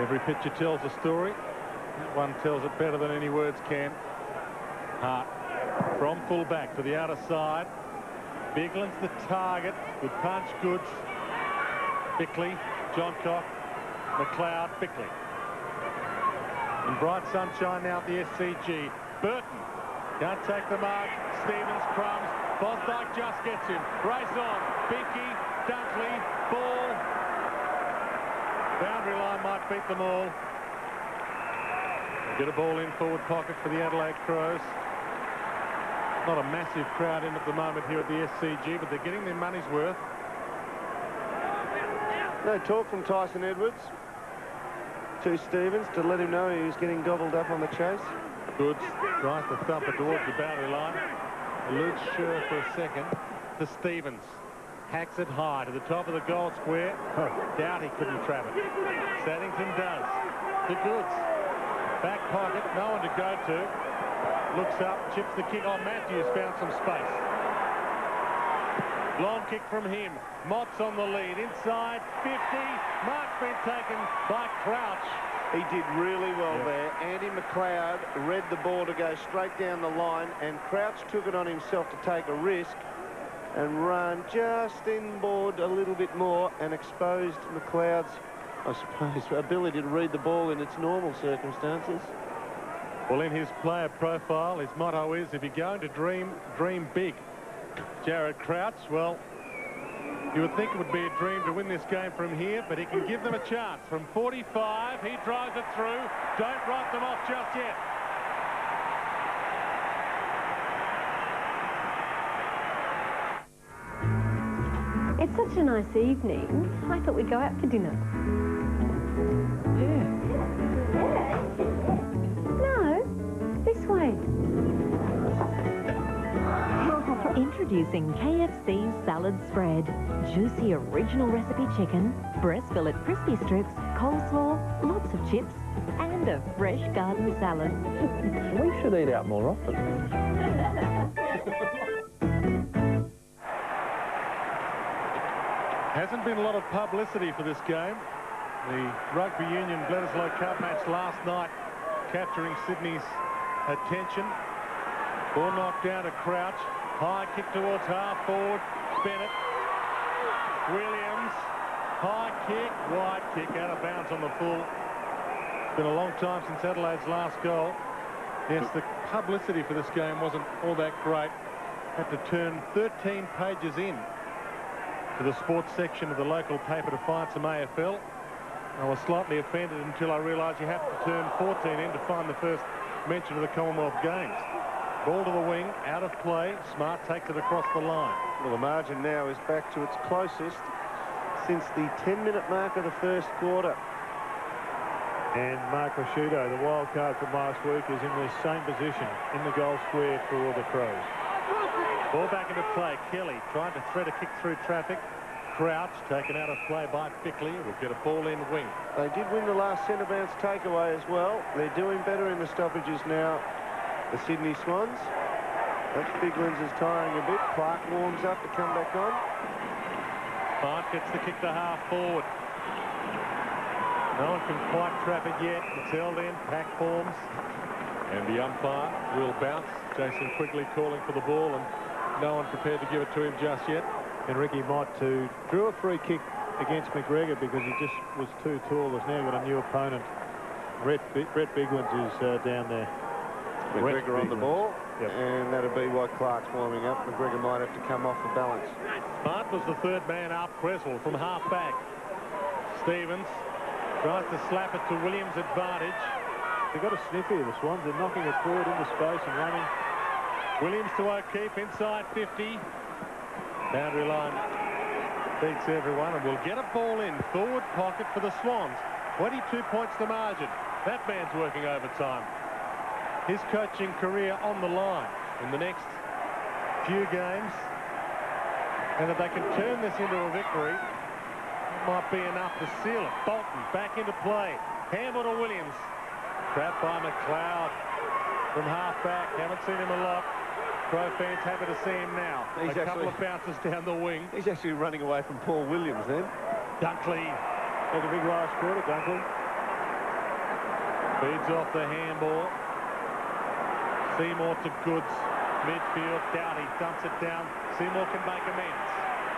Every picture tells a story. That one tells it better than any words can. Hart from full-back to the outer side. Bigland's the target. Good punch, Goods. Bickley, Johncock, McLeod, Bickley. In bright sunshine now at the SCG. Burton can't take the mark. Stevens, crumbs. Fosdyke just gets him. Race on. Binky, Dunkley, ball. Boundary line might beat them all. Get a ball in forward pocket for the Adelaide Crows. Not a massive crowd in at the moment here at the SCG, but they're getting their money's worth. No talk from Tyson Edwards to Stevens to let him know he was getting gobbled up on the chase. Goods tries to thump it towards the boundary line. Eludes Sure for a second to Stevens. Hacks it high to the top of the goal square. Doubt he couldn't trap it. Saddington does. To Goods. Back pocket, no one to go to. Looks up, chips the kick. Oh, Matthews found some space. Long kick from him. Mott's on the lead. Inside 50. Mark's been taken by Crouch. He did really well there. Andy McLeod read the ball to go straight down the line, and Crouch took it on himself to take a risk and run just inboard a little bit more and exposed McLeod's, I suppose, ability to read the ball in its normal circumstances. Well, in his player profile, his motto is, if you're going to dream, dream big. Jared Crouch, well, you would think it would be a dream to win this game from here, but he can give them a chance. From 45, he drives it through. Don't write them off just yet. It's such a nice evening. I thought we'd go out for dinner. No, this way. Introducing KFC's salad spread. Juicy original recipe chicken, breast fillet crispy strips, coleslaw, lots of chips, and a fresh garden salad. We should eat out more often. Hasn't been a lot of publicity for this game. The Rugby Union Bledisloe Cup match last night capturing Sydney's attention. Ball knocked down to Crouch. High kick towards half forward. Bennett. Williams. High kick. Wide kick out of bounds on the full. It's been a long time since Adelaide's last goal. Yes, the publicity for this game wasn't all that great. Had to turn 13 pages in to the sports section of the local paper to find some AFL. I was slightly offended until I realised you have to turn 14 in to find the first mention of the Commonwealth Games. Ball to the wing, out of play. Smart takes it across the line. Well, the margin now is back to its closest since the 10-minute mark of the first quarter. And Mark Rashudo, the wild card from last week, is in the same position in the goal square for the Crows. Ball back into play. Kelly trying to thread a kick through traffic. Crouch taken out of play by Bickley. Will get a ball in wing. They did win the last centre bounce takeaway as well. They're doing better in the stoppages now, the Sydney Swans. That's Biglands is tiring a bit. Clark warms up to come back on. Clark gets the kick to half forward. No one can quite trap it yet. It's held in. Pack forms. And the umpire will bounce. Jason Quigley calling for the ball, and no one prepared to give it to him just yet. And Ricky Mott, too, drew a free kick against McGregor because he just was too tall. Has now got a new opponent. Brett Biglands is down there. McGregor on the ball, and that'll be why Clark's warming up. McGregor might have to come off the balance. Smart was the third man up. Creswell from half back. Stevens tries to slap it to Williams' advantage. They've got a sniff here, the Swans. They're knocking it forward into space and running. Williams to O'Keefe inside 50. Boundary line beats everyone, and we'll get a ball in. Forward pocket for the Swans. 22 points to margin. That man's working overtime. His coaching career on the line in the next few games. And if they can turn this into a victory, might be enough to seal it. Bolton back into play. Hamble to Williams. Trapped by McLeod from half back. Haven't seen him a lot. Crow fans happy to see him now. A couple of bounces down the wing. He's actually running away from Paul Williams then. Dunkley. Had a big last quarter, Dunkley. Feeds off the handball. Seymour to Goods. Midfield. Doughty dumps it down. Seymour can make amends.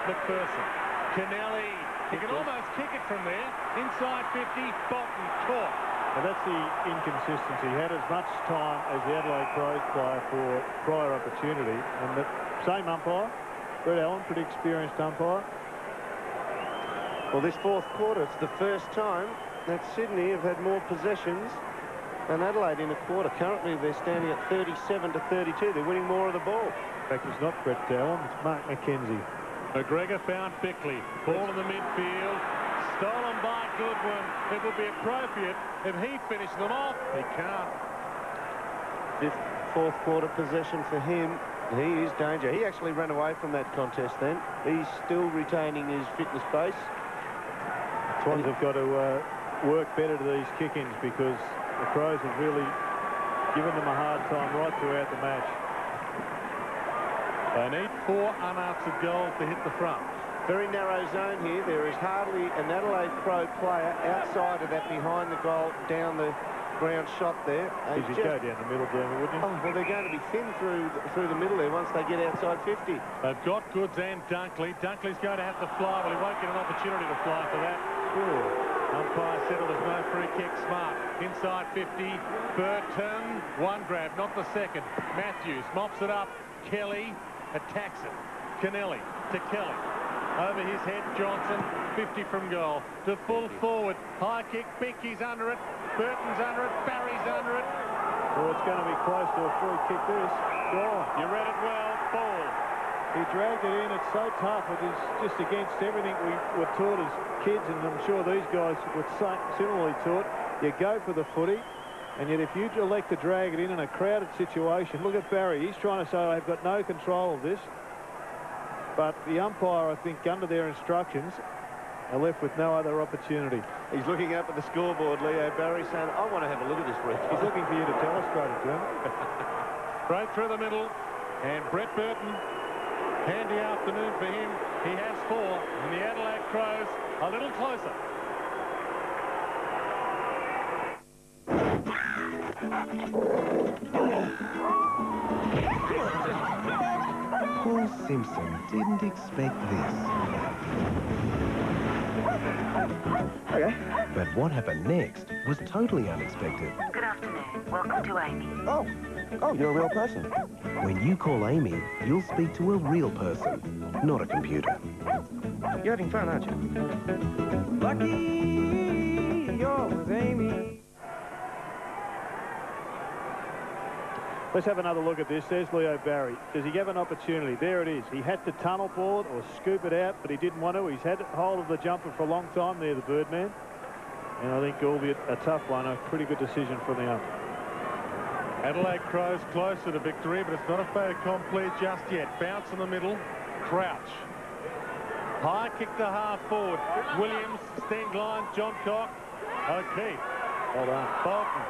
McPherson. Kennelly. He can almost kick it from there. Inside 50. Bolton caught. And that's the inconsistency. He had as much time as the Adelaide Crows player for prior opportunity. And the same umpire, Brett Allen, pretty experienced umpire. Well, this fourth quarter, it's the first time that Sydney have had more possessions than Adelaide in a quarter. Currently, they're standing at 37 to 32. They're winning more of the ball. In fact, it's not Brett Allen, it's Mark McKenzie. McGregor found Bickley. Ball in the midfield. Stolen by Goodwin. It would be appropriate if he finished them off. He can't. Fifth, fourth quarter possession for him. He is danger. He actually ran away from that contest then. He's still retaining his fitness base. Swans have got to work better to these kick-ins because the Crows have really given them a hard time right throughout the match. They need 4 unanswered goals to hit the front. Very narrow zone here. There is hardly an Adelaide Crow player outside of that behind the goal, down the ground shot there. You should go down the middle, Dermot, wouldn't you? Oh, well, they're going to be thin through the middle there once they get outside 50. They've got Goods and Dunkley. Dunkley's going to have to fly. Well, he won't get an opportunity to fly for that. Ooh. Umpire said it was no free kick. Smart. Inside 50. Burton. One grab, not the second. Matthews mops it up. Kelly attacks it. Kennelly to Kelly. Over his head, Johnson, 50 from goal. To full forward, high kick, Binky's under it, Burton's under it, Barry's under it. Well, it's going to be close to a free kick, this. Gone. You read it well, ball. He dragged it in, it's so tough, it is just against everything we were taught as kids, and I'm sure these guys were similarly taught. You go for the footy, and yet if you elect to drag it in a crowded situation, look at Barry, he's trying to say, I've got no control of this. But the umpire, I think, under their instructions, are left with no other opportunity. He's looking up at the scoreboard, Leo Barry, saying, I want to have a look at this replay. He's looking for you to tell us, Jim. Right through the middle, and Brett Burton, handy afternoon for him. He has 4, and the Adelaide Crows a little closer. Paul Simpson didn't expect this. Okay. But what happened next was totally unexpected. Good afternoon. Welcome to Amy. Oh, you're a real person. When you call Amy, you'll speak to a real person, not a computer. You're having fun, aren't you? Lucky you're with Amy. Let's have another look at this. There's Leo Barry. Does he have an opportunity? There it is. He had to tunnel ball it or scoop it out, but he didn't want to. He's had hold of the jumper for a long time there, the Birdman. And I think, albeit a tough one, a pretty good decision from the ump. Adelaide Crows closer to victory, but it's not a fait accompli just yet. Bounce in the middle. Crouch. High kick to half forward. Williams, Stengline, John Cock. O'Keefe. Well done. Bolton.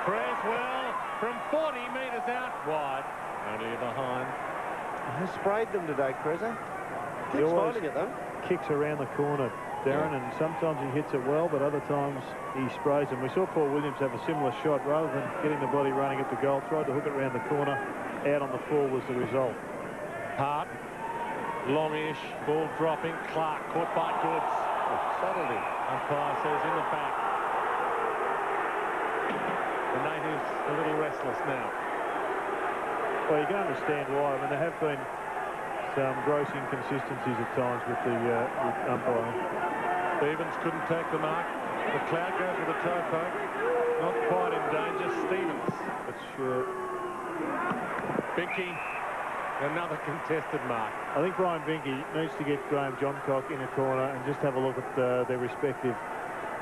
Creswell from 40 metres out. Wide. Only behind. He sprayed them today, Crezza. He Keeps always finding it, though. kicks around the corner, Darren, and sometimes he hits it well, but other times he sprays them. We saw Paul Williams have a similar shot. Rather than getting the body running at the goal, tried to hook it around the corner. Out on the full was the result. Hart. Longish. Ball dropping. Clark caught by Goods. Subtlety. Umpire says in the back. The natives a little restless now. Well, you can understand why. I mean, there have been some gross inconsistencies at times with the umpiring. Stevens couldn't take the mark. McLeod goes with a toe poke. Not quite in danger. Stevens. Binky. Another contested mark. I think Brian Binky needs to get Graham Johncock in a corner and just have a look at their respective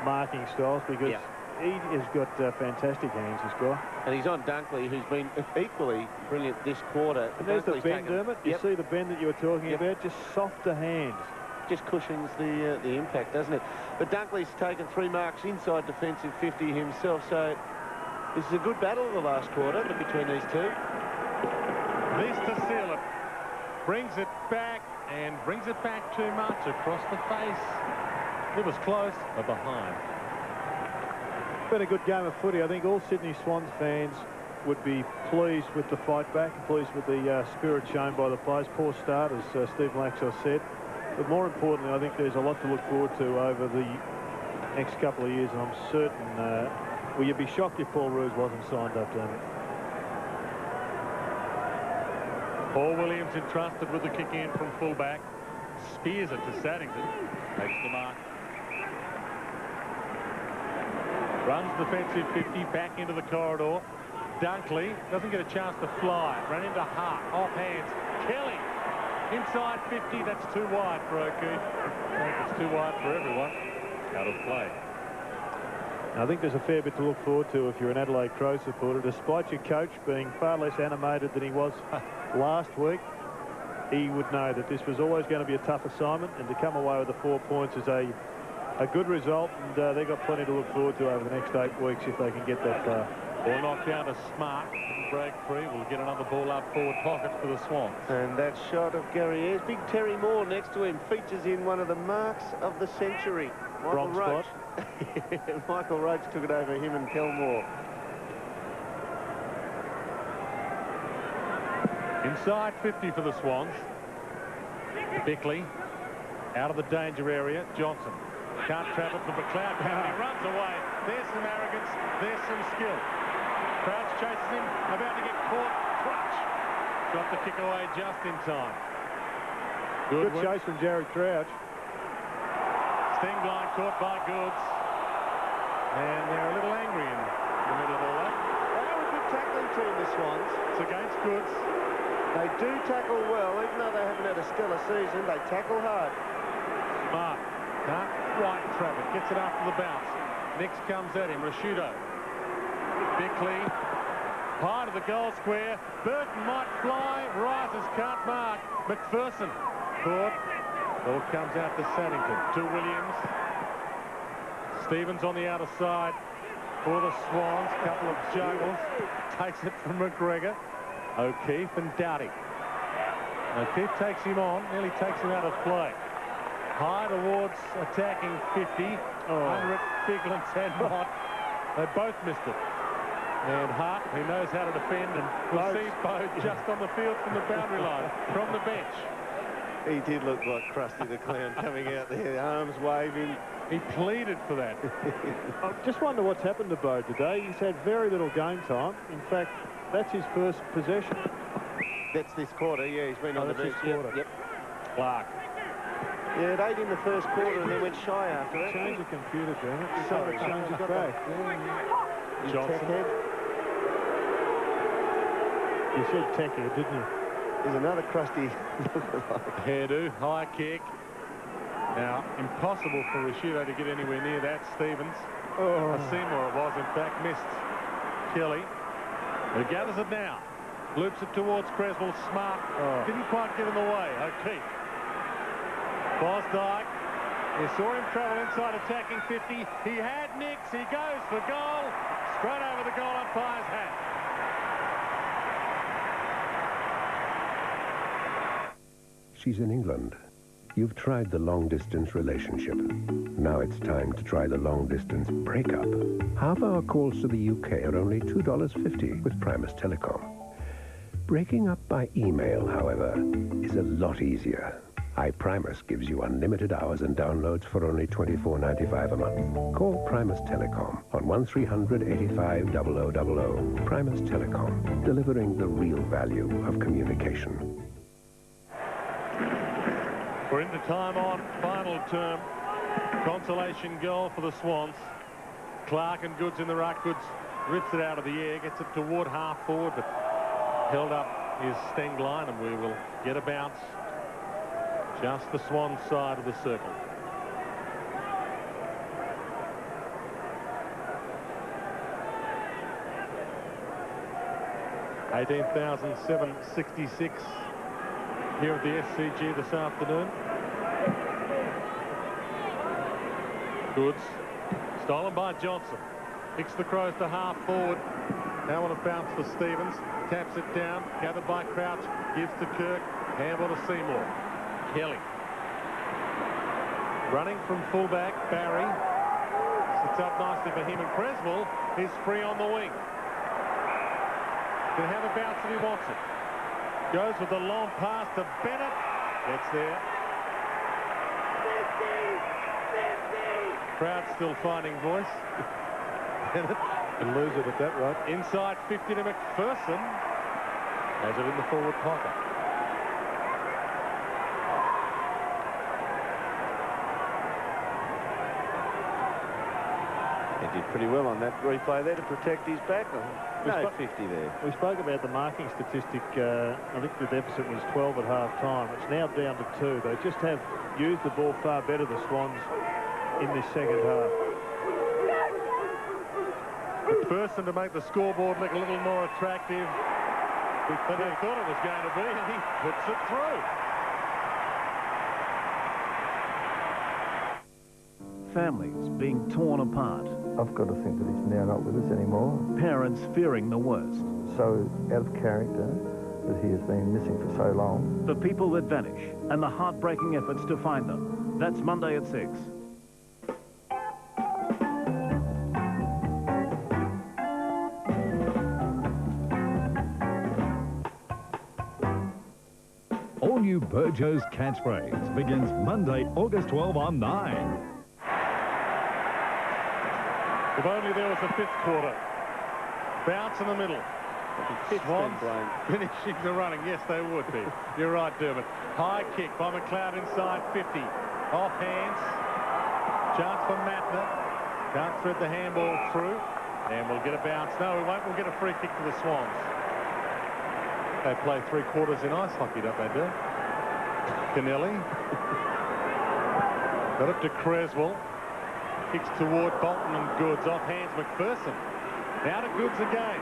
marking styles, because he has got fantastic hands, this guy. And he's on Dunkley, who's been equally brilliant this quarter. And there's the bend, Dermot. You see the bend that you were talking about? Just softer hands. Just cushions the impact, doesn't it? But Dunkley's taken 3 marks inside defensive 50 himself, so this is a good battle of the last quarter between these two. This to seal it. Brings it back, and brings it back too much across the face. It was close, but behind. Been a good game of footy. I think all Sydney Swans fans would be pleased with the fight back, pleased with the spirit shown by the players. Poor start, as Steve Laxall said. But more importantly, I think there's a lot to look forward to over the next couple of years, and I'm certain, well, you'd be shocked if Paul Roos wasn't signed up, Dermot. Paul Williams entrusted with the kick in from fullback. Spears it to Saddington. Takes the mark. Runs defensive 50 back into the corridor. Dunkley doesn't get a chance to fly. Ran into Hart. Off hands. Kelly. Inside 50. That's too wide for O'Keefe. I think it's too wide for everyone. Out of play. I think there's a fair bit to look forward to if you're an Adelaide Crows supporter. Despite your coach being far less animated than he was last week, he would know that this was always going to be a tough assignment, and to come away with the 4 points is a good result, and they've got plenty to look forward to over the next 8 weeks if they can get that far. Ball knocked down to Smart. Didn't break free. We'll get another ball up forward pocket for the Swans. And that shot of Gary Ayres. Big Terry Moore next to him features in one of the marks of the century. Michael Roach. Michael Roach took it over him and Kelmore. Inside 50 for the Swans. Bickley out of the danger area. Johnson can't trap it for McLeod. He runs away. There's some arrogance. There's some skill. Crouch chases him. About to get caught. Crouch got the kick away just in time. Good chase from Jared Crouch. Stengline caught by Goods. And they're a little angry in the middle of all that. They are a good tackling team, the Swans. It's against Goods. They do tackle well, even though they haven't had a stellar season. They tackle hard. Smart. Can't right trap it. Gets it after the bounce. Nix comes at him. Rashudo. Bickley. High to the goal square. Burton might fly. Rises. Can't mark. McPherson. Caught. Ball comes out to Saddington. To Williams. Stevens on the outer side for the Swans. Couple of juggles. Takes it from McGregor. O'Keefe and Doughty. O'Keefe takes him on. Nearly takes him out of play. High towards attacking 50. Under it, Figlan's and Mott. They both missed it. And Hart, who knows how to defend, and we'll see Bo just on the field from the boundary line, from the bench. He did look like Krusty the Clown coming out there, arms waving. He pleaded for that. I just wonder what's happened to Bo today. He's had very little game time. In fact, that's his first possession. That's this quarter, yeah, he's been on the bench. Yep. Clark. Yeah, it ate in the first quarter and then went shy after that. Change the computer, damn it. Sorry, change it back. Johnson. You said Tecker, didn't you? There's another crusty hairdo, high kick. Now, impossible for Rashudo to get anywhere near that. Stevens. Seymour it was, in fact, missed Kelly. He gathers it now. Loops it towards Creswell. Smart. Didn't quite get in the way. O'Keefe. Bosdyke. You saw him travel inside attacking 50. He had Nix. He goes for goal. Straight over the goal umpire's hat. She's in England. You've tried the long-distance relationship. Now it's time to try the long-distance breakup. Half-hour calls to the UK are only $2.50 with Primus Telecom. Breaking up by email, however, is a lot easier. iPrimus gives you unlimited hours and downloads for only $24.95 a month. Call Primus Telecom on 1300 85 0000. Primus Telecom, delivering the real value of communication. We're into time on, final term. Consolation goal for the Swans. Clark and Goods in the ruck. Goods rips it out of the air, gets it toward half forward, but held up is Stengline, and we will get a bounce. Just the Swans side of the circle. $18,766 here at the SCG this afternoon. Goods stolen by Johnson. Kicks the Crows to half forward. Now on a bounce for Stevens. Taps it down. Gathered by Crouch. Gives to Kirk. Handball to Seymour. Kelly. Running from fullback. Barry. Sits up nicely for him, and Creswell is free on the wing. Can have a bounce if he wants it. Goes with the long pass to Bennett. Gets there. 50. Crowd still finding voice. Bennett can lose it at that rate. Inside 50 to McPherson. Has it in the forward pocket. He did pretty well on that replay there to protect his back. No 50 there. We spoke about the marking statistic. I think the deficit was 12 at half-time. It's now down to 2. They just have used the ball far better, the Swans, in this second half. McPherson to make the scoreboard look a little more attractive than they thought it was going to be, and he puts it through. Families being torn apart. I've got to think that he's now not with us anymore. Parents fearing the worst. So out of character that he has been missing for so long. The people that vanish and the heartbreaking efforts to find them. That's Monday at 6. All new Burjo's Catchphrase begins Monday, August 12 on 9. If only there was a fifth quarter. Bounce in the middle. Swans finishing the running. Yes, they would be. You're right, Dermot. High kick by McLeod inside 50. Off hands. Chance for Matner. Can't thread the handball through. And we'll get a bounce. No, we won't. We'll get a free kick for the Swans. They play 3 quarters in ice hockey, don't they, do? Kennelly. Got it to Creswell. Kicks toward Bolton and Goods. Off hands McPherson. Now to Goods again.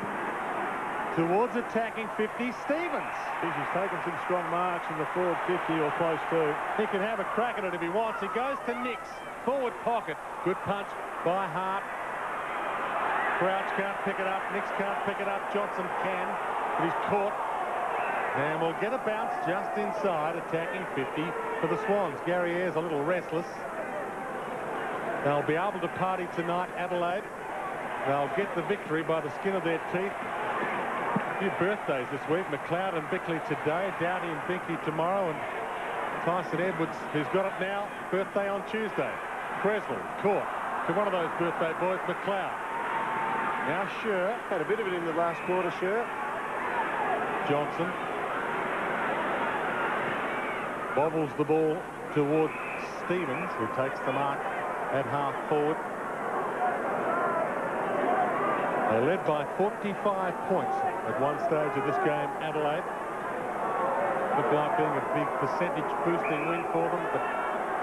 Towards attacking 50, Stevens. He's taken some strong marks in the forward 50 or close to. He can have a crack at it if he wants. He goes to Nix. Forward pocket. Good punch by Hart. Crouch can't pick it up. Nix can't pick it up. Johnson can. But he's caught. And we'll get a bounce just inside, attacking 50 for the Swans. Gary Ayres a little restless. They'll be able to party tonight, Adelaide. They'll get the victory by the skin of their teeth. A few birthdays this week. McLeod and Bickley today. Doughty and Binky tomorrow. And Tyson Edwards, who's got it now, birthday on Tuesday. Creswell caught to one of those birthday boys, McLeod. Now Scher. Had a bit of it in the last quarter, Scher. Johnson bobbles the ball toward Stevens, who takes the mark at half forward. They led by 45 points at one stage of this game, Adelaide. Looked like being a big percentage boosting win for them, but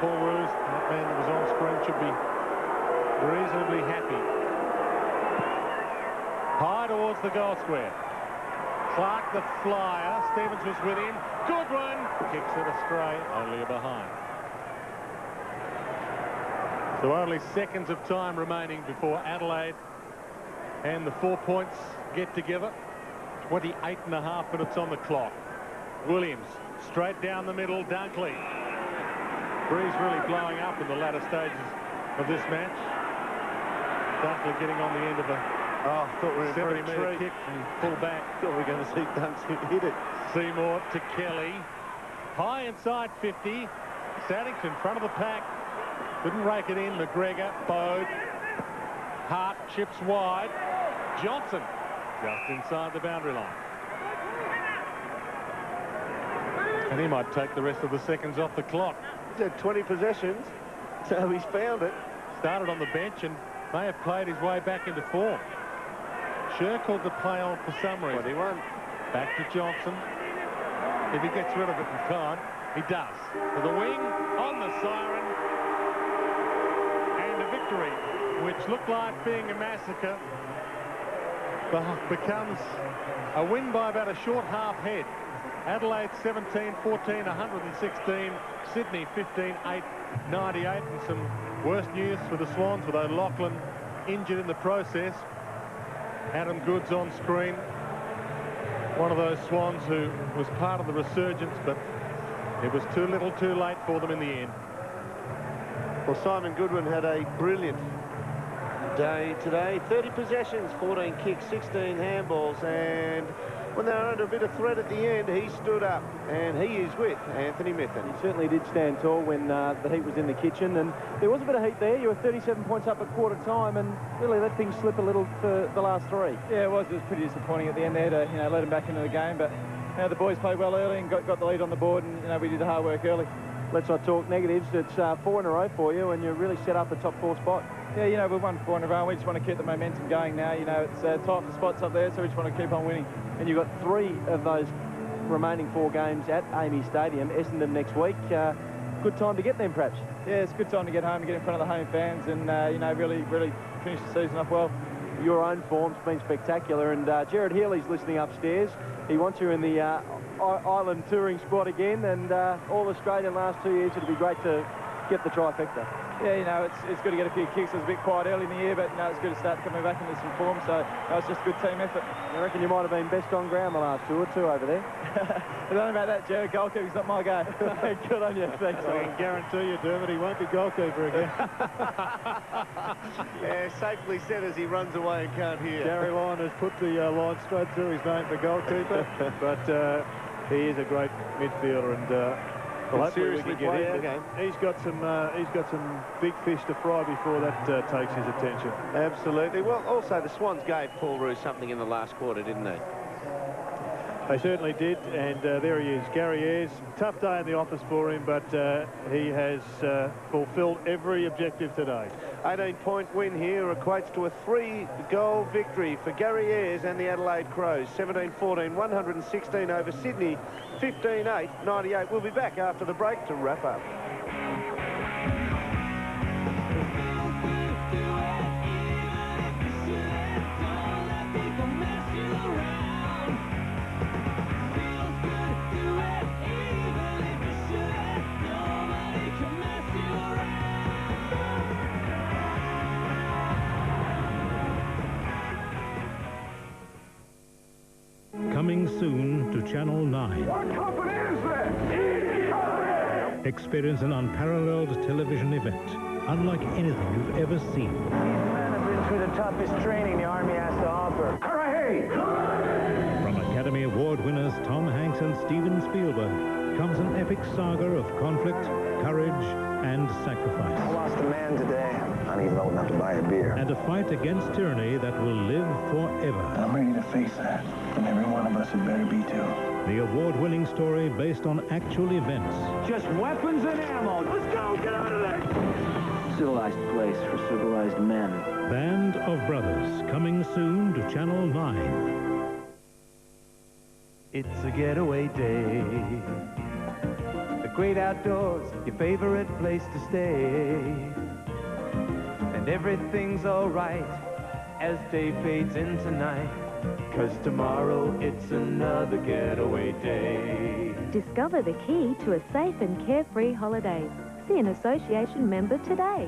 Paul Roos, that man that was on screen, should be reasonably happy. High towards the goal square. Clark the flyer. Stevens was with him. Good one. Kicks it astray. Only a behind. So only seconds of time remaining before Adelaide and the 4 points get together. 28.5 minutes on the clock. Williams straight down the middle. Dunkley. Breeze really blowing up in the latter stages of this match. Dunkley getting on the end of a I thought we were 70-metre kick and pull back. Thought we were going to see Dunkley hit it. Seymour to Kelly. High inside 50. Saddington in front of the pack. Couldn't rake it in. McGregor, Bode. Hart chips wide. Johnson just inside the boundary line. And he might take the rest of the seconds off the clock. He's had 20 possessions, so he's found it. Started on the bench and may have played his way back into form. Sure called the play on for some reason. 21. Back to Johnson. If he gets rid of it in time, he does. To the wing, on the siren. And a victory, which looked like being a massacre, becomes a win by about a short half head. Adelaide 17-14, 116. Sydney 15-8, 98. And some worse news for the Swans with O'Loughlin injured in the process. Adam Goods on screen. One of those Swans who was part of the resurgence, but it was too little too late for them in the end. Well, Simon Goodwin had a brilliant day today. 30 possessions, 14 kicks, 16 handballs, and when they were under a bit of threat at the end, he stood up, and he is with Anthony Methven. He certainly did stand tall when the heat was in the kitchen, and there was a bit of heat there. You were 37 points up at quarter time, and really let things slip a little for the last three. Yeah, it was pretty disappointing at the end there to let them back into the game, but the boys played well early and got the lead on the board, and we did the hard work early. Let's not talk negatives. It's 4 in a row for you, and you're really set up the top 4 spot. Yeah, we've won 4 in a row, and we just want to keep the momentum going now. It's tight for spots up there, so we just want to keep on winning. And you've got 3 of those remaining 4 games at Amy Stadium, Essendon next week. Good time to get them, perhaps. Yeah, it's a good time to get home and get in front of the home fans and, really finish the season off well. Your own form's been spectacular, and Gerard Healy's listening upstairs. He wants you in the Island touring squad again, and All-Australian last 2 years. It'd be great to get the trifecta. Yeah, it's good to get a few kicks. It was a bit quiet early in the year, but it's good to start coming back into some form. So it's just a good team effort. I reckon you might have been best on ground the last 2 or 2 over there. I don't know about that, Jared. Goalkeeper's not my go. Good on you. Thanks. I can guarantee you, Dermot, he won't be goalkeeper again. Yeah, safely said as he runs away and can't hear. Gary Lyon has put the line straight through his name for goalkeeper, but he is a great midfielder, and well, hopefully we can get him. Okay. He's got some big fish to fry before that takes his attention. Absolutely. Well, also the Swans gave Paul Roos something in the last quarter, didn't they? They certainly did, and there he is, Gary Ayres. Tough day in the office for him, but he has fulfilled every objective today. 18-point win here equates to a 3-goal victory for Gary Ayres and the Adelaide Crows. 17-14, 116 over Sydney, 15-8, 98. We'll be back after the break to wrap up. Coming soon to Channel 9. What company is this? Company! Experience an unparalleled television event, unlike anything you've ever seen. These men have been through the toughest training the Army has to offer. Hooray! From Academy Award winners Tom Hanks and Steven Spielberg comes an epic saga of conflict, courage, and sacrifice. I lost a man today. I don't even know enough to buy a beer. And a fight against tyranny that will live forever. I'm ready to face that, and every one of us had better be too. The award-winning story based on actual events. Just weapons and ammo. Let's go! Get out of there! civilized place for civilized men. Band of Brothers, coming soon to Channel 9. It's a getaway day. The great outdoors, your favorite place to stay. And everything's alright as day fades into night. 'Cause tomorrow it's another getaway day. Discover the key to a safe and carefree holiday. See an association member today.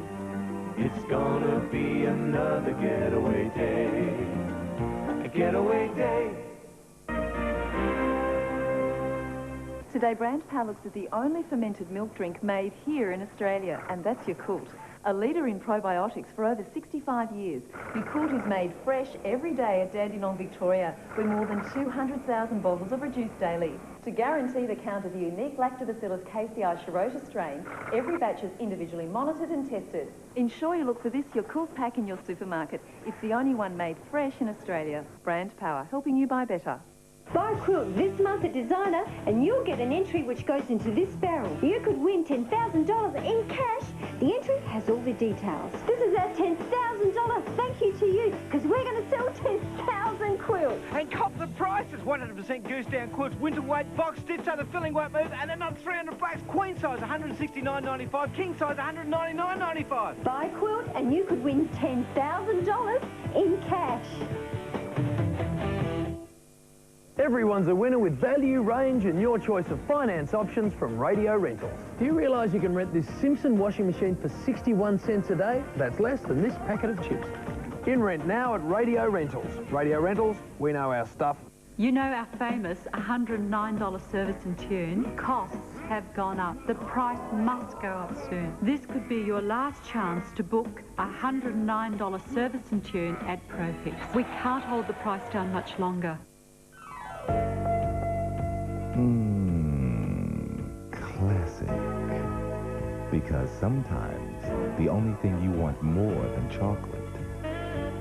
It's gonna be another getaway day. A getaway day. Today, Brand Power looks at the only fermented milk drink made here in Australia, and that's Yakult. A leader in probiotics for over 65 years, Yakult is made fresh every day at Dandenong, Victoria, where more than 200,000 bottles are produced daily. To guarantee the count of the unique Lactobacillus casei shirota strain, every batch is individually monitored and tested. Ensure you look for this Yakult pack in your supermarket. It's the only one made fresh in Australia. Brand Power, helping you buy better. Buy a quilt this month at Designer and you'll get an entry which goes into this barrel. You could win $10,000 in cash. The entry has all the details. This is our $10,000 thank you to you, because we're going to sell 10,000 quilts. And cop the prices. 100% goose down quilts, winter weight, box stitch so the filling won't move, and another $300. Queen size $169.95, king size $199.95. Buy a quilt and you could win $10,000 in cash. Everyone's a winner with value, range and your choice of finance options from Radio Rentals. Do you realise you can rent this Simpson washing machine for 61 cents a day? That's less than this packet of chips. In rent now at Radio Rentals. Radio Rentals, we know our stuff. You know our famous $109 service and tune. Costs have gone up. The price must go up soon. This could be your last chance to book a $109 service and tune at Profix. We can't hold the price down much longer. Classic. Because sometimes the only thing you want more than chocolate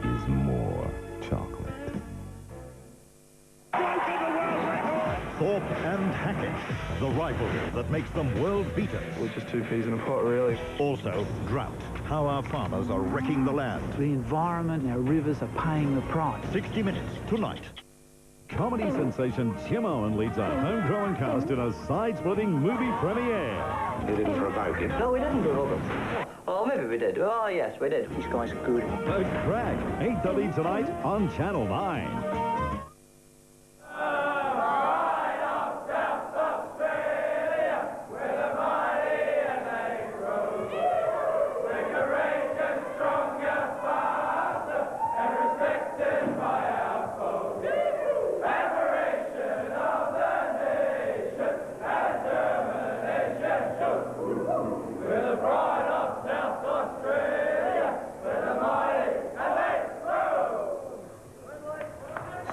is more chocolate. Thorpe and Hackett, the rivalry that makes them world beaters. We're just two peas in a pot, really. Also, drought, how our farmers are wrecking the land. The environment and our rivers are paying the price. 60 Minutes, tonight. Comedy sensation Tim Owen leads a homegrown cast in a side-splitting movie premiere. You didn't provoke him. No, we didn't provoke him. Oh, maybe we did. Oh, yes, we did. This guy's good. The Crack, 8:30 tonight on Channel 9.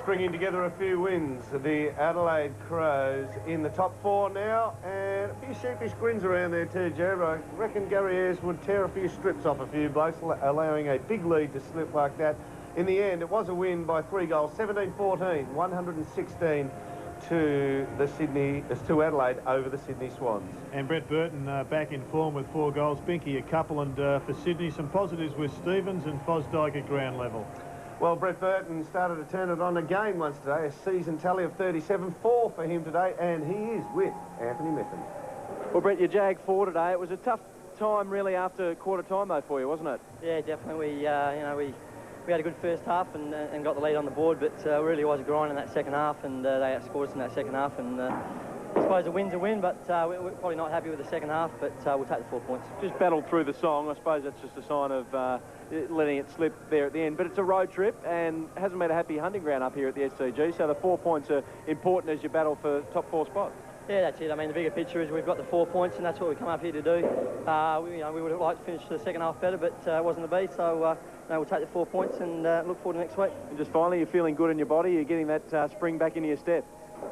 Bringing together a few wins. The Adelaide Crows in the top four now, and a few sheepish grins around there too, Jerry. I reckon Gary Ayres would tear a few strips off a few blokes, allowing a big lead to slip like that. In the end, it was a win by 3 goals, 17-14, 116 to Adelaide over the Sydney Swans. And Brett Burton back in form with 4 goals. Binky a couple, and for Sydney some positives with Stevens and Fosdyke at ground level. Well, Brett Burton started to turn it on again once today. A season tally of 37-4 for him today, and he is with Anthony Mithen. Well, Brett, you jagged 4 today. It was a tough time, really, after quarter time, though, for you, wasn't it? Yeah, definitely. We had a good first half and got the lead on the board, but really was a grind in that second half, and they outscored us in that second half. And I suppose a win's a win, but we're probably not happy with the second half, but we'll take the 4 points. Just battled through the song. I suppose that's just a sign of letting it slip there at the end. But it's a road trip and hasn't been a happy hunting ground up here at the SCG, so the 4 points are important as you battle for top 4 spot. Yeah, that's it. I mean, the bigger picture is we've got the 4 points, and that's what we come up here to do. We would have liked to finish the second half better, but it wasn't to be, so we'll take the 4 points and look forward to next week. And just finally, you're feeling good in your body, you're getting that spring back into your step.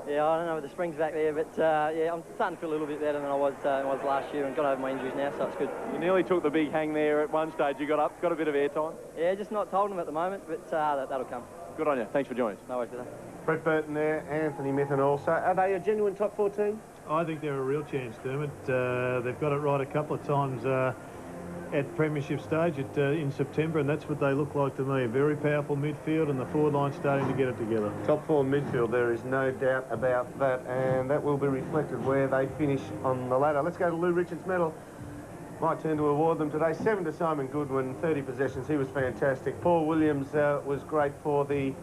Yeah, I don't know if the spring's back there, but yeah, I'm starting to feel a little bit better than I was last year, and got over my injuries now, so it's good. You nearly took the big hang there at one stage. You got up, got a bit of airtime. Yeah, just not told them at the moment, but that'll come. Good on you. Thanks for joining us. No worries, today. Brett Burton there, Anthony Mithen also. Are they a genuine top 4 team? I think they're a real chance, Dermot. They've got it right a couple of times. at premiership stage in September, and that's what they look like to me. A very powerful midfield, and the forward line starting to get it together. Top four midfield, there is no doubt about that, and that will be reflected where they finish on the ladder. Let's go to Lou Richards' medal. My turn to award them today. 7 to Simon Goodwin, 30 possessions. He was fantastic. Paul Williams was great for the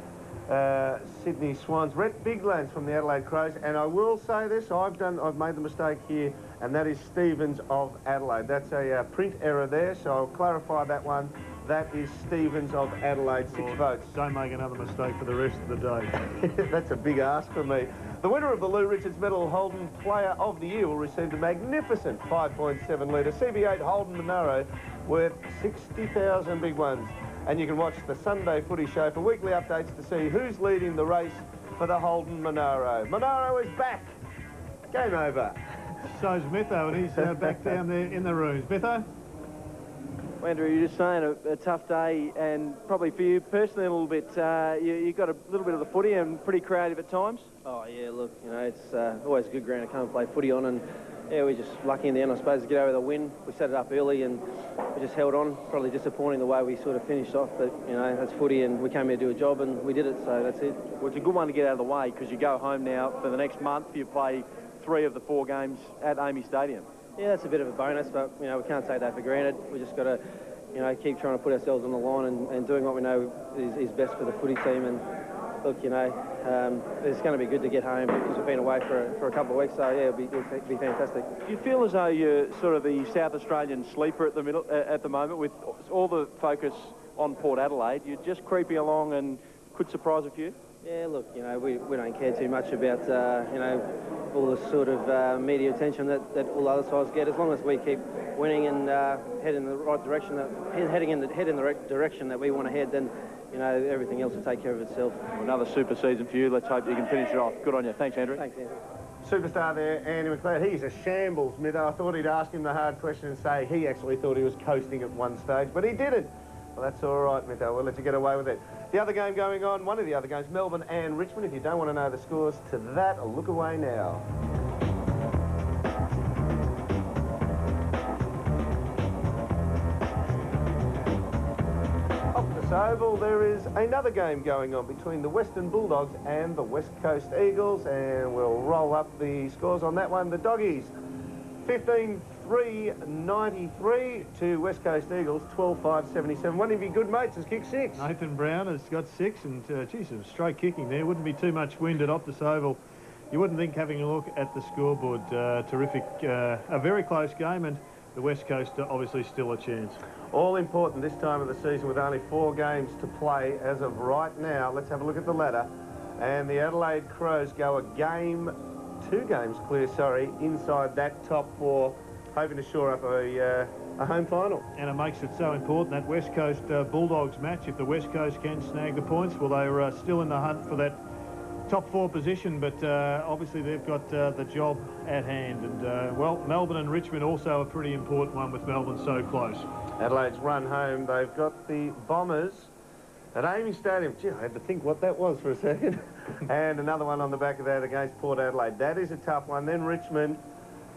Sydney Swans. Rhett Biglands from the Adelaide Crows, and I will say this, I've made the mistake here, and that is Stevens of Adelaide. That's a print error there, so I'll clarify that one. That is Stevens of Adelaide, 6 votes. Don't make another mistake for the rest of the day. That's a big ask for me. The winner of the Lou Richards Medal, Holden Player of the Year, will receive the magnificent 5.7 litre CB8 Holden Monaro worth 60,000 big ones. And you can watch the Sunday Footy Show for weekly updates to see who's leading the race for the Holden Monaro. Monaro is back. Game over. So's Metho, and he's back down there in the rooms. Metho? Well, Andrew, you're just saying a tough day, and probably for you personally a little bit. You got a little bit of the footy and pretty creative at times. Oh, yeah, look, you know, it's always a good ground to come and play footy on, and yeah, we're just lucky in the end, I suppose, to get over the win. We set it up early and we just held on. Probably disappointing the way we sort of finished off, but, you know, that's footy and we came here to do a job and we did it, so that's it. Well, it's a good one to get out of the way because you go home now for the next month. You play 3 of the 4 games at Amy Stadium. Yeah, that's a bit of a bonus, but, you know, we can't take that for granted. We just got to, you know, keep trying to put ourselves on the line and doing what we know is best for the footy team. And look, you know, it's going to be good to get home because we've been away for a couple of weeks, so yeah, it'll be fantastic. Do you feel as though you're sort of the South Australian sleeper at the moment with all the focus on Port Adelaide? You're just creeping along and could surprise a few? Yeah, look, you know, we don't care too much about, you know, all the sort of media attention that all other sides get. As long as we keep winning and head in the right direction, head in the right direction that we want to head, then, you know, everything else will take care of itself. Another super season for you. Let's hope you can finish it off. Good on you. Thanks, Andrew. Thanks, Andrew. Superstar there, Andy McLeod. He's a shambles, Mitho. I thought he'd ask him the hard question and say he actually thought he was coasting at one stage, but he didn't. Well, that's all right, Mitho. We'll let you get away with it. The other game going on, one of the other games, Melbourne and Richmond. If you don't want to know the scores to that, a look away now. Oval, there is another game going on between the Western Bulldogs and the West Coast Eagles, and we'll roll up the scores on that one. The Doggies 15-3-93 to West Coast Eagles 12-5-77. One of your good mates has kicked 6. Nathan Brown has got 6, and geez, some straight kicking there. Wouldn't be too much wind at Optus Oval. You wouldn't think, having a look at the scoreboard. Terrific, a very close game, and the West Coast are obviously still a chance. All important this time of the season with only 4 games to play as of right now. Let's have a look at the ladder. And the Adelaide Crows go 2 games clear, inside that top 4, hoping to shore up a home final. And it makes it so important, that West Coast Bulldogs match. If the West Coast can snag the points, well, they're still in the hunt for that top 4 position, but obviously they've got the job at hand. And, well, Melbourne and Richmond also a pretty important one with Melbourne so close. Adelaide's run home. They've got the Bombers at Amy Stadium. Gee, I had to think what that was for a second. And another one on the back of that against Port Adelaide. That is a tough one. Then Richmond,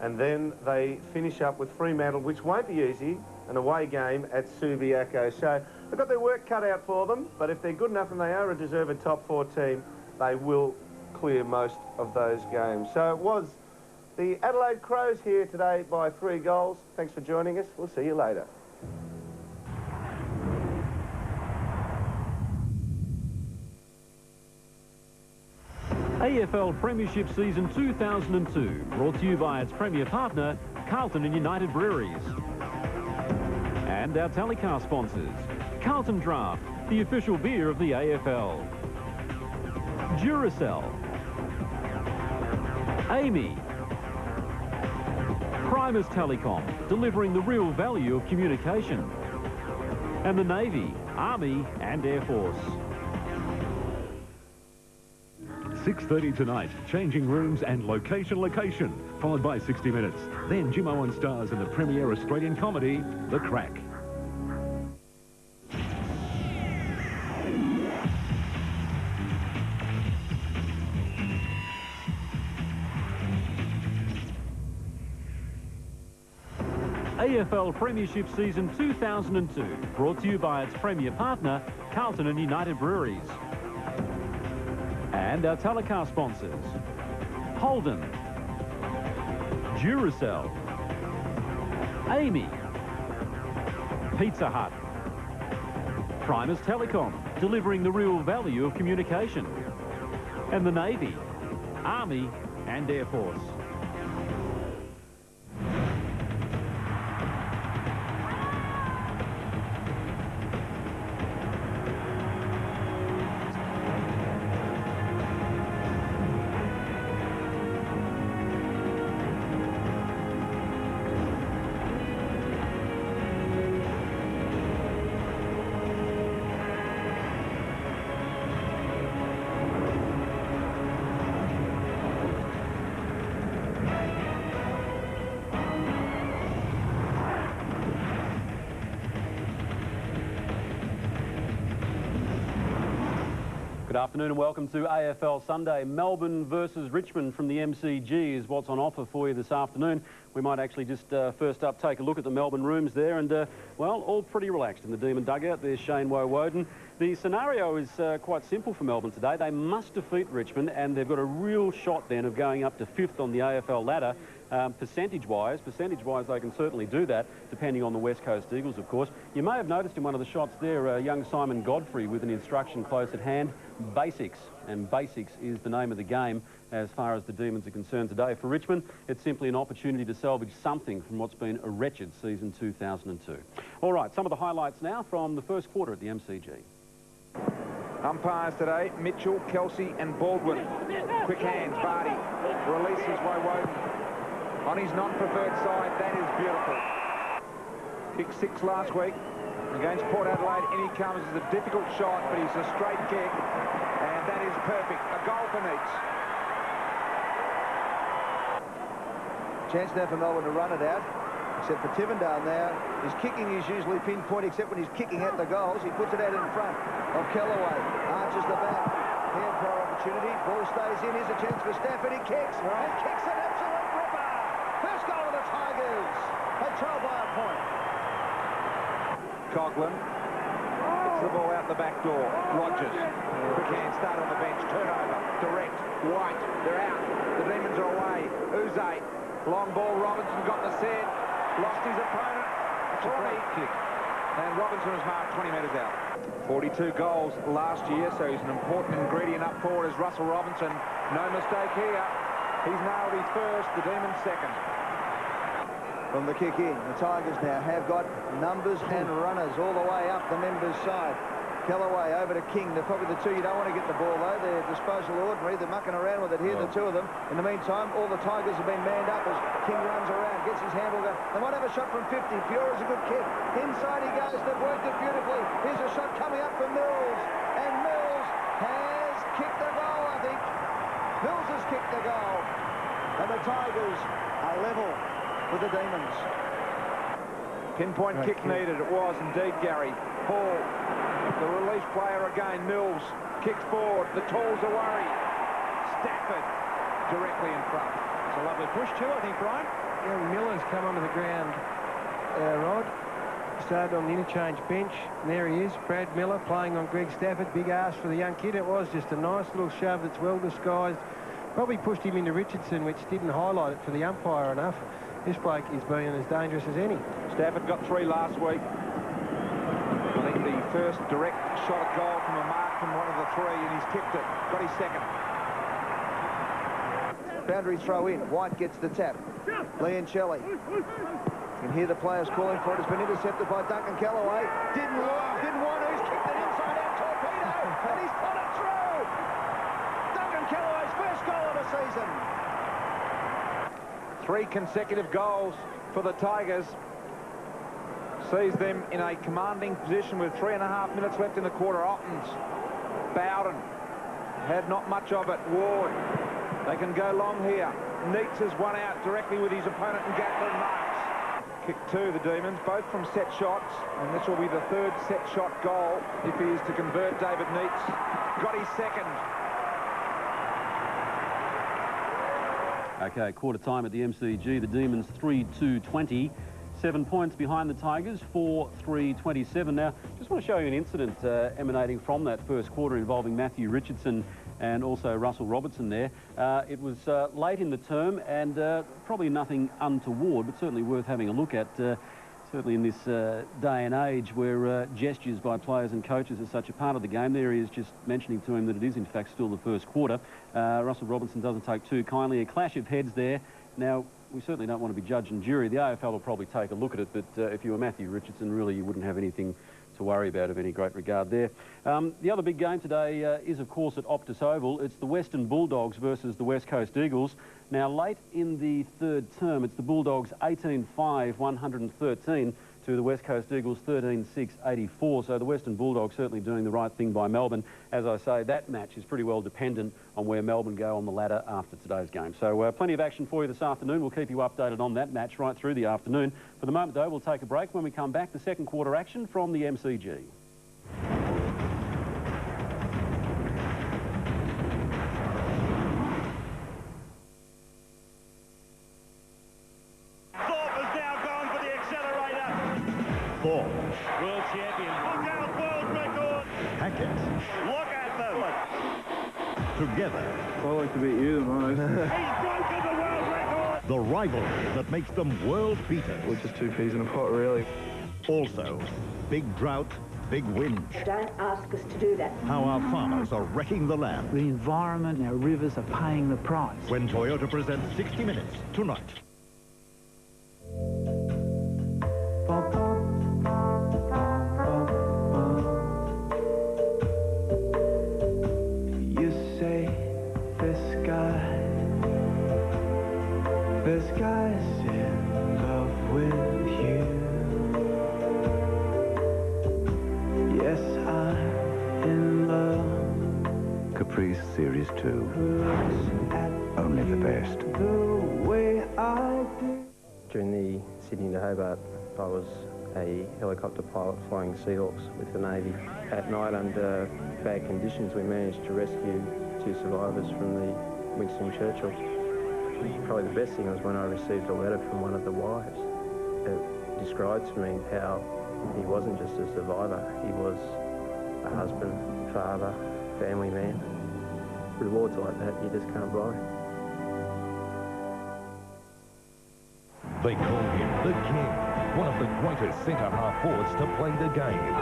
and then they finish up with Fremantle, which won't be easy, an away game at Subiaco. So they've got their work cut out for them, but if they're good enough and they are a deserved top 4 team, they will clear most of those games. So it was the Adelaide Crows here today by 3 goals. Thanks for joining us. We'll see you later. AFL Premiership Season 2002, brought to you by its premier partner, Carlton and United Breweries. And our telecast sponsors, Carlton Draft, the official beer of the AFL. Duracell. Amy. Primus Telecom, delivering the real value of communication. And the Navy, Army and Air Force. 6:30 tonight, changing rooms and location, followed by 60 Minutes. Then Jim Owen stars in the premier Australian comedy, The Crack. AFL Premiership Season 2002, brought to you by its premier partner, Carlton and United Breweries. And our telecast sponsors, Holden, Duracell, Amy, Pizza Hut, Primus Telecom, delivering the real value of communication, and the Navy, Army and Air Force. Good afternoon and welcome to AFL Sunday. Melbourne versus Richmond from the MCG is what's on offer for you this afternoon. We might actually just first up take a look at the Melbourne rooms there, and well, all pretty relaxed in the Demon dugout. There's Shane Woden. The scenario is quite simple for Melbourne today. They must defeat Richmond, and they've got a real shot then of going up to 5th on the AFL ladder. Percentage-wise, they can certainly do that, depending on the West Coast Eagles, of course. You may have noticed in one of the shots there, young Simon Godfrey with an instruction close at hand, basics. And basics is the name of the game as far as the Demons are concerned today. For Richmond, it's simply an opportunity to salvage something from what's been a wretched season 2002. All right, some of the highlights now from the first quarter at the MCG. Umpires today, Mitchell, Kelsey and Baldwin. Quick hands, Vardy releases Woden. On his non-preferred side, that is beautiful. Kick 6 last week against Port Adelaide. In he comes. It's a difficult shot, but he's a straight kick, and that is perfect. A goal for Neitz. Chance now for Melbourne to run it out, except for Tivendale now. His kicking is usually pinpoint, except when he's kicking at the goals. He puts it out in front of Kellaway. Arches the back. Hand power opportunity. Ball stays in. Here's a chance for Stafford. He kicks. And kicks an absolute ripper. First goal of the Tigers. They trail by a point. Coughlin gets the ball out the back door. Rogers. Quick hand start on the bench. Turnover. Direct. White. They're out. The Demons are away. Uze. Long ball. Robinson got the set. Lost his opponent. It's a great kick. And Robinson was marked 20 metres out. 42 goals last year, so he's an important ingredient up forward as Russell Robinson. No mistake here. He's nailed his first, the Demons second. From the kick in, the Tigers now have got numbers and runners all the way up the members' side. Kellaway over to King. They're probably the two you don't want to get the ball, though. They're disposal ordinary. They're mucking around with it here, the two of them. In the meantime, all the Tigers have been manned up as King runs around, gets his handball going. They might have a shot from 50. Fiora's a good kick. Inside he goes. They've worked it beautifully. Here's a shot coming up from Mills. And Mills has kicked the goal, I think. Mills has kicked the goal. And the Tigers are level with the Demons. Pinpoint kick needed. It was indeed, Gary. Hall. The relief player again, Mills, kicks forward, the Talls are worried. Stafford directly in front. It's a lovely push too, I think, Brian. Yeah, Miller's come onto the ground, Rod. Started on the interchange bench, and there he is, Brad Miller, playing on Greg Stafford. Big ask for the young kid. It was just a nice little shove that's well disguised. Probably pushed him into Richardson, which didn't highlight it for the umpire enough. This bloke is being as dangerous as any. Stafford got 3 last week. I think the first direct shot at goal from a mark from one of the 3, and he's kicked it. Got his second. Boundary throw in. White gets the tap. Leoncelli. You can hear the players calling for it. It's been intercepted by Duncan Kellaway. Didn't want to. He's kicked it inside out. Torpedo. And he's put it through. Duncan Kellaway's first goal of the season. 3 consecutive goals for the Tigers. Sees them in a commanding position with 3.5 minutes left in the quarter. Ottens, Bowden, had not much of it. Ward, they can go long here. Neitz has won out directly with his opponent, and Gatlin marks. Kick 2, the Demons, both from set shots, and this will be the 3rd set shot goal if he is to convert. David Neitz got his second. Okay, quarter time at the MCG. The Demons 3-2-20. 7 points behind the Tigers, 4-3-27. Now, just want to show you an incident emanating from that first quarter involving Matthew Richardson and also Russell Robertson there. It was late in the term and probably nothing untoward, but certainly worth having a look at, certainly in this day and age where gestures by players and coaches are such a part of the game. There he is just mentioning to him that it is in fact still the first quarter. Russell Robertson doesn't take too kindly. A clash of heads there. Now, we certainly don't want to be judge and jury. The AFL will probably take a look at it, but if you were Matthew Richardson, really you wouldn't have anything to worry about of any great regard there. The other big game today is, of course, at Optus Oval. It's the Western Bulldogs versus the West Coast Eagles. Now, late in the third term, it's the Bulldogs 18-5, 113 to the West Coast Eagles 13-6, 84. So the Western Bulldogs certainly doing the right thing by Melbourne. As I say, that match is pretty well dependent on where Melbourne go on the ladder after today's game. So plenty of action for you this afternoon. We'll keep you updated on that match right through the afternoon. For the moment, though, we'll take a break. When we come back, the second quarter action from the MCG. World champion. Look out, world record. Hackett. Look at them. Together. I like to beat you the most. He's broken the world record. The rivalry that makes them world beaters. We're just two peas in a pot, really. Also, big drought, big wind. Don't ask us to do that. How our farmers are wrecking the land. The environment and our rivers are paying the price. When Toyota presents 60 Minutes tonight. This guy's in love with you. Yes, I'm in love. Caprice Series 2. Only the best. The way I do. During the Sydney to Hobart, I was a helicopter pilot flying Seahawks with the Navy. At night, under bad conditions, we managed to rescue 2 survivors from the Winston Churchill. Probably the best thing was when I received a letter from one of the wives. It described to me how he wasn't just a survivor, he was a husband, father, family man. Rewards like that, you just can't buy. They call him the King, one of the greatest centre-half forwards to play the game.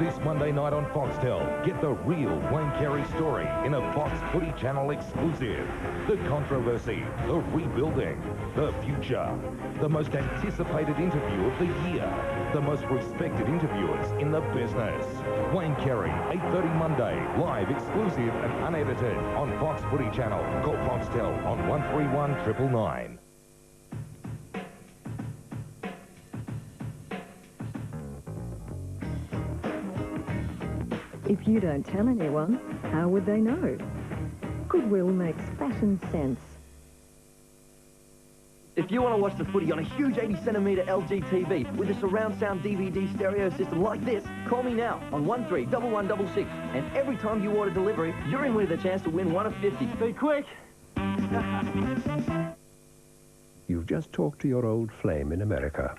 This Monday night on Foxtel, get the real Wayne Carey story in a Fox Footy Channel exclusive. The controversy, the rebuilding, the future, the most anticipated interview of the year, the most respected interviewers in the business. Wayne Carey, 8:30 Monday, live, exclusive and unedited on Fox Footy Channel. Call Foxtel on 131 999. If you don't tell anyone, how would they know? Goodwill makes fashion sense. If you want to watch the footy on a huge 80cm LG TV with a surround sound DVD stereo system like this, call me now on 131166. And every time you order delivery, you're in with a chance to win one of 50. Be quick! You've just talked to your old flame in America.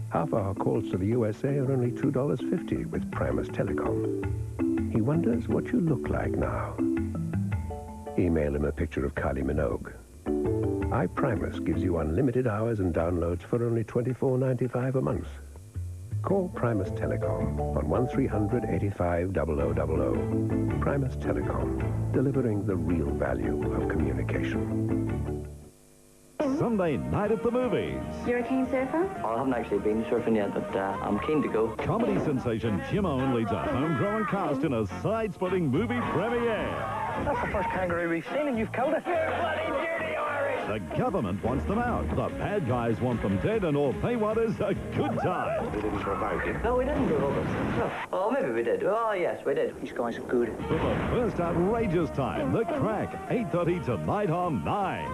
Half-hour calls to the USA are only $2.50 with Primus Telecom. He wonders what you look like now. Email him a picture of Kylie Minogue. iPrimus gives you unlimited hours and downloads for only $24.95 a month. Call Primus Telecom on 1300 85 0000. Primus Telecom, delivering the real value of communication. Sunday night at the movies. You're a keen surfer? I haven't actually been surfing yet, but I'm keen to go. Comedy sensation Tim Owen leads a homegrown cast in a side-splitting movie premiere. That's the first kangaroo we've seen, and you've killed it. You're bloody dirty Irish! The government wants them out. The bad guys want them dead, and all they want is a good time. We didn't provoke him. No, we didn't provoke him. No. Oh, maybe we did. Oh, yes, we did. These guys are good. For the first outrageous time, The Crack, 8:30 tonight on 9.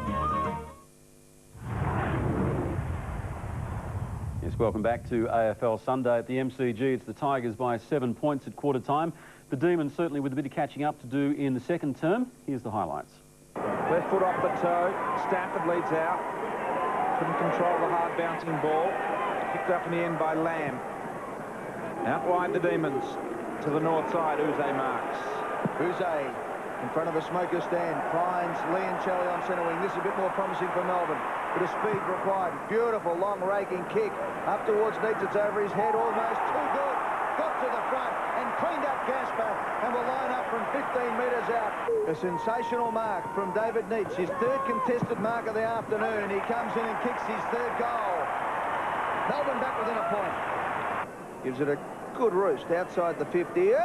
Yes, welcome back to AFL Sunday at the MCG. It's the Tigers by 7 points at quarter time. The Demons certainly with a bit of catching up to do in the second term. Here's the highlights. Left foot off the toe. Stafford leads out. couldn't control the hard bouncing ball. Picked up in the end by Lamb. Out wide the Demons. To the north side, Uze marks. Uze in front of the smoker stand finds Liancelli on centre wing. This is a bit more promising for Melbourne. Bit of speed required. Beautiful long raking kick up towards Neitz. It's over his head, almost too good. Got to the front and cleaned up Gasper and will line up from 15 metres out. A sensational mark from David Neitz, his third contested mark of the afternoon. He comes in and kicks his third goal. Melbourne back within a point. Gives it a good roost outside the 50. Oh,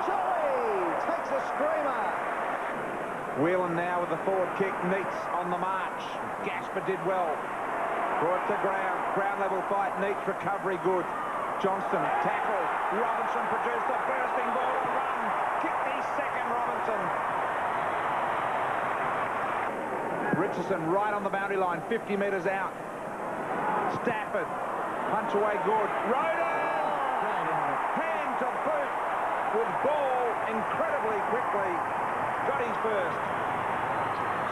Jolly takes a screamer. Whelan now with the forward kick. Neitz on the march. Gasper did well. Brought to ground. Ground level fight. Neitz recovery good. Johnston tackle. Robinson produced a bursting ball and run. Kicked his second, Robinson. Richardson right on the boundary line. 50 metres out. Stafford. Punch away good. Roden! Hand to boot with ball incredibly quickly. Got his first.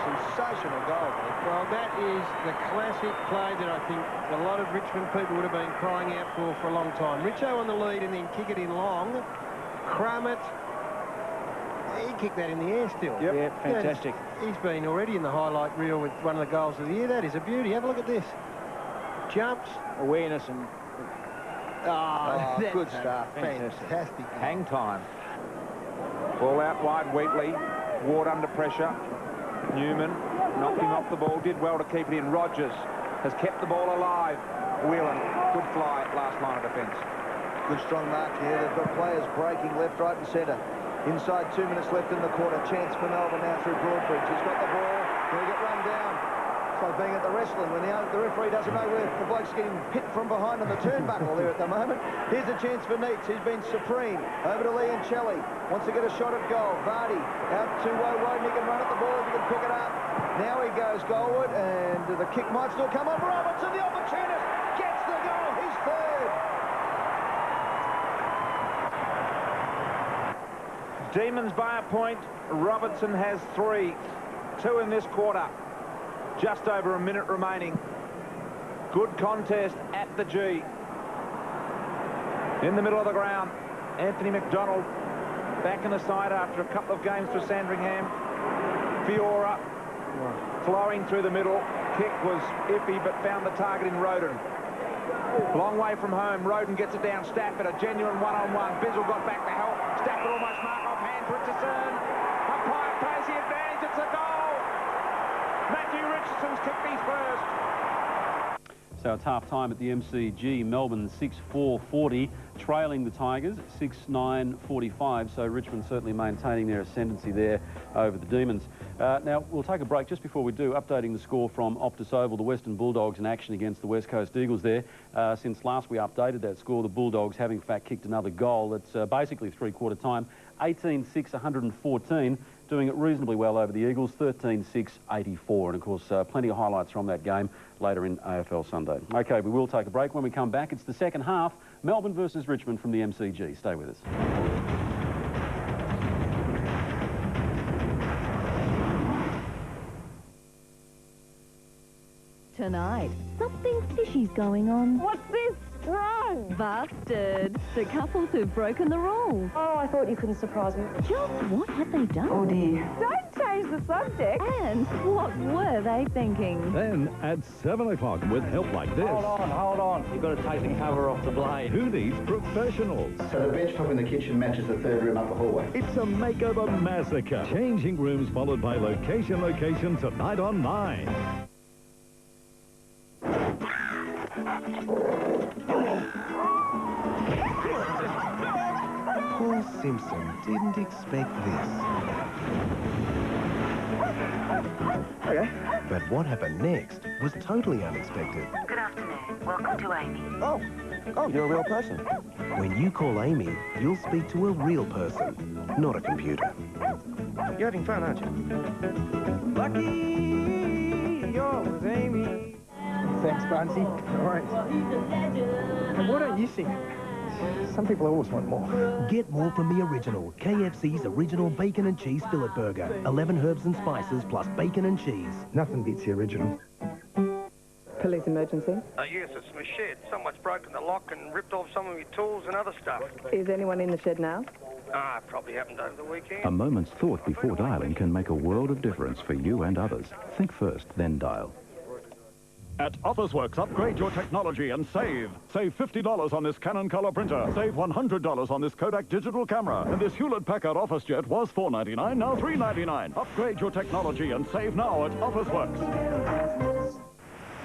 Sensational goal. Well, that is the classic play that I think a lot of Richmond people would have been crying out for a long time. Richo on the lead and then kick it in long. Crumb it. He kicked that in the air still. Yep. Yeah, fantastic. He's been already in the highlight reel with one of the goals of the year. That is a beauty. Have a look at this. Jumps. Awareness and... Oh, good stuff. Fantastic. Hang time. Ball out wide, Wheatley. Ward under pressure. Newman knocked him off the ball, did well to keep it in. Rogers has kept the ball alive. Whelan, good fly, last line of defence. Good strong mark here. They've got players breaking left, right and centre. Inside 2 minutes left in the quarter. Chance for Melbourne now through Broadbridge. He's got the ball. Going to get run down. It's like being at the wrestling when the referee doesn't know where the bloke's getting hit from behind on the turnbuckle there at the moment. Here's a chance for Neitz. He's been supreme. Over to Liancelli. Wants to get a shot at goal. Vardy out to Woden. He can run at the ball if he can pick it up. Now he goes goalward, and the kick might still come up. Robertson, the opportunist, gets the goal. He's third. Demons by a point. Robertson has 3. 2 in this quarter. Just over a minute remaining. Good contest at the G. In the middle of the ground, Anthony McDonald back in the side after a couple of games for Sandringham. Fiora flowing through the middle. Kick was iffy, but found the target in Roden. Long way from home. Roden gets it down. Stafford, a genuine one-on-one. Bizzle got back to help. Stafford almost mark off hands. Richardson. Umpire plays the advantage. It's a goal. Matthew Richardson's kicked his first. So it's half-time at the MCG. Melbourne 6-4-40, trailing the Tigers 6-9-45. So Richmond certainly maintaining their ascendancy there over the Demons. Now, we'll take a break. Just before we do, updating the score from Optus Oval, the Western Bulldogs in action against the West Coast Eagles there. Since last we updated that score, the Bulldogs have in fact kicked another goal. It's basically three-quarter time, 18-6, 114. Doing it reasonably well over the Eagles, 13-6, 84. And, of course, plenty of highlights from that game later in AFL Sunday. OK, we will take a break. When we come back, it's the second half, Melbourne versus Richmond from the MCG. Stay with us. Tonight, something fishy's going on. What's this? Wrong. Busted. The couples who've broken the rules. Oh, I thought you couldn't surprise me. Just what had they done? Oh, dear. Don't change the subject. And what were they thinking? Then at 7 o'clock with help like this. Hold on. You've got to take the cover off the blade. Who needs professionals? So the bench top in the kitchen matches the third room up the hallway. It's a makeover massacre. Changing rooms followed by location tonight on 9. Paul Simpson didn't expect this. Okay. But what happened next was totally unexpected. Good afternoon. Welcome to Amy. Oh, you're a real person. When you call Amy, you'll speak to a real person, not a computer. You're having fun, aren't you? Lucky yours, Amy. Thanks, Barnsey. No worries. And why don't you sing it? Some people always want more. Get more from the original. KFC's original bacon and cheese fillet burger. 11 herbs and spices plus bacon and cheese. Nothing beats the original. Police emergency. Yes, it's my shed. Someone's broken the lock and ripped off some of my tools and other stuff. Is anyone in the shed now? Probably happened over the weekend. A moment's thought before dialing can make a world of difference for you and others. Think first, then dial. At Officeworks, upgrade your technology and save. Save $50 on this Canon color printer. Save $100 on this Kodak digital camera. And this Hewlett-Packard OfficeJet was $4.99, now $3.99. Upgrade your technology and save now at Officeworks.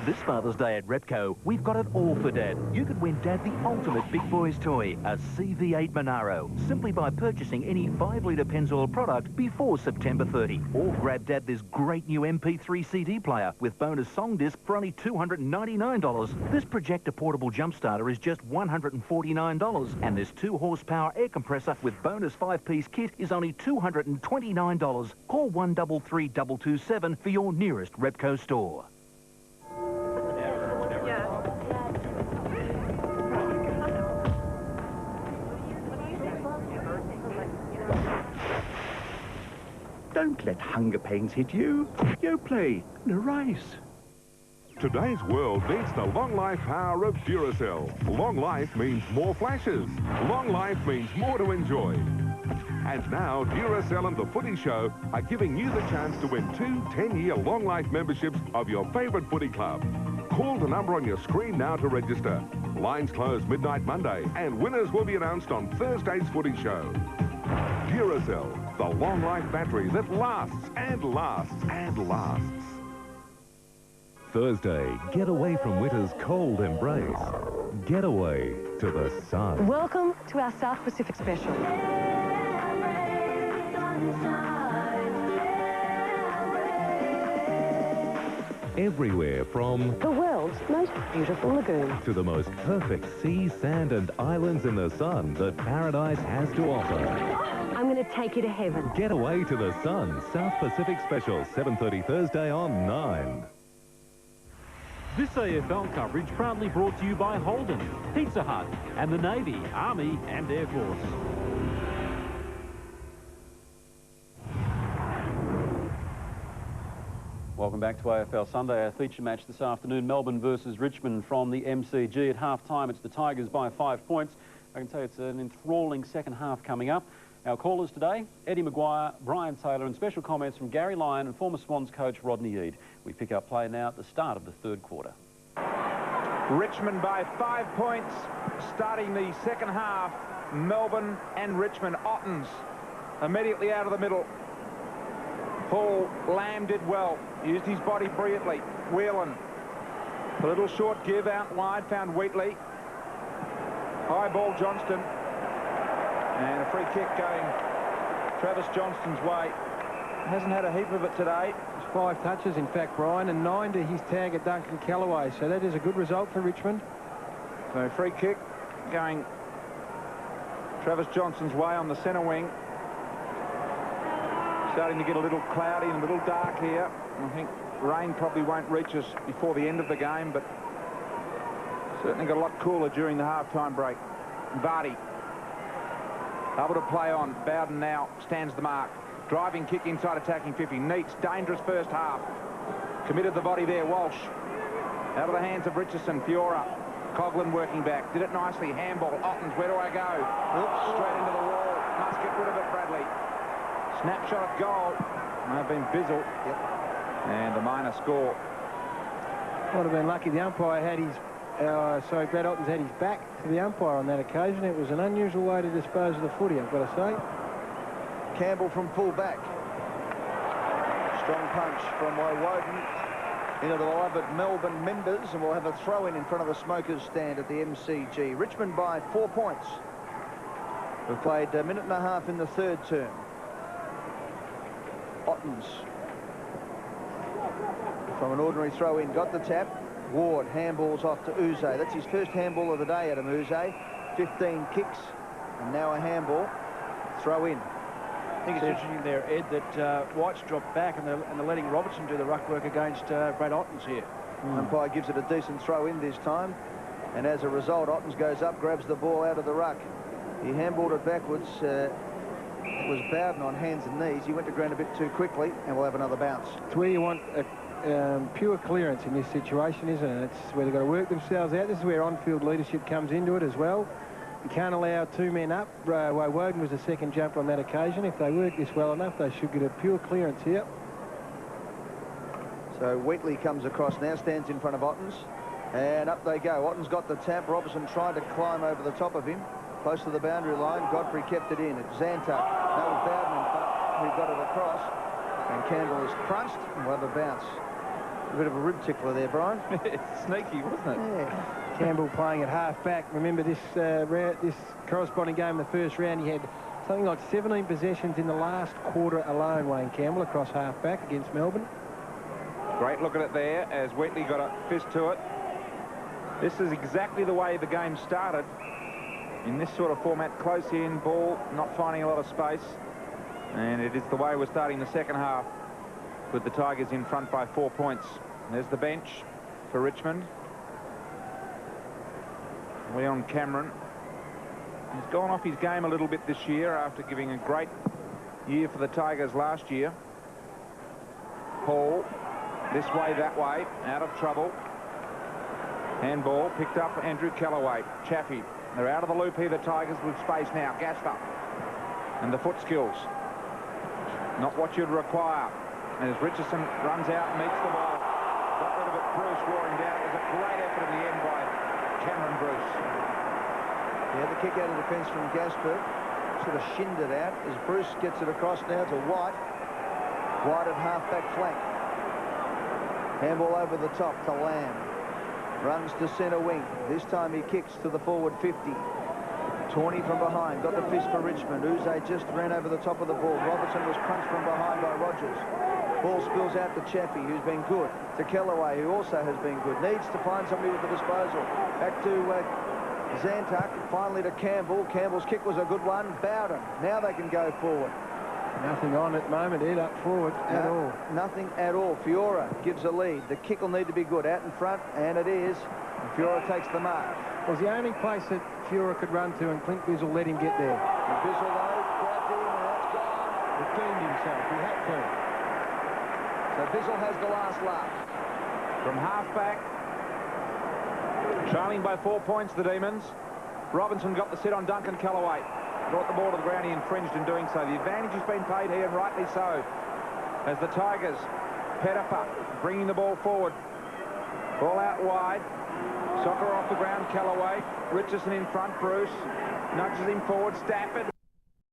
This Father's Day at Repco, we've got it all for Dad. You could win Dad the ultimate big boy's toy, a CV8 Monaro, simply by purchasing any 5-litre Pennzoil product before September 30. Or grab Dad this great new MP3 CD player with bonus song disc for only $299. This projector portable jump starter is just $149. And this 2-horsepower air compressor with bonus 5-piece kit is only $229. Call 133 227 for your nearest Repco store. Don't let hunger pains hit you. You play the race. Today's world needs the long life power of Duracell. Long life means more flashes. Long life means more to enjoy. And now, Duracell and the Footy Show are giving you the chance to win 2 10-year long life memberships of your favourite footy club. Call the number on your screen now to register. Lines close midnight Monday, and winners will be announced on Thursday's Footy Show. Duracell, the long life battery that lasts and lasts and lasts. Thursday, get away from winter's cold embrace. Get away to the sun. Welcome to our South Pacific special. Everywhere from the world's most beautiful lagoon to the most perfect sea, sand and islands in the sun that paradise has to offer. I'm going to take you to heaven. Get away to the sun. South Pacific Special, 7:30 Thursday on 9. This AFL coverage proudly brought to you by Holden, Pizza Hut and the Navy, Army and Air Force. Welcome back to AFL Sunday, our feature match this afternoon, Melbourne versus Richmond from the MCG. At half-time, it's the Tigers by 5 points. I can tell you it's an enthralling second half coming up. Our callers today, Eddie Maguire, Brian Taylor, and special comments from Gary Lyon and former Swans coach Rodney Eade. We pick up play now at the start of the third quarter. Richmond by 5 points, starting the second half. Melbourne and Richmond. Ottens immediately out of the middle. Paul Lamb did well, used his body brilliantly. Whelan, a little short give out wide, found Wheatley. High ball Johnston, and a free kick going Travis Johnston's way. Hasn't had a heap of it today. It's 5 touches, in fact, Brian, and 9 to his tag at Duncan Callaway, so that is a good result for Richmond. So free kick going Travis Johnston's way on the centre wing. Starting to get a little cloudy and a little dark here. I think rain probably won't reach us before the end of the game, but certainly got a lot cooler during the half-time break. Vardy able to play on. Bowden now stands the mark. Driving kick inside attacking 50. Neats, dangerous first half. Committed the body there, Walsh. Out of the hands of Richardson, Fiora. Coughlin working back. Did it nicely. Handball. Ottens, where do I go? Oops, straight into the wall. Must get rid of it, Bradley. Snapshot of goal. May have been Bizzle. Yep. And a minor score. Would have been lucky the umpire had his... Brad Ottens had his back to the umpire on that occasion. It was an unusual way to dispose of the footy, I've got to say. Campbell from full back. Strong punch from Woden into the beloved Melbourne members, and we'll have a throw-in in front of the smokers stand at the MCG. Richmond by 4 points. We've played a minute and a half in the third term. Ottens from an ordinary throw-in got the tap. Ward handballs off to Uze. That's his first handball of the day, Adam Uze. 15 kicks and now a handball. Throw in. I think it's interesting there, Ed, that White's dropped back and they're letting Robertson do the ruck work against Brad Ottens here. Umpire gives it a decent throw in this time, and as a result Ottens goes up, grabs the ball out of the ruck. He handballed it backwards. It was Bowden on hands and knees. He went to ground a bit too quickly, and we'll have another bounce. It's where you want pure clearance in this situation, isn't it? It's where they've got to work themselves out. This is where on-field leadership comes into it as well. You can't allow two men up. Woden was the second jumper on that occasion. If they work this well enough, they should get a pure clearance here. So Wheatley comes across now, stands in front of Ottens, and up they go. Ottens got the tap. Robertson tried to climb over the top of him, close to the boundary line. Godfrey kept it in. It's Zantuck. That was Bowden in front who got it across, and Campbell is crunched, and we'll have a bounce. A bit of a rib tickler there, Brian. It's sneaky, wasn't it? Yeah. Campbell playing at half-back. Remember this this corresponding game in the first round, he had something like 17 possessions in the last quarter alone, Wayne Campbell, across half-back against Melbourne. Great look at it there as Wheatley got a fist to it. This is exactly the way the game started. In this sort of format, close in, ball, not finding a lot of space. And it is the way we're starting the second half, with the Tigers in front by 4 points. And there's the bench for Richmond. Leon Cameron. He's gone off his game a little bit this year after giving a great year for the Tigers last year. Hall, this way, that way, out of trouble. Handball picked up Andrew Callaway. Chaffey. They're out of the loop here, the Tigers, with space now. Gaster. And the foot skills. Not what you'd require. As Richardson runs out and meets the ball. Got rid of it, Bruce wore him down. It was a great effort in the end by Cameron Bruce. Yeah, the kick out of defence from Gasper. Sort of shinned it out as Bruce gets it across now to White. White at half-back flank. Handball over the top to Lamb. Runs to centre wing. This time he kicks to the forward 50. Tawney from behind. Got the fist for Richmond. Uze just ran over the top of the ball. Robertson was crunched from behind by Rogers. Ball spills out to Chaffey, who's been good. To Kellaway, who also has been good. Needs to find somebody with the disposal. Back to Zantuck. Finally to Campbell. Campbell's kick was a good one. Bowden. Now they can go forward. Nothing on at the moment, Ed, up forward at all. Nothing at all. Fiora gives a lead. The kick will need to be good. Out in front, and it is. And Fiora takes the mark. It was the only place that Fiora could run to, and Clint Bizzle let him get there. And Bizzle, though, grabbed him, and that's gone. Redeemed himself. He had to. So Bizzle has the last laugh. From half-back, trailing by 4 points, the Demons. Robinson got the sit on Duncan Callaway. Brought the ball to the ground, he infringed in doing so. The advantage has been paid here, and rightly so. As the Tigers, Pettifer bringing the ball forward. Ball out wide. Soccer off the ground, Callaway. Richardson in front, Bruce nudges him forward. Stafford